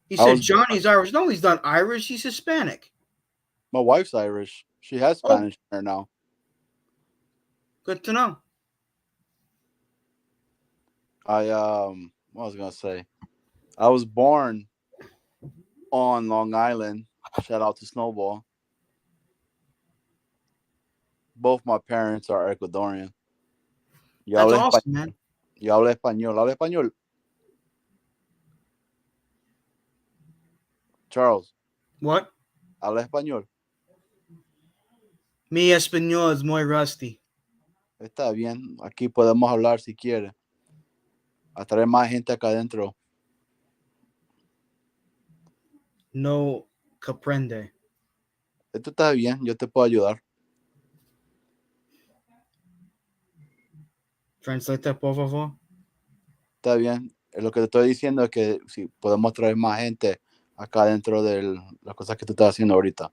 He said Johnny's Irish. No, he's not Irish. He's Hispanic. My wife's Irish. She has Spanish in her now. Good to know. What was I gonna say? I was born on Long Island. Shout out to Snowball. Both my parents are Ecuadorian. That's awesome, man. Yo hablo español. ¿Habla español? Charles. What? ¿Habla español? Mi español es muy rusty. Está bien. Aquí podemos hablar si quiere. Atraer más gente acá adentro. No comprende. Esto está bien. Yo te puedo ayudar. Translate, por favor. Está bien. Lo que te estoy diciendo es que si podemos traer más gente acá dentro de las cosas que tú estás haciendo ahorita.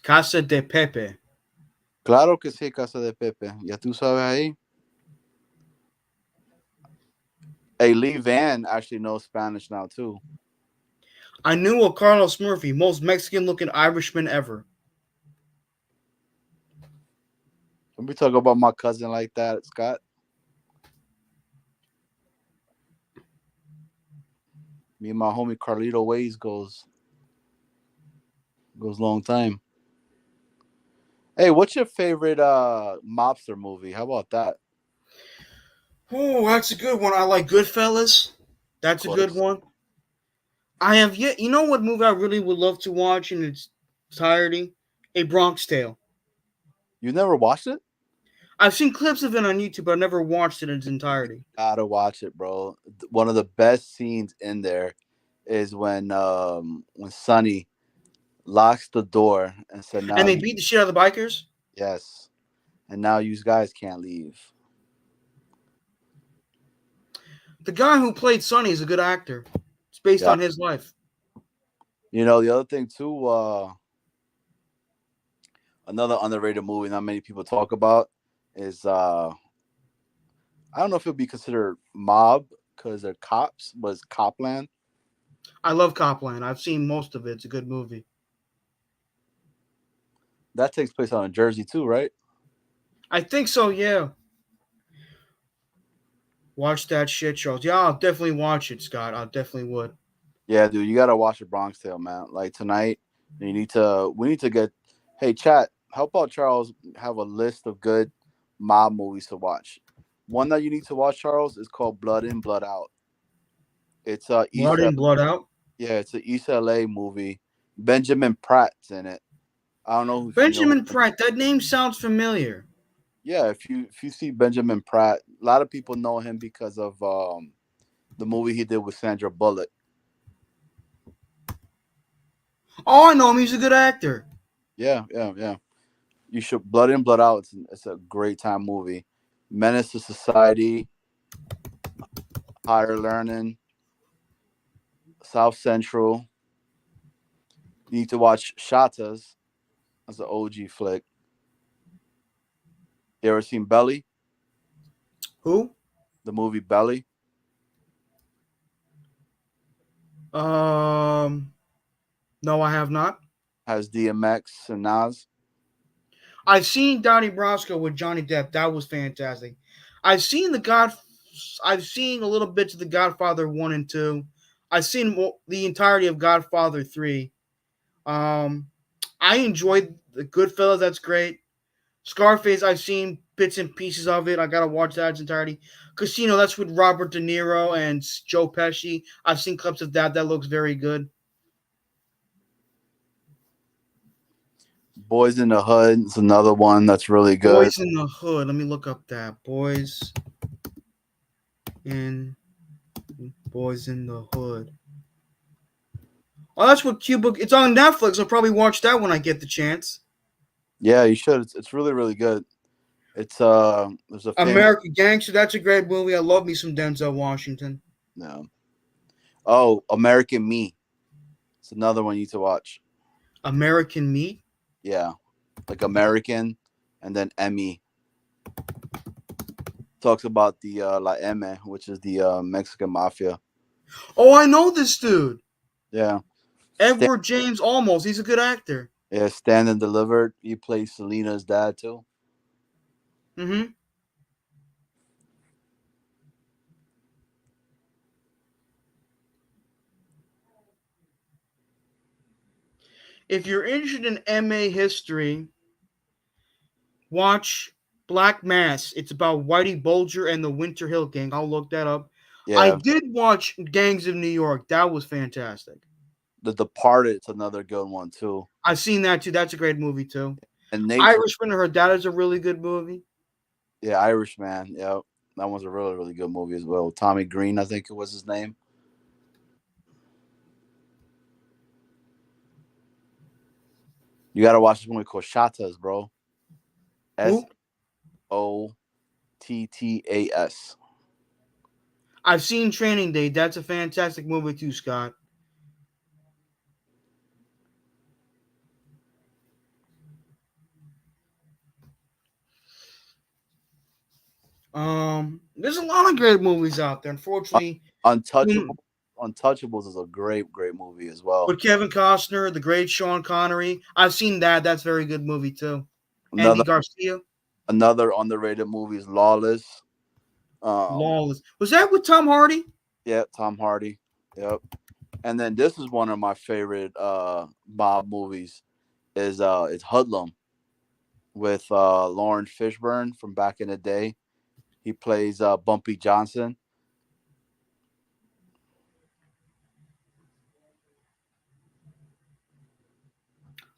Casa de Pepe. Claro que sí, Casa de Pepe. Ya tú sabes ahí. Hey, Lee Van actually knows Spanish now too. I knew a Carlos Murphy, most Mexican-looking Irishman ever. Don't be talking about my cousin like that, Scott. Me and my homie Carlito Ways goes long time. Hey, what's your favorite mobster movie? How about that? Oh, that's a good one. I like Goodfellas. That's a good one. I have yet. You know what movie I really would love to watch in its entirety? A Bronx Tale. You never watched it? I've seen clips of it on YouTube, but I never watched it in its entirety. Gotta watch it, bro. One of the best scenes in there is when Sonny locks the door and said, "Now." And they beat the shit out of the bikers? Yes. And now you guys can't leave. The guy who played Sonny is a good actor. It's based on his life. You know, the other thing too, another underrated movie not many people talk about is I don't know if it would be considered mob because they're cops, but it's Copland. I love Copland. I've seen most of it. It's a good movie. That takes place out in Jersey too, right? I think so, yeah. Watch that shit, Charles. Yeah, I'll definitely watch it, Scott. I definitely would. Yeah, dude, you gotta watch The Bronx Tale, man. Like tonight, we need to get. Hey, chat, help out Charles have a list of good mob movies to watch. One that you need to watch, Charles, is called Blood In, Blood Out. It's Blood In, Blood Out. Yeah, it's an East LA movie. Benjamin Pratt's in it. I don't know who Benjamin Pratt. That name sounds familiar. Yeah, if you see Benjamin Pratt, a lot of people know him because of the movie he did with Sandra Bullock. Oh, I know him. He's a good actor. Yeah, yeah, yeah. You should Blood In, Blood Out. It's a great time movie. Menace to Society, Higher Learning, South Central. You need to watch Shatas. That's an OG flick. You ever seen Belly? Who? The movie Belly Um, no, I have not. has DMX and Nas. I've seen Donnie Brasco with Johnny Depp. That was fantastic. I've seen the God. I've seen a little bits of the Godfather 1 and 2. I've seen the entirety of Godfather 3. Um, I enjoyed the Goodfellas. That's great. Scarface. I've seen bits and pieces of it. I gotta watch that in its entirety. Casino. That's with Robert De Niro and Joe Pesci. I've seen clips of that. That looks very good. Boys in the Hood is another one that's really good. Boys in the Hood. Let me look up that. In Boys in the Hood. Oh, that's what Cuba. It's on Netflix. I'll probably watch that when I get the chance. Yeah, you should. It's really really good. It's there's a famous American Gangster. That's a great movie. I love me some Denzel Washington. no. Oh, American Me. It's another one you need to watch. American Meat. Yeah, like American, and then Emmy talks about the La M, which is the Mexican mafia. Oh, I know this dude. Yeah, Edward James Olmos. He's a good actor. yeah. Stand and Delivered. He plays Selena's dad too. Mm-hmm. If you're interested in MA history, watch Black Mass. It's about Whitey Bulger and the Winter Hill Gang. I'll look that up. I Yeah, did watch Gangs of New York. That was fantastic. The Departed. It's another good one too. I've seen that too. That's a great movie too. And Nate, Irishman and Her Dad is a really good movie. yeah, Irishman. Yeah, that one's a really really good movie as well. Tommy Green, I think it was his name. You got to watch this movie called Shatas, bro. Who? Sottas. I've seen Training Day. That's a fantastic movie too, Scott. There's a lot of great movies out there. Unfortunately, Untouchable. Untouchables is a great, great movie as well. with Kevin Costner, the great Sean Connery, I've seen that. That's a very good movie too. Andy Another Garcia, another underrated movie is Lawless. Lawless. Was that with Tom Hardy? Yeah, Tom Hardy. Yep. And then this is one of my favorite Bob movies is Hoodlum with Lawrence Fishburne from back in the day. He plays Bumpy Johnson.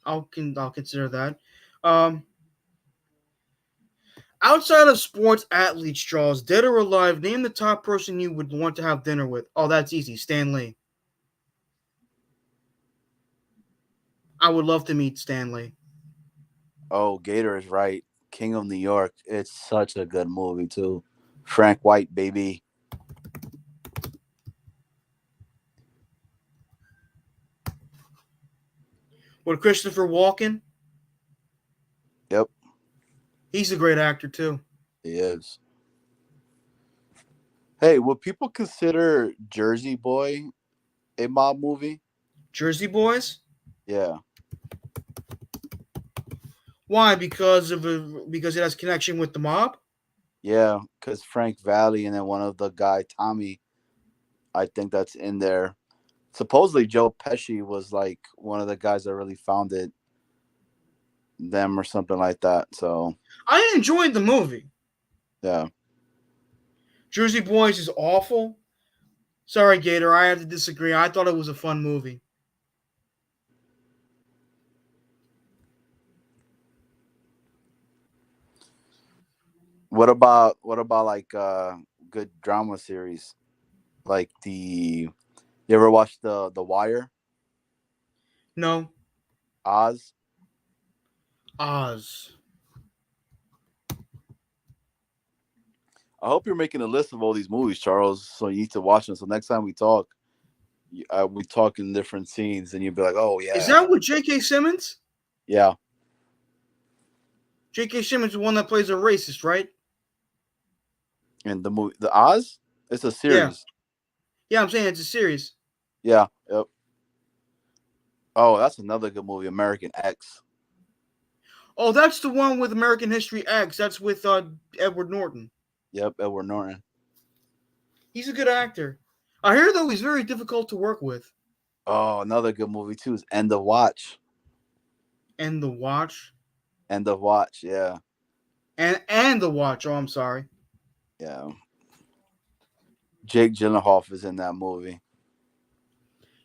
I'll consider that. Um, Outside of sports athletes, Charles, dead or alive, name the top person you would want to have dinner with. Oh, that's easy. Stan Lee. I would love to meet Stan Lee. Oh, Gator is right. King of New York. It's such a good movie too. Frank White, baby. With Christopher Walken, Yep, he's a great actor too. he is. Hey, would people consider Jersey Boy a mob movie? Jersey Boys. Yeah. Why? Because it has connection with the mob. Yeah, because Frank Valley and then one of the guy, Tommy, I think that's in there. Supposedly Joe Pesci was like one of the guys that really founded them or something like that. So I enjoyed the movie. yeah. Jersey Boys is awful. Sorry, Gator. I have to disagree. I thought it was a fun movie. What about like good drama series? Like you ever watch the Wire? No. Oz? Oz. I hope you're making a list of all these movies, Charles. So you need to watch them. So next time we talk, we talk in different scenes, and you'll be like, "Oh yeah, Is that with J.K. Simmons? yeah." J.K. Simmons is the one that plays a racist, right? And the movie, the Oz, it's a Yeah. series. Yeah, I'm saying it's a series. Yeah. Yep. Oh, that's another good movie, American X. Oh, that's the one with American History X. That's with Edward Norton. Yep, Edward Norton. He's a good actor. I hear, though, he's very difficult to work with. Oh, another good movie too is End of Watch. And The Watch. End of Watch, yeah. And The Watch. Oh, I'm sorry. Yeah. Jake Gyllenhaal is in that movie.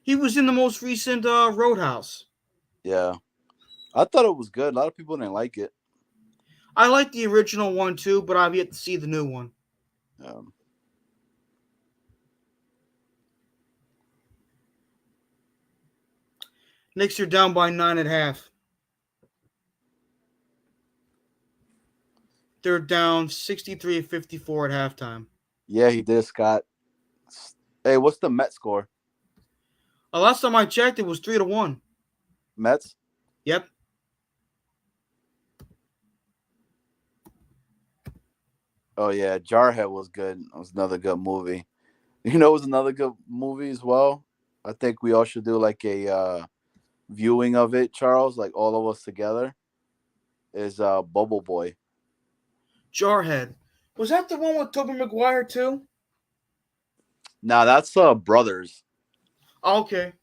He was in the most recent Roadhouse. Yeah. I thought it was good. A lot of people didn't like it. I like the original one, too, but I've yet to see the new one. Knicks are down by 9.5. They're down 63-54 at halftime. Yeah, he did, Scott. Hey, what's the Mets score? Last time I checked, it was 3-1. Mets? Yep. Oh, yeah. Jarhead was good. It was another good movie. You know, it was another good movie as well. I think we all should do like a viewing of it, Charles, like all of us together. Is Bubble Boy. Jarhead. Was that the one with Tobey Maguire, too? Now that's Brothers. Okay.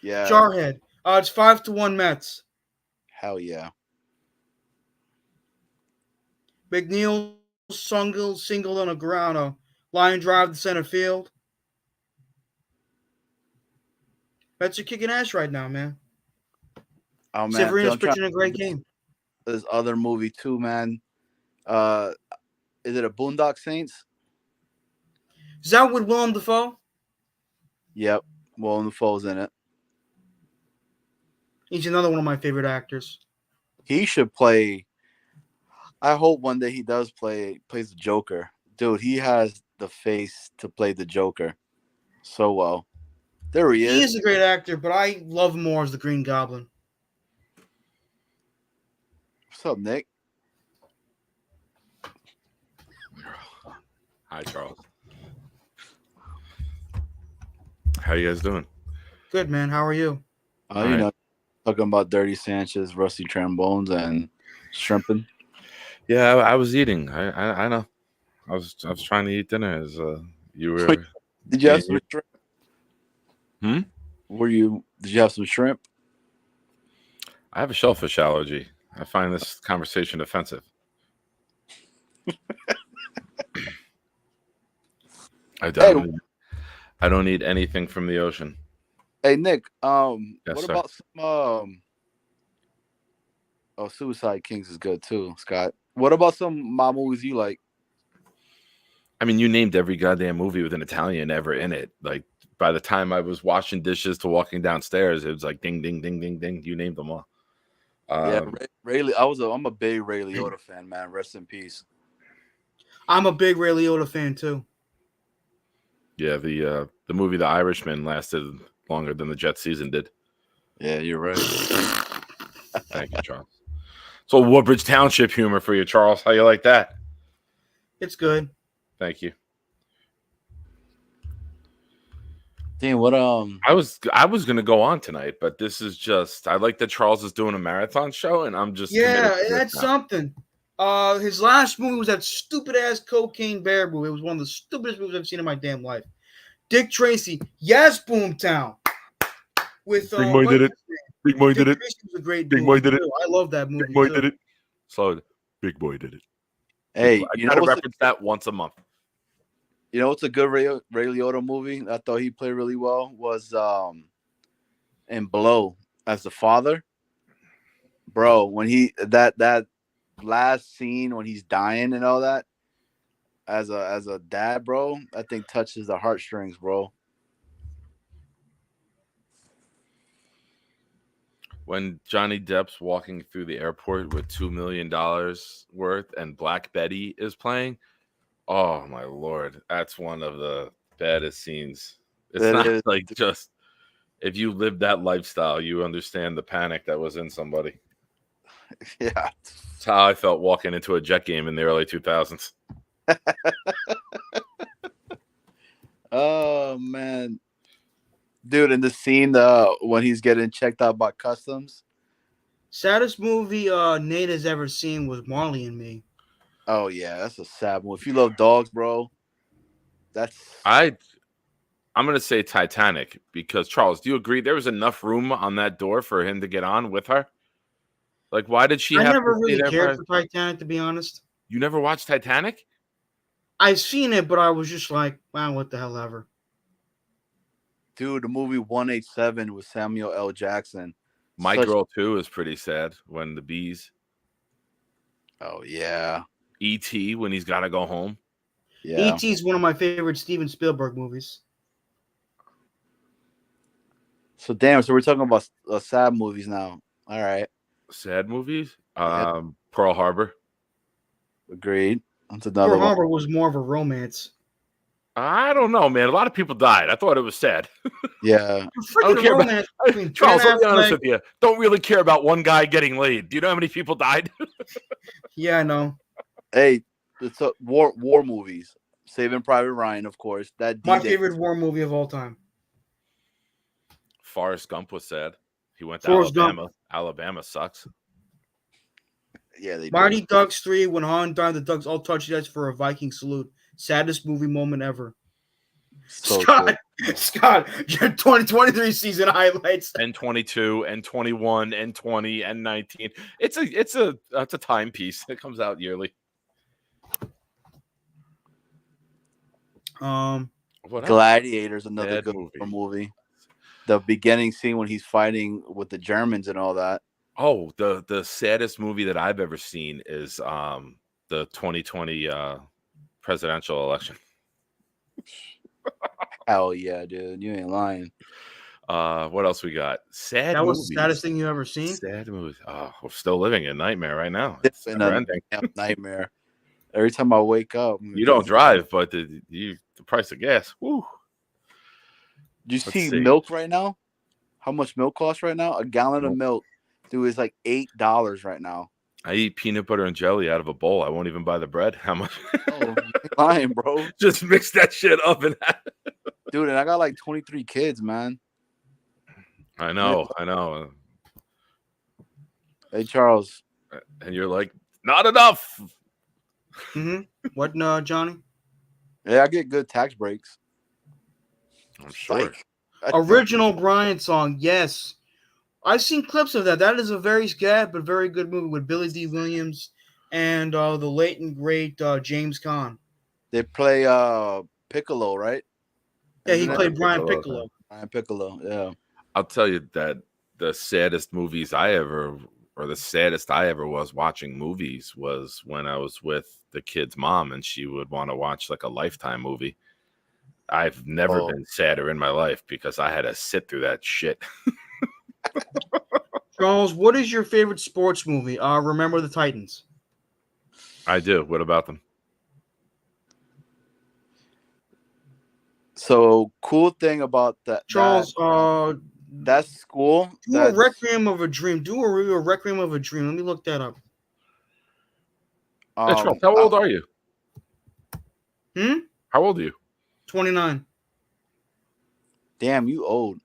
Yeah. Jarhead. It's 5-1 Mets. Hell yeah. McNeil singled on a ground, a line drive to center field. Mets are kicking ass right now, man. Oh man, Severino's pitching a great game. This other movie too, man. Is it a Boondock Saints? Is that with Willem Dafoe? Yep. Willem Dafoe's in it. He's another one of my favorite actors. He should play. I hope one day he does plays the Joker. Dude, he has the face to play the Joker so well. There he is. He is a great actor, but I love him more as the Green Goblin. What's up, Nick? Hi, Charles. How you guys doing? Good, man. How are you? You know, talking about Dirty Sanchez, Rusty Trombones, and shrimping. Yeah, I was eating. I know. I was trying to eat dinner as you were. Did you have some shrimp? Hmm? Did you have some shrimp? I have a shellfish allergy. I find this conversation offensive. I don't eat anything from the ocean. Hey Nick, Yes, what sir. about some Suicide Kings is good too, Scott. What about some mob movies you like? I mean, you named every goddamn movie with an Italian ever in it. Like by the time I was washing dishes to walking downstairs, it was like ding, ding, ding, ding, ding. You named them all. Yeah, I'm a big Ray Liotta fan, man. Rest in peace. I'm a big Ray Liotta fan too. Yeah, the movie The Irishman lasted longer than the Jets season did. Yeah, you're right. Thank you, Charles. So Woodbridge Township humor for you, Charles. How you like that? It's good. Thank you. Damn, what I was gonna go on tonight, but this is just I like that Charles is doing a marathon show, and I'm just Yeah, committed to that's this now. something. His last movie was that stupid ass Cocaine Bear movie. It was one of the stupidest movies I've seen in my damn life. Dick Tracy, yes, Boomtown. With Big Boy did it. Big Boy Dick did it. Tracy was a great Big movie Boy did it. too. I love that movie. Big Boy too. did it. So Big Boy did it. Hey, I you gotta know reference that once a month. You know what's a good Ray Liotta movie? I thought he played really well. Was in Blow as the father, bro. When he that last scene when he's dying and all that, as a dad, bro, I think touches the heartstrings, bro. When Johnny Depp's walking through the airport with $2 million worth and Black Betty is playing, oh my Lord, that's one of the baddest scenes. It's It not is. like just if you lived that lifestyle, you understand the panic that was in somebody. Yeah. That's how I felt walking into a Jet game in the early 2000s. Oh man, dude, in the scene when he's getting checked out by customs. Saddest movie Nate has ever seen was Marley and Me. Oh yeah, that's a sad one. If you love dogs, bro, that's I'm gonna say Titanic because Charles, do you agree there was enough room on that door for him to get on with her? Like, why did she I have never to stay really there? cared for Titanic, to be honest. You never watched Titanic? I've seen it, but I was just like, wow, what the hell ever. dude. The movie 187 with Samuel L. Jackson. My Such- Girl 2 is pretty sad when the bees. Oh yeah, E.T. when he's got to go home. yeah. E.T. is one of my favorite Steven Spielberg movies. So damn. So we're talking about sad movies now. All right, Sad movies. Yeah. Pearl Harbor. agreed. That's another Pearl one. Harbor was more of a romance. I don't know, man. A lot of people died. I thought it was sad. Yeah, A don't freaking care about- romance between Charles, Ben I'll be honest Affleck- with you. Don't really care about one guy getting laid. Do you know how many people died? Yeah, I know. hey, it's a war movies. Saving Private Ryan, of course. That My D-Day. favorite war movie of all time. Forrest Gump was sad. He went to Forrest Gump. Alabama. Alabama sucks. Yeah, they Mighty do. Ducks 3, when Han died, the Ducks all touched heads for a Viking salute. Saddest movie moment ever. So Scott, good. Scott, your 2023 season highlights. And 22 and 21 and 20 and 19. It's a timepiece. It comes out yearly. What else? Gladiator's another Bad good movie. movie. The beginning scene when he's fighting with the Germans and all that. Oh, the saddest movie that I've ever seen is the 2020 presidential election. Hell yeah, dude. You ain't lying. What else we got? Sad That was movies. the saddest thing you ever seen. Sad movies. Oh, we're still living in a nightmare right now. It's It's been never a ending. damn nightmare. Every time I wake up. You don't drive, but the price of gas. Woo. Do you Let's see see. milk right now? How much milk costs right now? A gallon of Nope. milk, dude, is like $8 right now. I eat peanut butter and jelly out of a bowl. I won't even buy the bread. How much? Oh, you ain't lying, bro. Just mix that shit up and Dude, and I got like 23 kids, man. I know. Hey, Charles. And you're like, not enough. Mm-hmm. What, Johnny? Yeah, I get good tax breaks. I'm sure. Like, Original Brian song, yes. I've seen clips of that. That is a very sad but very good movie with Billy D. Williams and the late and great James Caan. they play Piccolo, right? Yeah, he Isn't it? played Brian Piccolo. Piccolo. Brian Piccolo, yeah. I'll tell you that the saddest movies I ever, or the saddest I ever was watching movies was when I was with the kid's mom and she would want to watch like a Lifetime movie. I've never been sadder in my life because I had to sit through that shit. Charles, what is your favorite sports movie? Remember the Titans. I do. What about them? So cool thing about that, Charles, that school. do a Requiem of a Dream. Do a review of Requiem of a Dream. Let me look that up. Hey, Charles, how old are you? How old are you? 29. Damn, you old.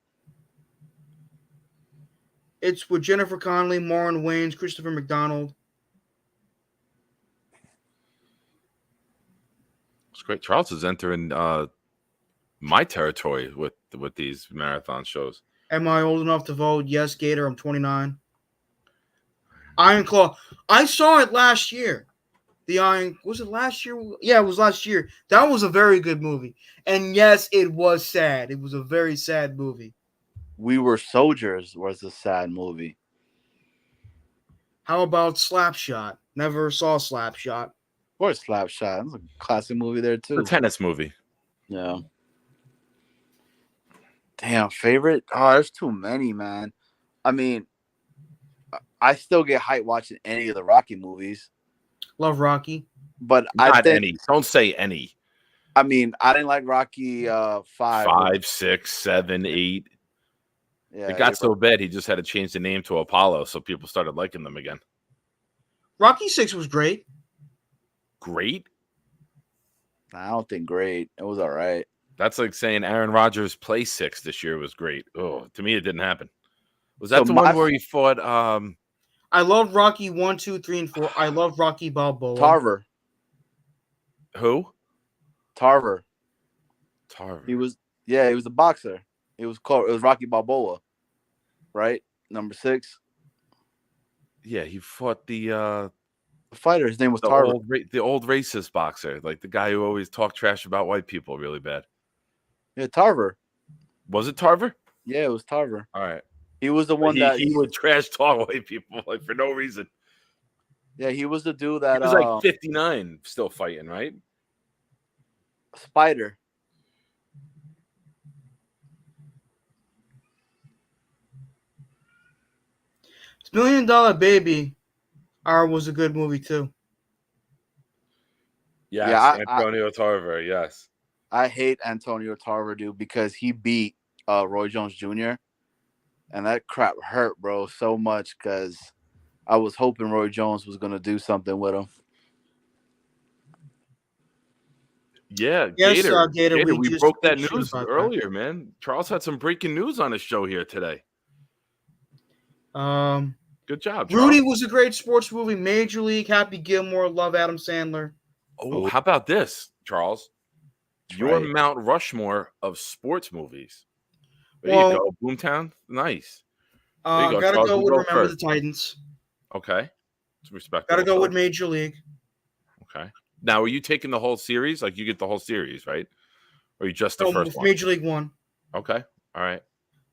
It's with Jennifer Connelly, Marlon Wayans, Christopher McDonald. It's great. Charles is entering my territory with these marathon shows. Am I old enough to vote? Yes, Gator. I'm 29. Iron Claw. I saw it last year. Was it last year? Yeah, it was last year. That was a very good movie. And yes, it was sad. It was a very sad movie. We Were Soldiers was a sad movie. How about Slapshot? Never saw Slapshot. Or Slapshot. That's a classic movie there The too. tennis movie. Yeah. Damn, favorite? Oh, there's too many, man. I mean, I still get hyped watching any of the Rocky movies, Love Rocky. but I Not think any. Don't say any. I mean I didn't like Rocky 5. 5, 6, 7, 8. Yeah, It got so bad he just had to change the name to Apollo, so people started liking them again. Rocky 6 was great. Great. I don't think great. It was all right. That's like saying Aaron Rodgers play 6 this year was great. Oh, to me it didn't happen. Was that So the my- one where he fought? I love Rocky 1, 2, 3, and 4. I love Rocky Balboa. Tarver. Who? Tarver. Tarver. He was a boxer. It was Rocky Balboa, right? Number 6. Yeah, he fought the Fighter. His name was Tarver. the old racist boxer, like the guy who always talked trash about white people really bad. Yeah, Tarver. Was it Tarver? Yeah, it was Tarver. All right. He was the one He would trash talk white people like for no reason. Yeah, he was the dude He that was like 59, still fighting, right? Spider. $1 Million Baby was a good movie too. Yes, Yeah, Antonio Tarver. Yes. I hate Antonio Tarver, dude, because he beat Roy Jones Jr. And that crap hurt, bro, so much because I was hoping Roy Jones was gonna do something with him. Yeah, Yes, Gator. Gator, Gator, we we just broke that mentioned news about that. earlier, man. Charles had some breaking news on his show here today. Good job, Charles. Rudy was a great sports movie. Major League, Happy Gilmore, love Adam Sandler. Oh, how about this, Charles? Your right. Mount Rushmore of sports movies. There Well, you go, Boomtown. Nice. There you go, gotta Charles. go You with go Remember first. the Titans. Okay, it's respectable. Gotta go choice. with Major League. Okay. Now, are you taking the whole series? Like you get the whole series, right? Or you just the No, first one? Major League 1. Okay. All right.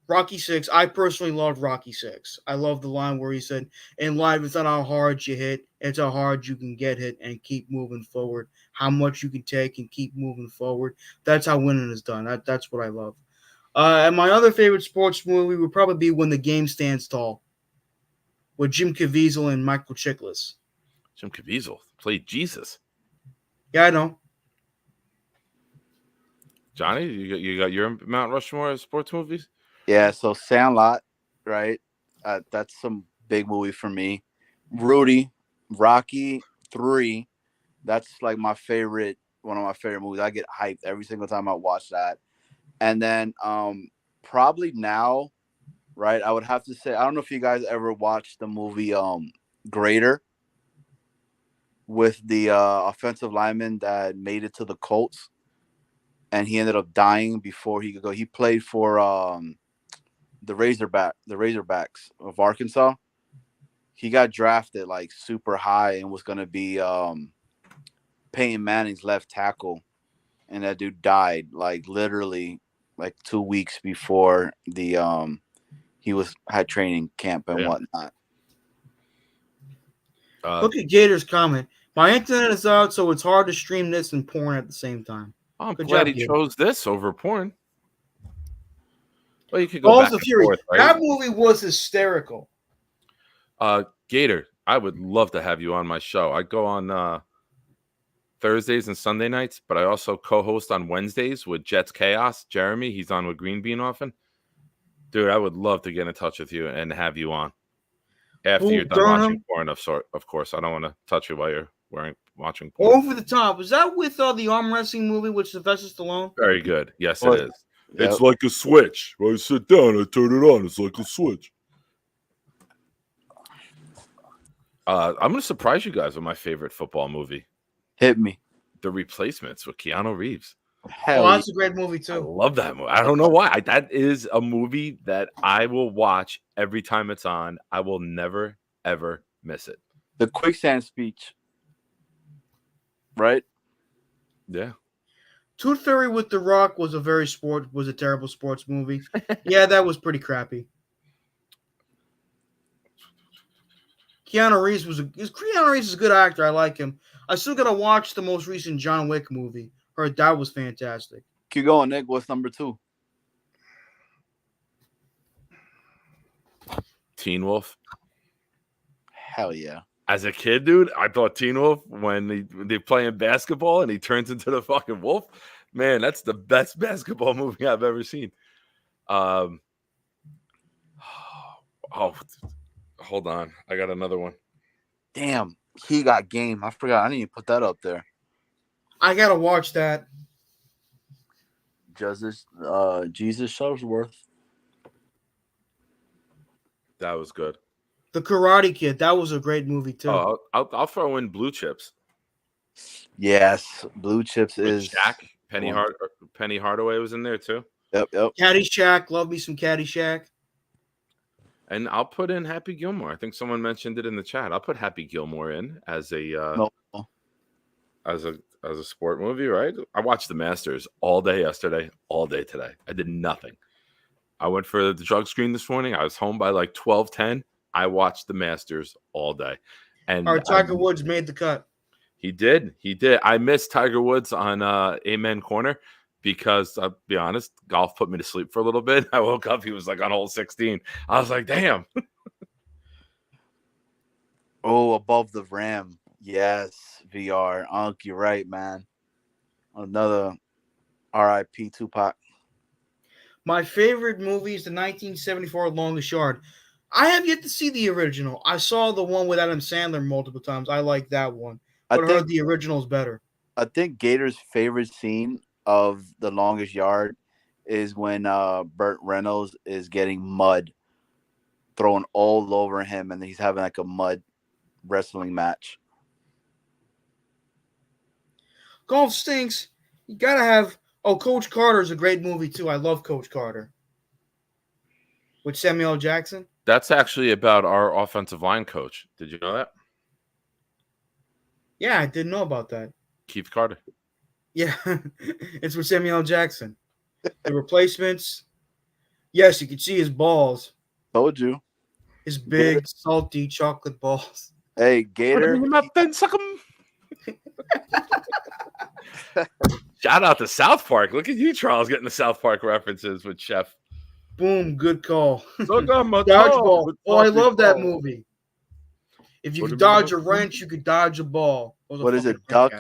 Rocky 6. I personally loved Rocky 6. I love the line where he said, "In life, it's not how hard you hit, it's how hard you can get hit and keep moving forward. How much you can take and keep moving forward. That's how winning is done." That's what I love. And my other favorite sports movie would probably be When the Game Stands Tall, with Jim Caviezel and Michael Chiklis. Jim Caviezel played Jesus. Yeah, I know. Johnny, you got your Mount Rushmore of sports movies? Yeah, so Sandlot, right? That's some big movie for me. Rudy, Rocky 3. That's like my favorite, one of my favorite movies. I get hyped every single time I watch that. And then probably now, right? I would have to say, I don't know if you guys ever watched the movie Greater with the offensive lineman that made it to the Colts, and he ended up dying before he could go. He played for the Razorbacks of Arkansas. He got drafted like super high and was gonna be Peyton Manning's left tackle, and that dude died like literally like 2 weeks before the he had training camp and whatnot. Look at Gator's comment. My internet is out, so it's hard to stream this and porn at the same time. I'm Good glad job, he Gator. chose this over porn. Well, you could go Balls back of and Fury. forth, right? That movie was hysterical. Gator, I would love to have you on my show. I go on Thursdays and Sunday nights, but I also co-host on Wednesdays with Jets Chaos. Jeremy, he's on with Green Bean often. Dude, I would love to get in touch with you and have you on after you're done watching porn. Of course, I don't want to touch you while you're watching porn. Over the Top. Was that with the arm wrestling movie with Sylvester Stallone? Very good. Yes, it is. Yep. It's like a switch. When I sit down, I turn it on. It's like a switch. I'm going to surprise you guys with my favorite football movie. Hit me. The Replacements with Keanu Reeves. Hell That's a great movie I too. love that movie. I don't know why. That is a movie that I will watch every time it's on. I will never, ever miss it. The quicksand speech. Right? Yeah. Tooth Fairy with The Rock was a terrible sports movie. Yeah, that was pretty crappy. Keanu Reeves Keanu Reeves is a good actor. I like him. I still gotta watch the most recent John Wick movie. Heard that was fantastic. Keep going, Nick. What's number 2? Teen Wolf. Hell yeah. As a kid, dude, I thought Teen Wolf when they playing basketball and he turns into the fucking wolf. Man, that's the best basketball movie I've ever seen. Oh, hold on. I got another one. Damn, he got game. I forgot. I didn't even put that up there. I gotta watch that. Jesus Shuttlesworth. That was good. The Karate Kid. That was a great movie too. Oh, I'll throw in Blue Chips. Yes, Blue Chips With is Shaq. Penny Hardaway was in there too. Yep. Caddyshack. Love me some Caddyshack. And I'll put in Happy Gilmore. I think someone mentioned it in the chat. I'll put Happy Gilmore in as a No. as a sport movie, right? I watched the Masters all day yesterday, all day today. I did nothing. I went for the drug screen this morning. I was home by like 12:10. I watched the Masters all day. And Our Tiger Woods made the cut. He did. I missed Tiger Woods on Amen Corner because I'll be honest, golf put me to sleep for a little bit. I woke up, he was like on hole 16. I was like, damn. Oh, Above the Rim. Yes, VR. Unc, you're right, man. Another R.I.P. Tupac. My favorite movie is the 1974 Longest Yard. I have yet to see the original. I saw the one with Adam Sandler multiple times. I like that one. But I heard the original is better. I think Gator's favorite scene of The Longest Yard is when Burt Reynolds is getting mud thrown all over him and he's having like a mud wrestling match. Golf stinks. You gotta have. Oh, Coach Carter is a great movie too. I love Coach Carter with Samuel L. Jackson. That's actually about our offensive line coach. Did you know that? Yeah, I didn't know about that. Keith Carter. Yeah, it's with Samuel L. Jackson. The Replacements. Yes, you can see his balls. Told you. His big, salty chocolate balls. Hey, Gator. Suck 'em. Shout out to South Park. Look at you, Charles, getting the South Park references with Chef. Boom, good call. Dodgeball. Dodgeball. Oh, I love that movie. If you could dodge a wrench, you could dodge a ball. What is it? Duck,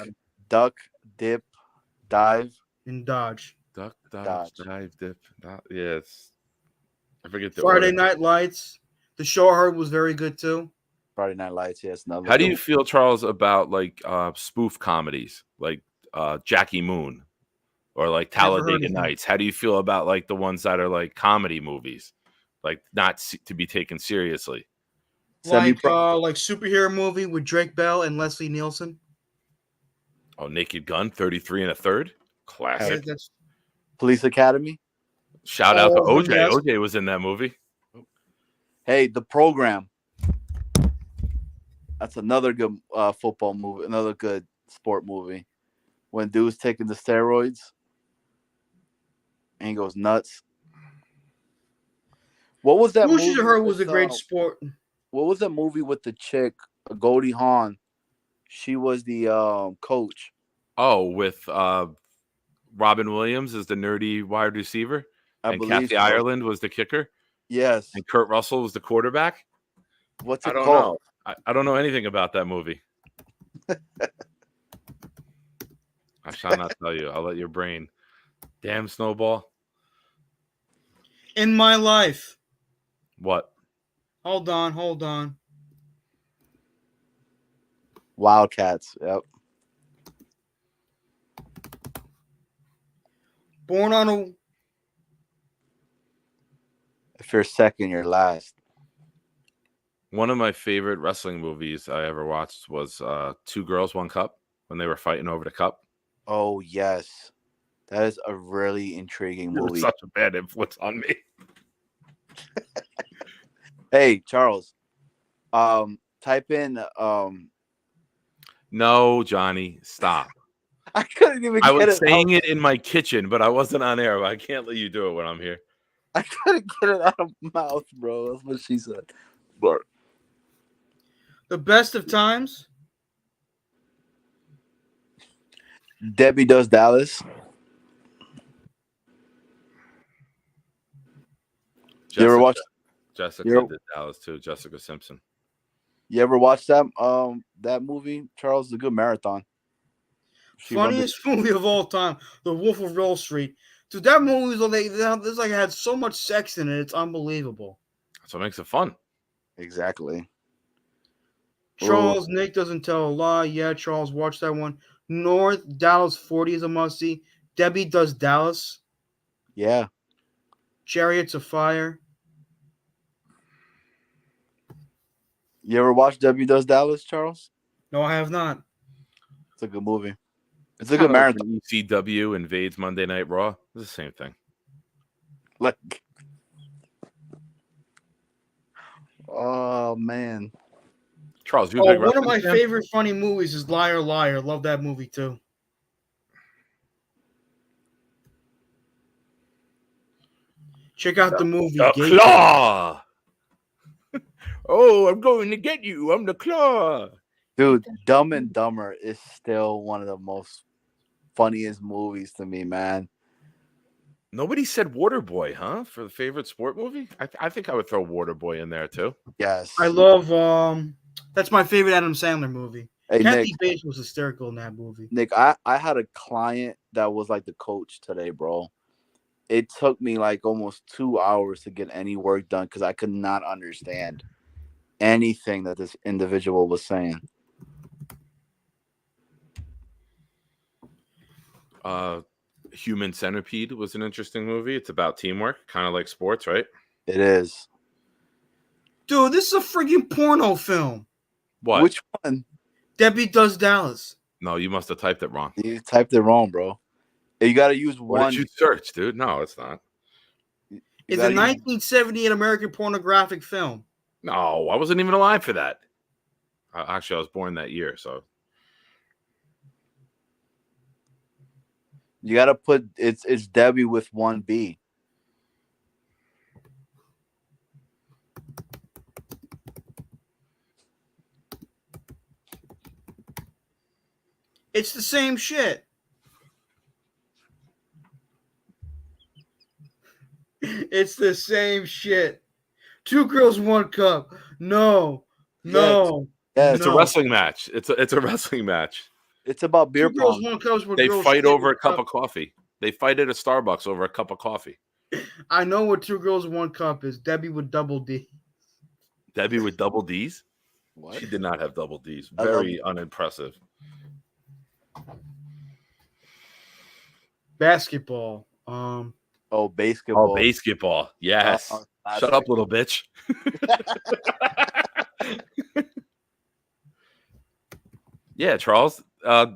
dip, dive, and dodge. Duck, dodge, dive, dip. Yes. I forget the Friday order. Night Lights. The show I heard was very good too. Friday Night Lights, yes. How do you feel, Charles, about like spoof comedies like Jackie Moon or like Talladega Nights? How do you feel about like the ones that are like comedy movies, like not to be taken seriously? Like superhero movie with Drake Bell and Leslie Nielsen. Oh, Naked Gun, 33 1/3. Classic. Police Academy. Shout out to OJ. Yes. OJ was in that movie. Hey, The Program. That's another good football movie, another good sport movie. When dude's taking the steroids and he goes nuts. What was that movie? Her was a great sport. What was that movie with the chick, Goldie Hawn? She was the coach. Oh, with Robin Williams as the nerdy wide receiver, and Kathy Ireland was the kicker. Yes, and Kurt Russell was the quarterback. What's it called? I don't know anything about that movie. I shall not tell you. I'll let your brain. Damn, Snowball. In My Life. What? Hold on. Wildcats. Yep. Born on a. If you're second, you're last. One of my favorite wrestling movies I ever watched was Two Girls, One Cup, when they were fighting over the cup. Oh, yes. That is a really intriguing movie. Such a bad influence on me. Hey, Charles. Type in. No, Johnny, stop. I couldn't even. I was saying it in my kitchen, but I wasn't on air. I can't let you do it when I'm here. I couldn't get it out of my mouth, bro. That's what she said. But The Best of Times. Debbie Does Dallas. You ever watch? Jessica You're- did Dallas too. Jessica Simpson. You ever watch that movie? Charles, it's a good marathon. She runs Funniest movie of all time, The Wolf of Wall Street. Dude, that movie was like this like had so much sex in it. It's unbelievable. That's what makes it fun. exactly. Charles, Nick doesn't tell a lie. Yeah, Charles, watch that one. North Dallas 40 is a must see. Debbie Does Dallas. Yeah. Chariots of Fire. You ever watch Debbie Does Dallas, Charles? No, I have not. It's a good movie. It's a good kinda like marathon. when ECW invades Monday Night Raw. It's the same thing. Like, oh man. Charles, you a Oh, big one of wrestling my fan? favorite funny movies is Liar Liar. Love that movie too. Check out the movie. The Gay- Claw. Oh, I'm going to get you. I'm the Claw. Dude, Dumb and Dumber is still one of the most funniest movies to me, man. Nobody said Waterboy, huh? For the favorite sport movie? I think I would throw Waterboy in there too. Yes. I love that's my favorite Adam Sandler movie. Hey, Kathy Nick, Bates was hysterical in that movie. Nick, I had a client that was like the coach today, bro. It took me like almost 2 hours to get any work done because I could not understand anything that this individual was saying. Human Centipede was an interesting movie. It's about teamwork, kind of like sports, right? It is. Dude, this is a freaking porno film. What? Which one? Debbie Does Dallas. No, you must have typed it wrong. You typed it wrong, bro. You got to use What one. did you search, dude? No, it's not. It's a gotta use- 1978 American pornographic film. No, I wasn't even alive for that. Actually, I was born that year, so You got to put it's Debbie with one B. It's the same shit. It's the same shit. Two girls, one cup. No. No. Yes. it's a No. wrestling match. It's a wrestling match. It's about beer Two girls, pong. one cup. They fight over a cup of coffee. They fight at a Starbucks over a cup of coffee. I know what two girls, one cup is. Debbie with double D. Debbie with double D's? What? She did not have double D's. I love Very unimpressive. Basketball. Oh, basketball. Oh, basketball. Yes. Classic. Shut up, little bitch. Yeah, Charles.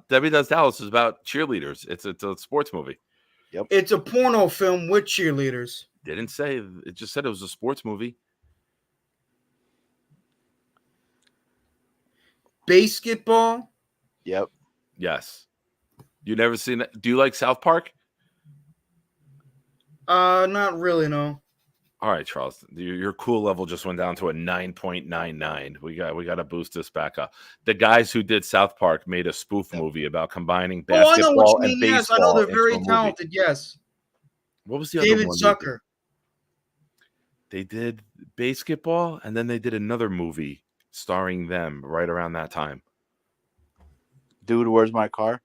Debbie Does Dallas is about cheerleaders. It's a sports movie. It's a porno film with cheerleaders. Didn't say it. Just said it was a sports movie. Basketball. Yep. Yes. You never seen that? Do you like South Park? Not really, no. All right, Charles. Your cool level just went down to a 9.99. We got to boost this back up. The guys who did South Park made a spoof movie about combining Oh, I know basketball what you and mean. Yes, I baseball. know they're into a very movie. talented. Yes. What was the other David one? Zucker. They did basketball, and then they did another movie starring them right around that time. Dude, where's my car?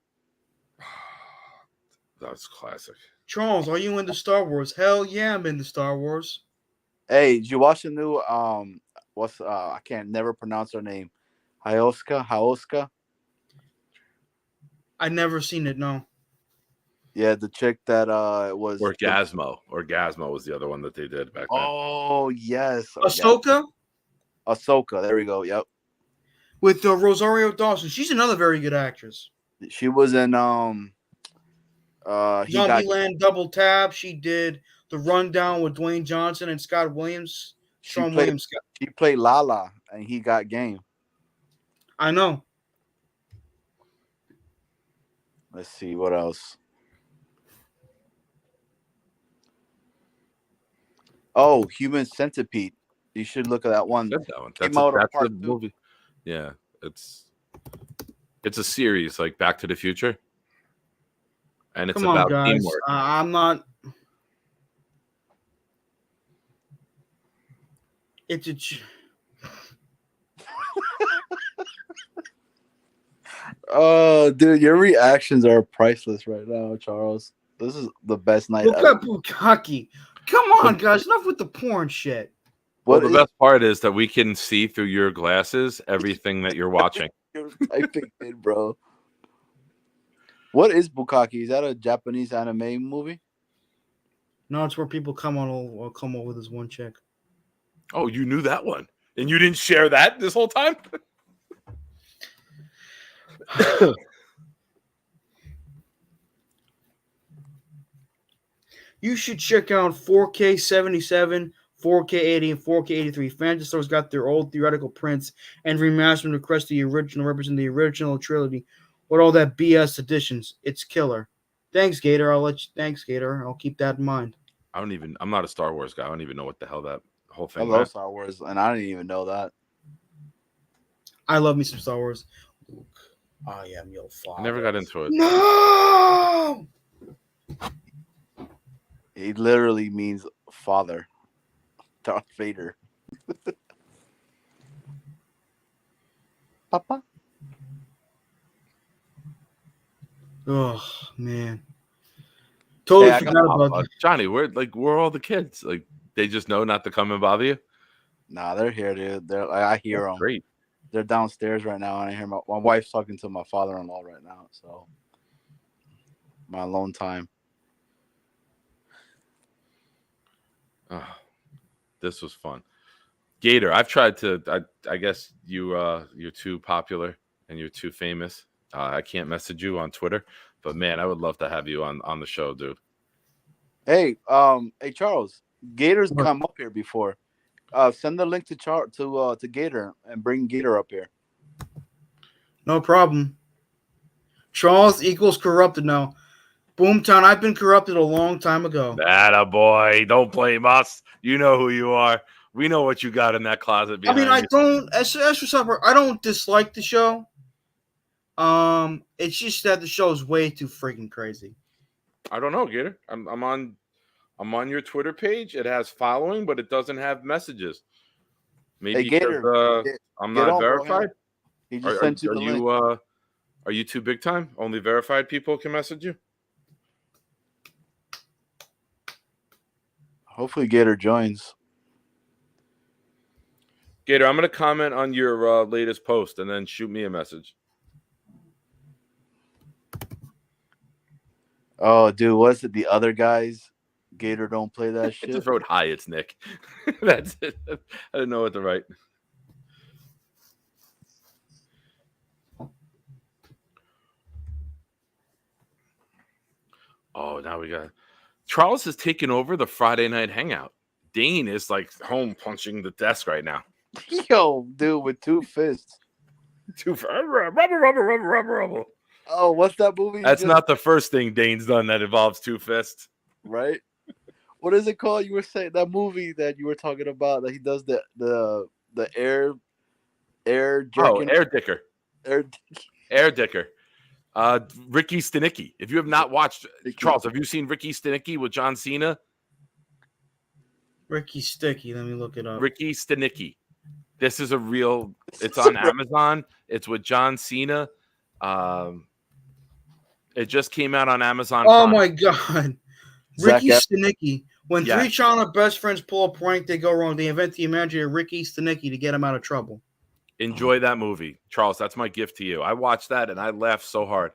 That was classic. Charles, are you into Star Wars? Hell yeah, I'm into Star Wars. Hey, did you watch the new what's I can't never pronounce her name. Haoska? I never seen it, no. Yeah, the chick that was Orgasmo. Orgasmo was the other one that they did back then. Oh yes. Ahsoka Ahsoka, there we go. Yep. with Rosario Dawson. She's another very good actress. She was in Zombieland Double Tap. She did The Rundown with Dwayne Johnson and Scott Williams. Sean Williams. She played Lala and he got game. I know. Let's see what else. Oh, Human Centipede. You should look at that one. Said that one. Came That's, out of that's part the two. movie. Yeah, it's a series like Back to the Future, and it's Come on, about guys. teamwork. I'm not. It's a. Oh, dude, your reactions are priceless right now, Charles. This is the best night Look ever. at Bukaki. Come on, guys. Enough with the porn shit. Well, What the is best part is that we can see through your glasses everything that you're watching. you're typing in, bro? What is Bukaki? Is that a Japanese anime movie? No, it's where people come over this one chick. Oh, you knew that one, and you didn't share that this whole time. You should check out 4K 77, 4K 80, and 4K 83. Fantasy Store's got their old theoretical prints and remastered request the original represent the original trilogy with all that BS additions. It's killer. Thanks, Gator. Thanks, Gator. I'll keep that in mind. I'm not a Star Wars guy. I don't even know what the hell that whole I thing love meant. Star Wars, and I didn't even know that. I love me some Star Wars. Luke, I am your father. I never got into it. No! It literally means father. Darth Vader. Papa. Oh, man. Totally Hey, I forgot got- about that. Johnny, where are all the kids? Like, they just know not to come and bother you? Nah, they're here, dude. I hear That's them. great. They're downstairs right now, and I hear my wife's talking to my father-in-law right now. So my alone time. Oh, this was fun. Gator, I've tried to. I guess you're too popular and you're too famous. I can't message you on Twitter, but man, I would love to have you on the show, dude. Hey, Charles. Gator's What? come up here before. Send the link to Gator and bring Gator up here. No problem. Charles equals corrupted now. Boomtown, I've been corrupted a long time ago. Atta boy, don't blame us. You know who you are. We know what you got in that closet I behind mean, I you. don't. As for supper, I don't dislike the show. It's just that the show is way too freaking crazy. I don't know, Gator. I'm on your Twitter page. It has following, but it doesn't have messages. Maybe Hey, Gator, because I'm get not on, bro. verified. He just sent you the link. Are you too big time? Only verified people can message you? Hopefully, Gator joins. Gator, I'm going to comment on your latest post and then shoot me a message. Oh, dude, what's it? The other guys, Gator don't play that I shit. just wrote, hi, it's Nick. That's it. I didn't know what to write. Oh, now we got Charles has taken over the Friday night hangout. Dane is like home punching the desk right now. Yo, dude, with two fists. Rubber. Oh, what's that movie? That's not the first thing Dane's done that involves two fists. Right. What is it called? You were saying that movie that you were talking about that he does the air jerking. Air Dicker. Air. Air Dicker. Ricky Stenicki. If you have not watched, Charles, have you seen Ricky Stenicki with John Cena? Ricky Sticky. Let me look it up. Ricky Stenicki. This is a real. It's on Amazon. It's with John Cena. It just came out on Amazon. Oh Prime. my god, Ricky Stenicki. When three China best friends pull a prank, they go wrong. They invent the imaginary Ricky Stenicki to get him out of trouble. Enjoy that movie, Charles. That's my gift to you. I watched that and I laughed so hard.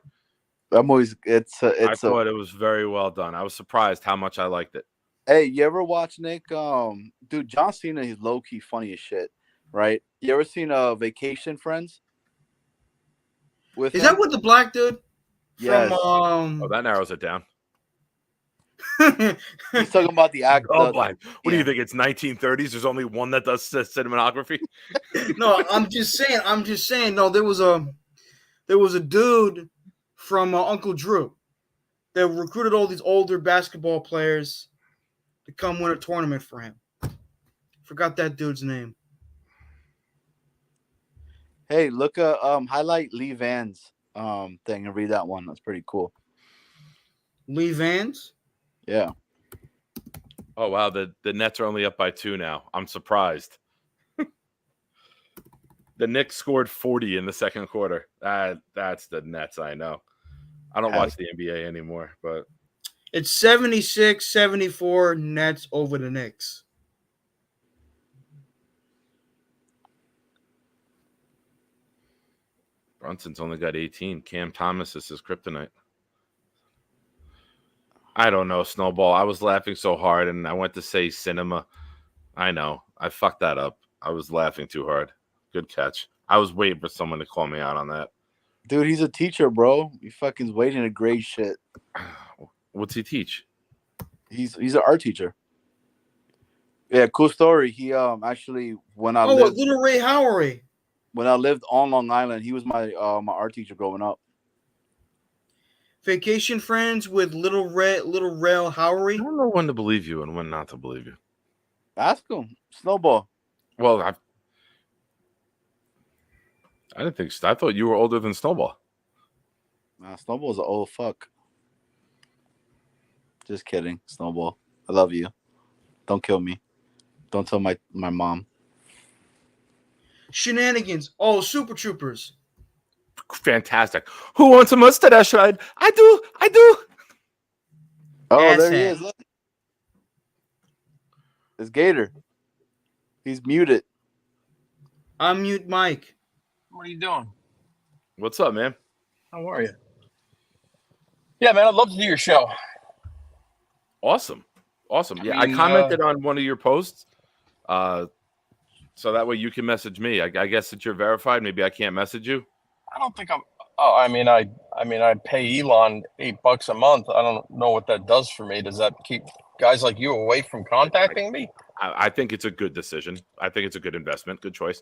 That movie's I thought it was very well done. I was surprised how much I liked it. Hey, you ever watch Nick? Dude, John Cena, he's low key funny as shit, right? You ever seen Vacation Friends? Is that with the black dude? Yes. Oh, that narrows it down. He's talking about the actor. Oh, black. What do you think? It's 1930s. There's only one that does cinematography. No, I'm just saying. No, there was a dude from Uncle Drew that recruited all these older basketball players to come win a tournament for him. Forgot that dude's name. Hey, look highlight Lee Van's thing and read that one. That's pretty cool. Lee Vans. Yeah. Oh wow, the Nets are only up by 2 now. I'm surprised. The Knicks scored 40 in the second quarter. That's the Nets, I know. I don't watch the NBA anymore, but It's 76-74 Nets over the Knicks. Brunson's only got 18. Cam Thomas is his kryptonite. I don't know, Snowball. I was laughing so hard, and I went to say cinema. I know. I fucked that up. I was laughing too hard. Good catch. I was waiting for someone to call me out on that. Dude, he's a teacher, bro. He fucking's waiting to grade shit. What's he teach? He's an art teacher. Yeah, cool story. He actually when I Little Ray Howery. when I lived on Long Island, he was my my art teacher growing up. Vacation friends with Little Rail I Howery. don't know when to believe you and when not to believe you. Ask him. Snowball. Well, I didn't think. I thought you were older than Snowball. Nah, Snowball's an old fuck. Just kidding, Snowball. I love you. Don't kill me. Don't tell my mom. Shenanigans. Oh, Super Troopers. Fantastic. Who wants a mustache ride? I do. Oh, Asshat. there he is. Look. It's Gator. He's muted. Unmute Mike. What are you doing? What's up, man? How are you? Yeah, man, I'd love to do your show. Awesome. Yeah, I mean, I commented on one of your posts, so that way you can message me. I guess that you're verified. Maybe I can't message you. I don't think I'm. Oh, I mean, I pay Elon $8 a month. I don't know what that does for me. Does that keep guys like you away from contacting me? I think it's a good decision. I think it's a good investment. Good choice.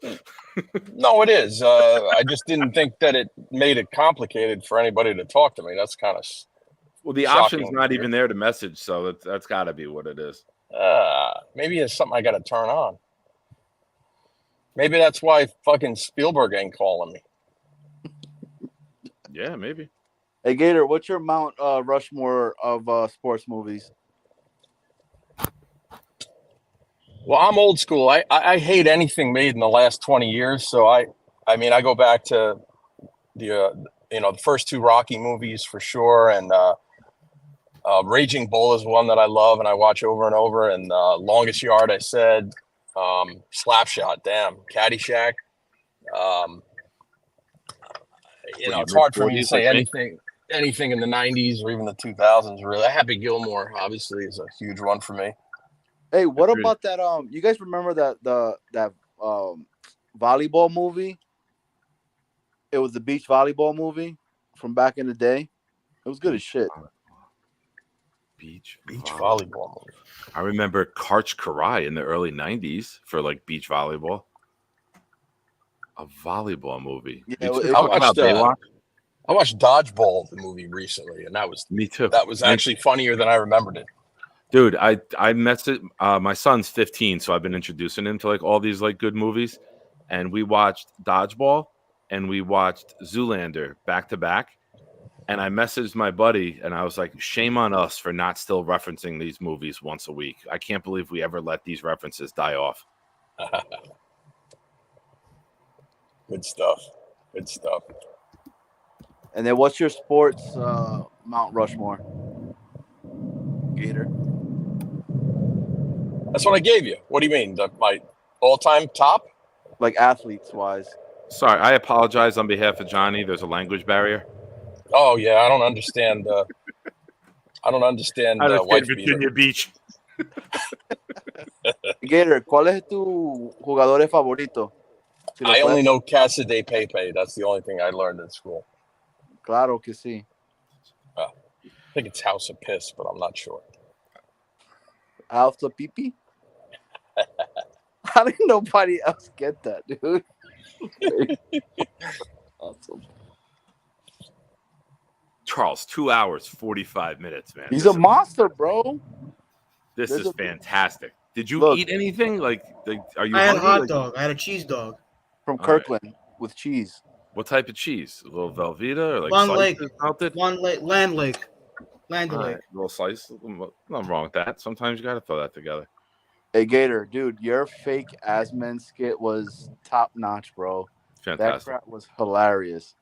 No, it is. I just didn't think that it made it complicated for anybody to talk to me. That's kind of. Well, the Shocking option's not here. even there to message, so that's got to be what it is. Maybe it's something I got to turn on. Maybe that's why fucking Spielberg ain't calling me. Yeah, maybe. Hey, Gator, what's your Mount Rushmore of sports movies? Well, I'm old school. I hate anything made in the last 20 years. So I mean, I go back to the the first 2 Rocky movies for sure, and Raging Bull is one that I love and I watch over and over. And Longest Yard, I said, Slapshot, damn, Caddyshack. It's hard for me to say anything in the 90s or even the 2000s. Really, Happy Gilmore obviously is a huge one for me. Hey, what Agreed. about that? You guys remember that volleyball movie? It was the beach volleyball movie from back in the day. It was good as shit. Beach volleyball movie. I remember Karch Karai in the early 90s for like beach volleyball. A volleyball movie. Yeah, You it- two talking about Baywatch? I watched Dodgeball, the movie, recently, and that was Me too. actually funnier than I remembered it. Dude, I messaged my son's 15, so I've been introducing him to like all these like good movies, and we watched Dodgeball and we watched Zoolander back to back, and I messaged my buddy and I was like, shame on us for not still referencing these movies once a week. I can't believe we ever let these references die off. Good stuff. And then what's your sports Mount Rushmore? Gator. That's what I gave you. What do you mean? My all-time top? Like athletes wise. Sorry, I apologize on behalf of Johnny. There's a language barrier. Oh yeah, I don't understand. Wife Virginia Beach. Gator, ¿cuál es tu jugador favorito? Si lo I only puedes- know Casa de Pepe. That's the only thing I learned in school. Claro que sí. I think it's House of Piss, but I'm not sure. Alpha Pipi? How did nobody else get that, dude? Awesome. Charles, 2 hours, 45 minutes, man. He's This a is- monster, bro. This There's is a- fantastic. Did you Look. eat anything? Like are you I had a hungry? hot Like- dog. I had a cheese dog. From All right. Kirkland. with cheese. What type of cheese? A little Velveeta or like Long Lake. slices melted? Land Lake. Land Lake. All right, a little slice. Nothing wrong with that. Sometimes you got to throw that together. Hey Gator, dude, your fake Asman skit was top notch, bro. That Fantastic. crap was hilarious.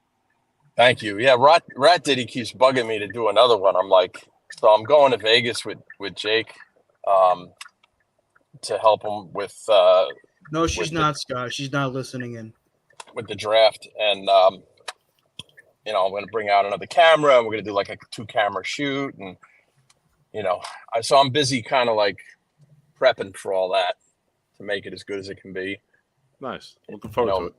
Thank you. Yeah, Rat Diddy keeps bugging me to do another one. I'm like, so I'm going to Vegas with Jake to help him with No, she's with not, Scott. She's not listening in. with the draft, and I'm going to bring out another camera, and we're going to do like a 2-camera shoot, and so I'm busy kind of like prepping for all that to make it as good as it can be. Nice. Looking forward to it.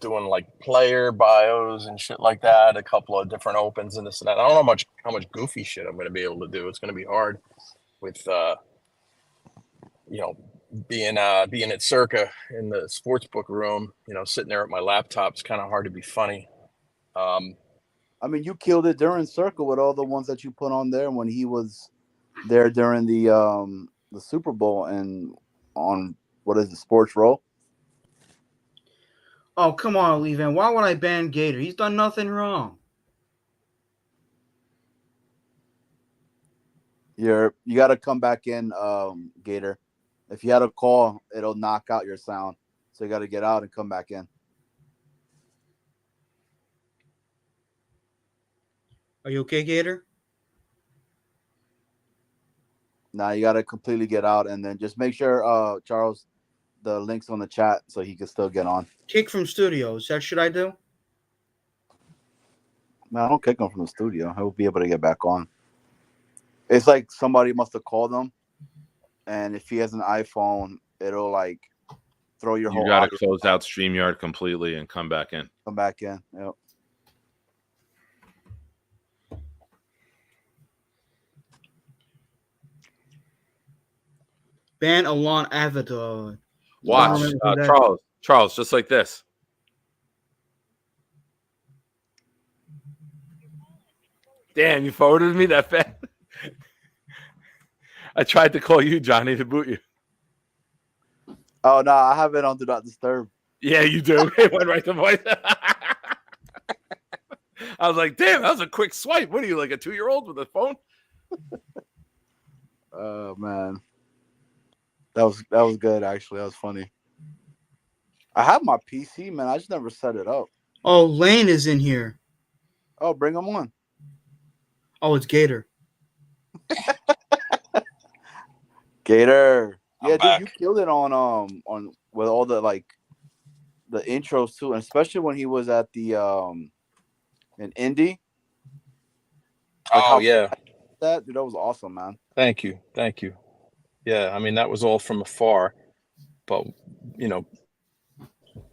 Doing like player bios and shit like that, a couple of different opens and this and that. I don't know how much goofy shit I'm going to be able to do. It's going to be hard with being at Circa in the sports book room, sitting there at my laptop. It's kind of hard to be funny. I mean, you killed it during Circle with all the ones that you put on there when he was there during the Super Bowl and on what is the Sports Row. Oh, come on, Levan. Why would I ban Gator? He's done nothing wrong. You got to come back in, Gator. If you had a call, it'll knock out your sound. So you got to get out and come back in. Are you okay, Gator? Now you got to completely get out and then just make sure, Charles, the link's on the chat so he can still get on. Kick from studios. That should I do? Man, I don't kick him from the studio. He'll be able to get back on. It's like somebody must have called him, and if he has an iPhone, it'll like throw your whole. You got to close out StreamYard completely and come back in. Come back in. Yep. Ban Alon Avatar. Watch, Charles, just like this. Damn, you forwarded me that fast. I tried to call you, Johnny, to boot you. Oh no, I have it on Do Not Disturb. Yeah, you do. It went right to voice. I was like, damn, that was a quick swipe. What are you, like a 2-year-old with a phone? Oh man. That was good actually. That was funny. I have my PC, man. I just never set it up. Oh, Lane is in here. Oh, bring him on. Oh, it's Gator. Gator. I'm Yeah, back. dude, you killed it on with all the like the intros too, and especially when he was at the in Indy. Oh yeah, that dude, that was awesome, man. thank you. Yeah, I mean that was all from afar, but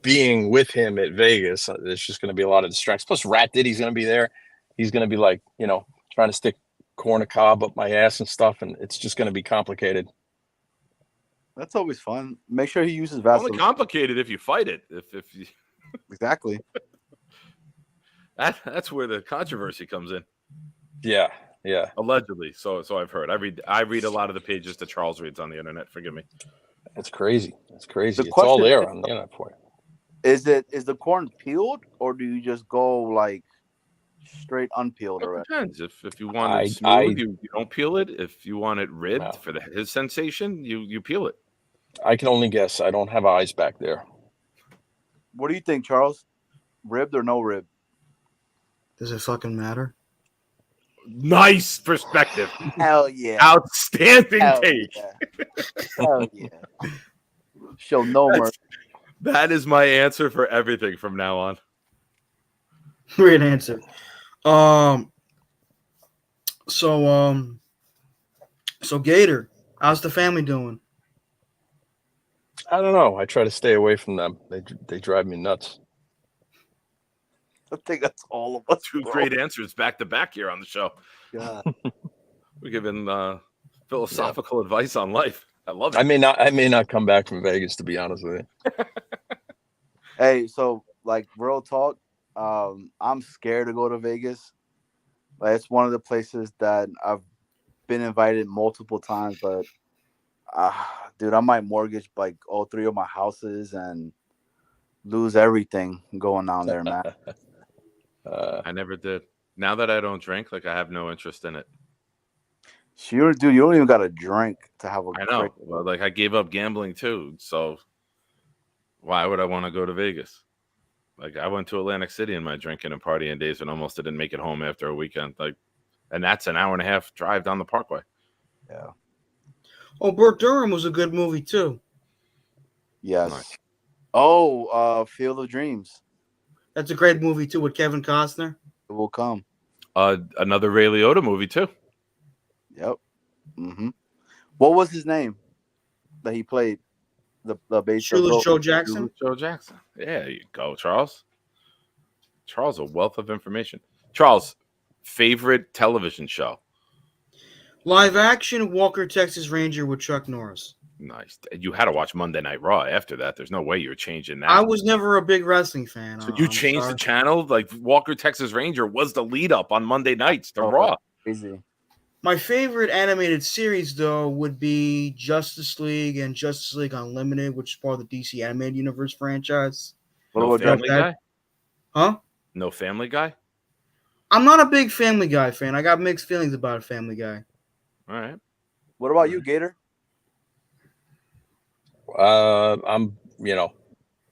being with him at Vegas, there's just going to be a lot of distractions. Plus, Rat Diddy's going to be there. He's going to be like, trying to stick corn a cob up my ass and stuff, and it's just going to be complicated. That's always fun. Make sure he uses It's Vaseline. only complicated if you fight it. If you Exactly. that's where the controversy comes in. Yeah. Allegedly. So I've heard. I read a lot of the pages that Charles reads on the internet. Forgive me. It's crazy. It's The all question there is- on the internet for you. Is the corn peeled or do you just go like straight unpeeled It already? depends. If you want it I- smooth, you don't peel it. If you want it ribbed No. for his sensation, you peel it. I can only guess. I don't have eyes back there. What do you think, Charles? Ribbed or no rib? Does it fucking matter? Nice perspective. Hell yeah. Outstanding Hell take. yeah. Hell yeah. Show no mercy. That is my answer for everything from now on. Great answer. So Gator, how's the family doing? I don't know. I try to stay away from them. They drive me nuts. I think that's all of us. Two bro. great answers back to back here on the show. God. We're giving philosophical advice on life. I love it. I may not come back from Vegas, to be honest with you. Hey, so like real talk, I'm scared to go to Vegas. Like it's one of the places that I've been invited multiple times, but dude, I might mortgage like all 3 of my houses and lose everything going on there, man. I never did. Now that I don't drink, like I have no interest in it. Sure, dude, you don't even got to drink to have a I know. Well, like I gave up gambling too, so why would I want to go to Vegas? Like I went to Atlantic City in my drinking and partying days and almost didn't make it home after a weekend. Like, and that's an hour and a half drive down the Parkway. Yeah. Oh, Burt Durham was a good movie too. Yes. Nice. Oh, Field of Dreams. That's a great movie too with Kevin Costner. It will come. Another Ray Liotta movie too. Yep. Mm-hmm. What was his name that he played? The base. Shoeless Joe Jackson. Joe Jackson. Yeah, there you go, Charles. Charles, a wealth of information. Charles, favorite television show? Live action Walker Texas Ranger with Chuck Norris. Nice. You had to watch Monday Night Raw after that. There's no way you're changing that. I was never a big wrestling fan. So you changed the channel? Like Walker Texas Ranger was the lead up on Monday nights to Raw. Crazy. My favorite animated series, though, would be Justice League and Justice League Unlimited, which is part of the DC Animated Universe franchise. No Family Guy? Huh? No Family Guy? I'm not a big Family Guy fan. I got mixed feelings about Family Guy. All right. What about you, Gator? I'm,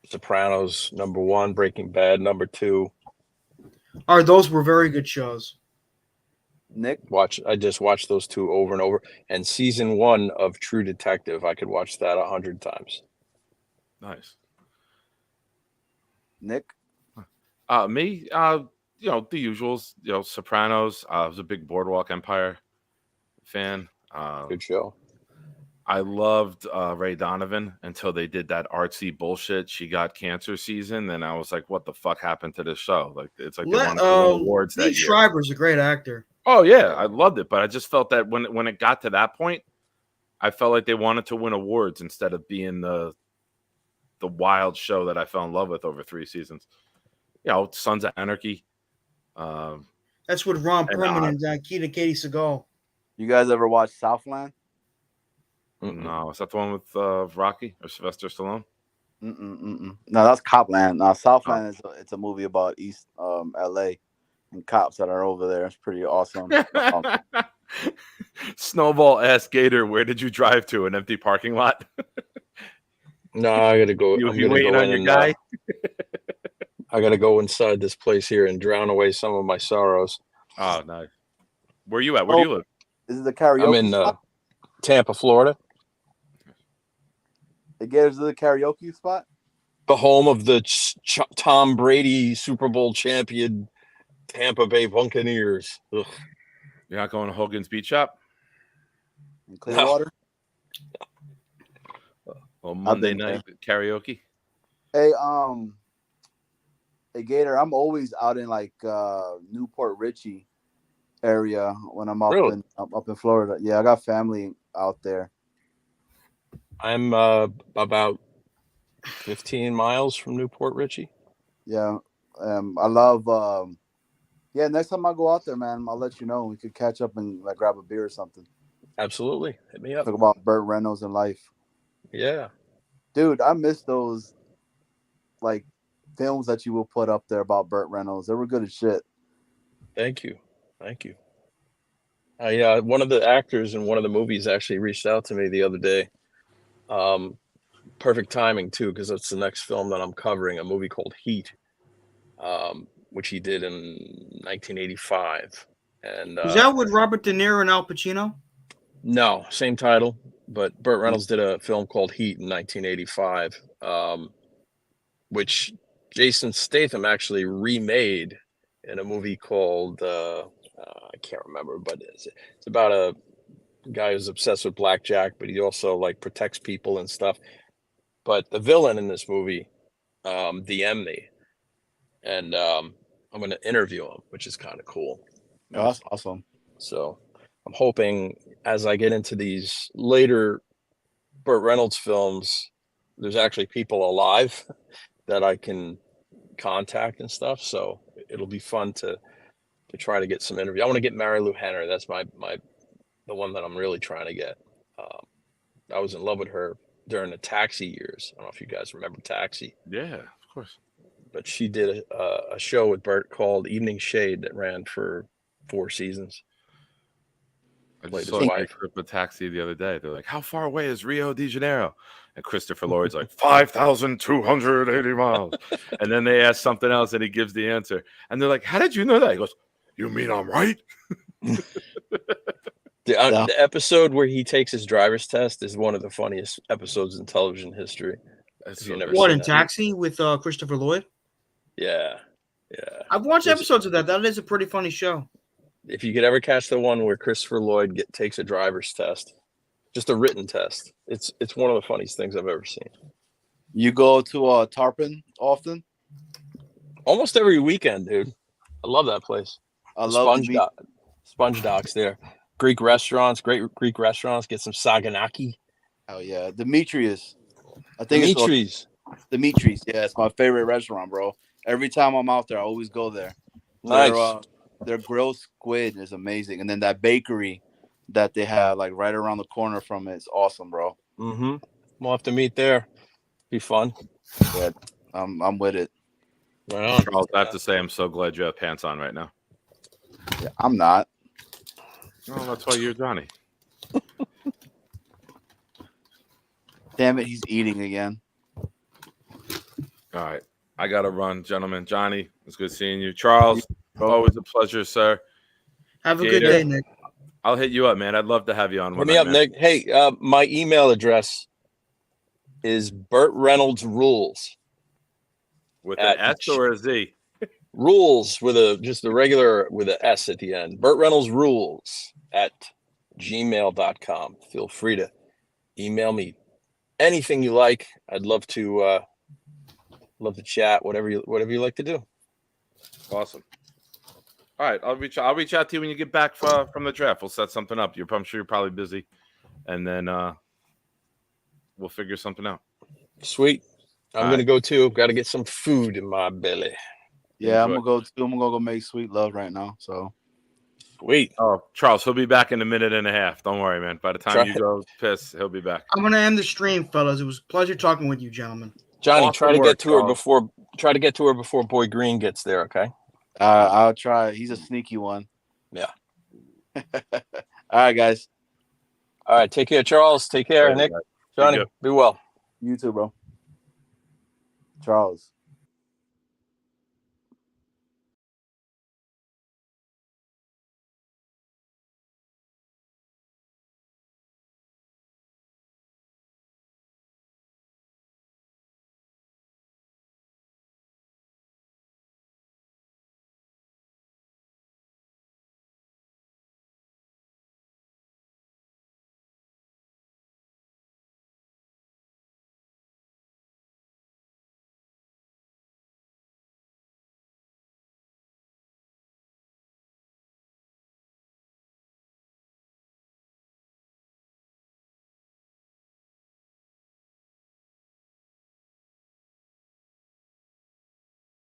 Sopranos #1, Breaking Bad #2. All right, those were very good shows. Nick? I just watched those two over and over. And season 1 of True Detective, I could watch that 100 times. Nice. Nick? Me, the usuals, Sopranos. I was a big Boardwalk Empire fan. Good show. I loved Ray Donovan until they did that artsy bullshit. She got cancer season, and I was like, "What the fuck happened to this show?" Like, it's like they wanted to win awards that Lee year. Schreiber's a great actor. Oh yeah, I loved it, but I just felt that when it got to that point, I felt like they wanted to win awards instead of being the wild show that I fell in love with over 3 seasons. Sons of Anarchy. That's with Ron Perlman and Katie Seagal. You guys ever watch Southland? No, is that the one with Rocky or Sylvester Stallone? No, that's Copland. Southland it's a movie about East LA and cops that are over there. It's pretty awesome. Snowball asked Gator, "Where did you drive to? An empty parking lot?" No, I gotta go. You waiting on your guy? I gotta go inside this place here and drown away some of my sorrows. Oh, nice. Where you at? Where do you live? Is it the karaoke? I'm in Tampa, Florida. It gives the karaoke spot. The home of the Tom Brady Super Bowl champion Tampa Bay Buccaneers. Ugh. You're not going to Hogan's Beach Shop? In Clearwater? Well, Monday night karaoke. Hey, Gator, I'm always out in like Newport Richie area when I'm up in Florida. Yeah, I got family out there. I'm about 15 miles from Newport Richie. Yeah, I love. Next time I go out there, man, I'll let you know. We could catch up and like grab a beer or something. Absolutely, hit me up. Talk about Burt Reynolds and life. Yeah, dude, I miss those like films that you will put up there about Burt Reynolds. They were good as shit. Thank you. One of the actors in one of the movies actually reached out to me the other day. Perfect timing too, because that's the next film that I'm covering, a movie called Heat, which he did in 1985. And was that with Robert De Niro and Al Pacino? No, same title, but Burt Reynolds did a film called Heat in 1985, which Jason Statham actually remade in a movie called I can't remember, but it's about a guy who's obsessed with blackjack, but he also like protects people and stuff. But the villain in this movie DM'd me, and I'm going to interview him, which is kind of cool. Oh, that's awesome. So I'm hoping as I get into these later Burt Reynolds films, there's actually people alive that I can contact and stuff. So it'll be fun to try to get some interview. I want to get Mary Lou Henner. That's the one that I'm really trying to get. I was in love with her during the Taxi years. I don't know if you guys remember Taxi. Yeah, of course. But she did a show with Bert called Evening Shade that ran for 4 seasons. I Played just his saw wife. a trip with Taxi the other day. They're like, "How far away is Rio de Janeiro?" And Christopher Lloyd's like, 5,280 miles. And then they ask something else, and he gives the answer. And they're like, "How did you know that?" He goes, "You mean I'm right?" The episode where he takes his driver's test is one of the funniest episodes in television history. That's If you so never good. What, seen in that. Taxi with Christopher Lloyd? Yeah. I've watched There's- episodes of that. That is a pretty funny show. If you could ever catch the one where Christopher Lloyd takes a driver's test, just a written test, it's one of the funniest things I've ever seen. You go to Tarpon often? Almost every weekend, dude. I love that place. I The love the meat. Sponge docks there. Greek restaurants, great Greek restaurants. Get some saganaki. Oh yeah, Demetrius. I think it's called Dimitri's. Demetrius. Yeah, it's my favorite restaurant, bro. Every time I'm out there, I always go there. Nice. Their grilled squid is amazing, and then that bakery that they have like right around the corner from it is awesome, bro. Mm-hmm. We'll have to meet there. Be fun. Yeah, I'm with it. Right on. Charles, I have to say, I'm so glad you have pants on right now. Yeah, I'm not. Oh, that's why you're Johnny. Damn it, he's eating again. All right. I got to run, gentlemen. Johnny, it's good seeing you. Charles, Bro. always a pleasure, sir. Have a Gator. good day, Nick. I'll hit you up, man. I'd love to have you on Hit one me night, up, man. Nick. Hey, my email address is Burt Reynolds Rules. With an S or a Z? Rules with just a regular with an S at the end. Burt Reynolds Rules at gmail.com. Feel free to email me anything you like. I'd love to chat. Whatever you like to do. Awesome. All right, I'll reach out to you when you get back from the draft. We'll set something up. I'm sure you're probably busy, and then we'll figure something out. Sweet. I'm All gonna right. go too. Got to get some food in my belly. Yeah, Enjoy. I'm gonna go make sweet love right now. So Sweet. Oh, Charles, he'll be back in a minute and a half. Don't worry, man. By the time Try you it. go piss, he'll be back. I'm gonna end the stream, fellas. It was a pleasure talking with you, gentlemen. Johnny, Awesome try to work, get to her Charles. before. Try to get to her before Boy Green gets there. Okay. I'll try. He's a sneaky one. Yeah. All right, guys. All right. Take care, Charles. Take care, Later, Nick. guys. Johnny, good. be well. You too, bro. Charles.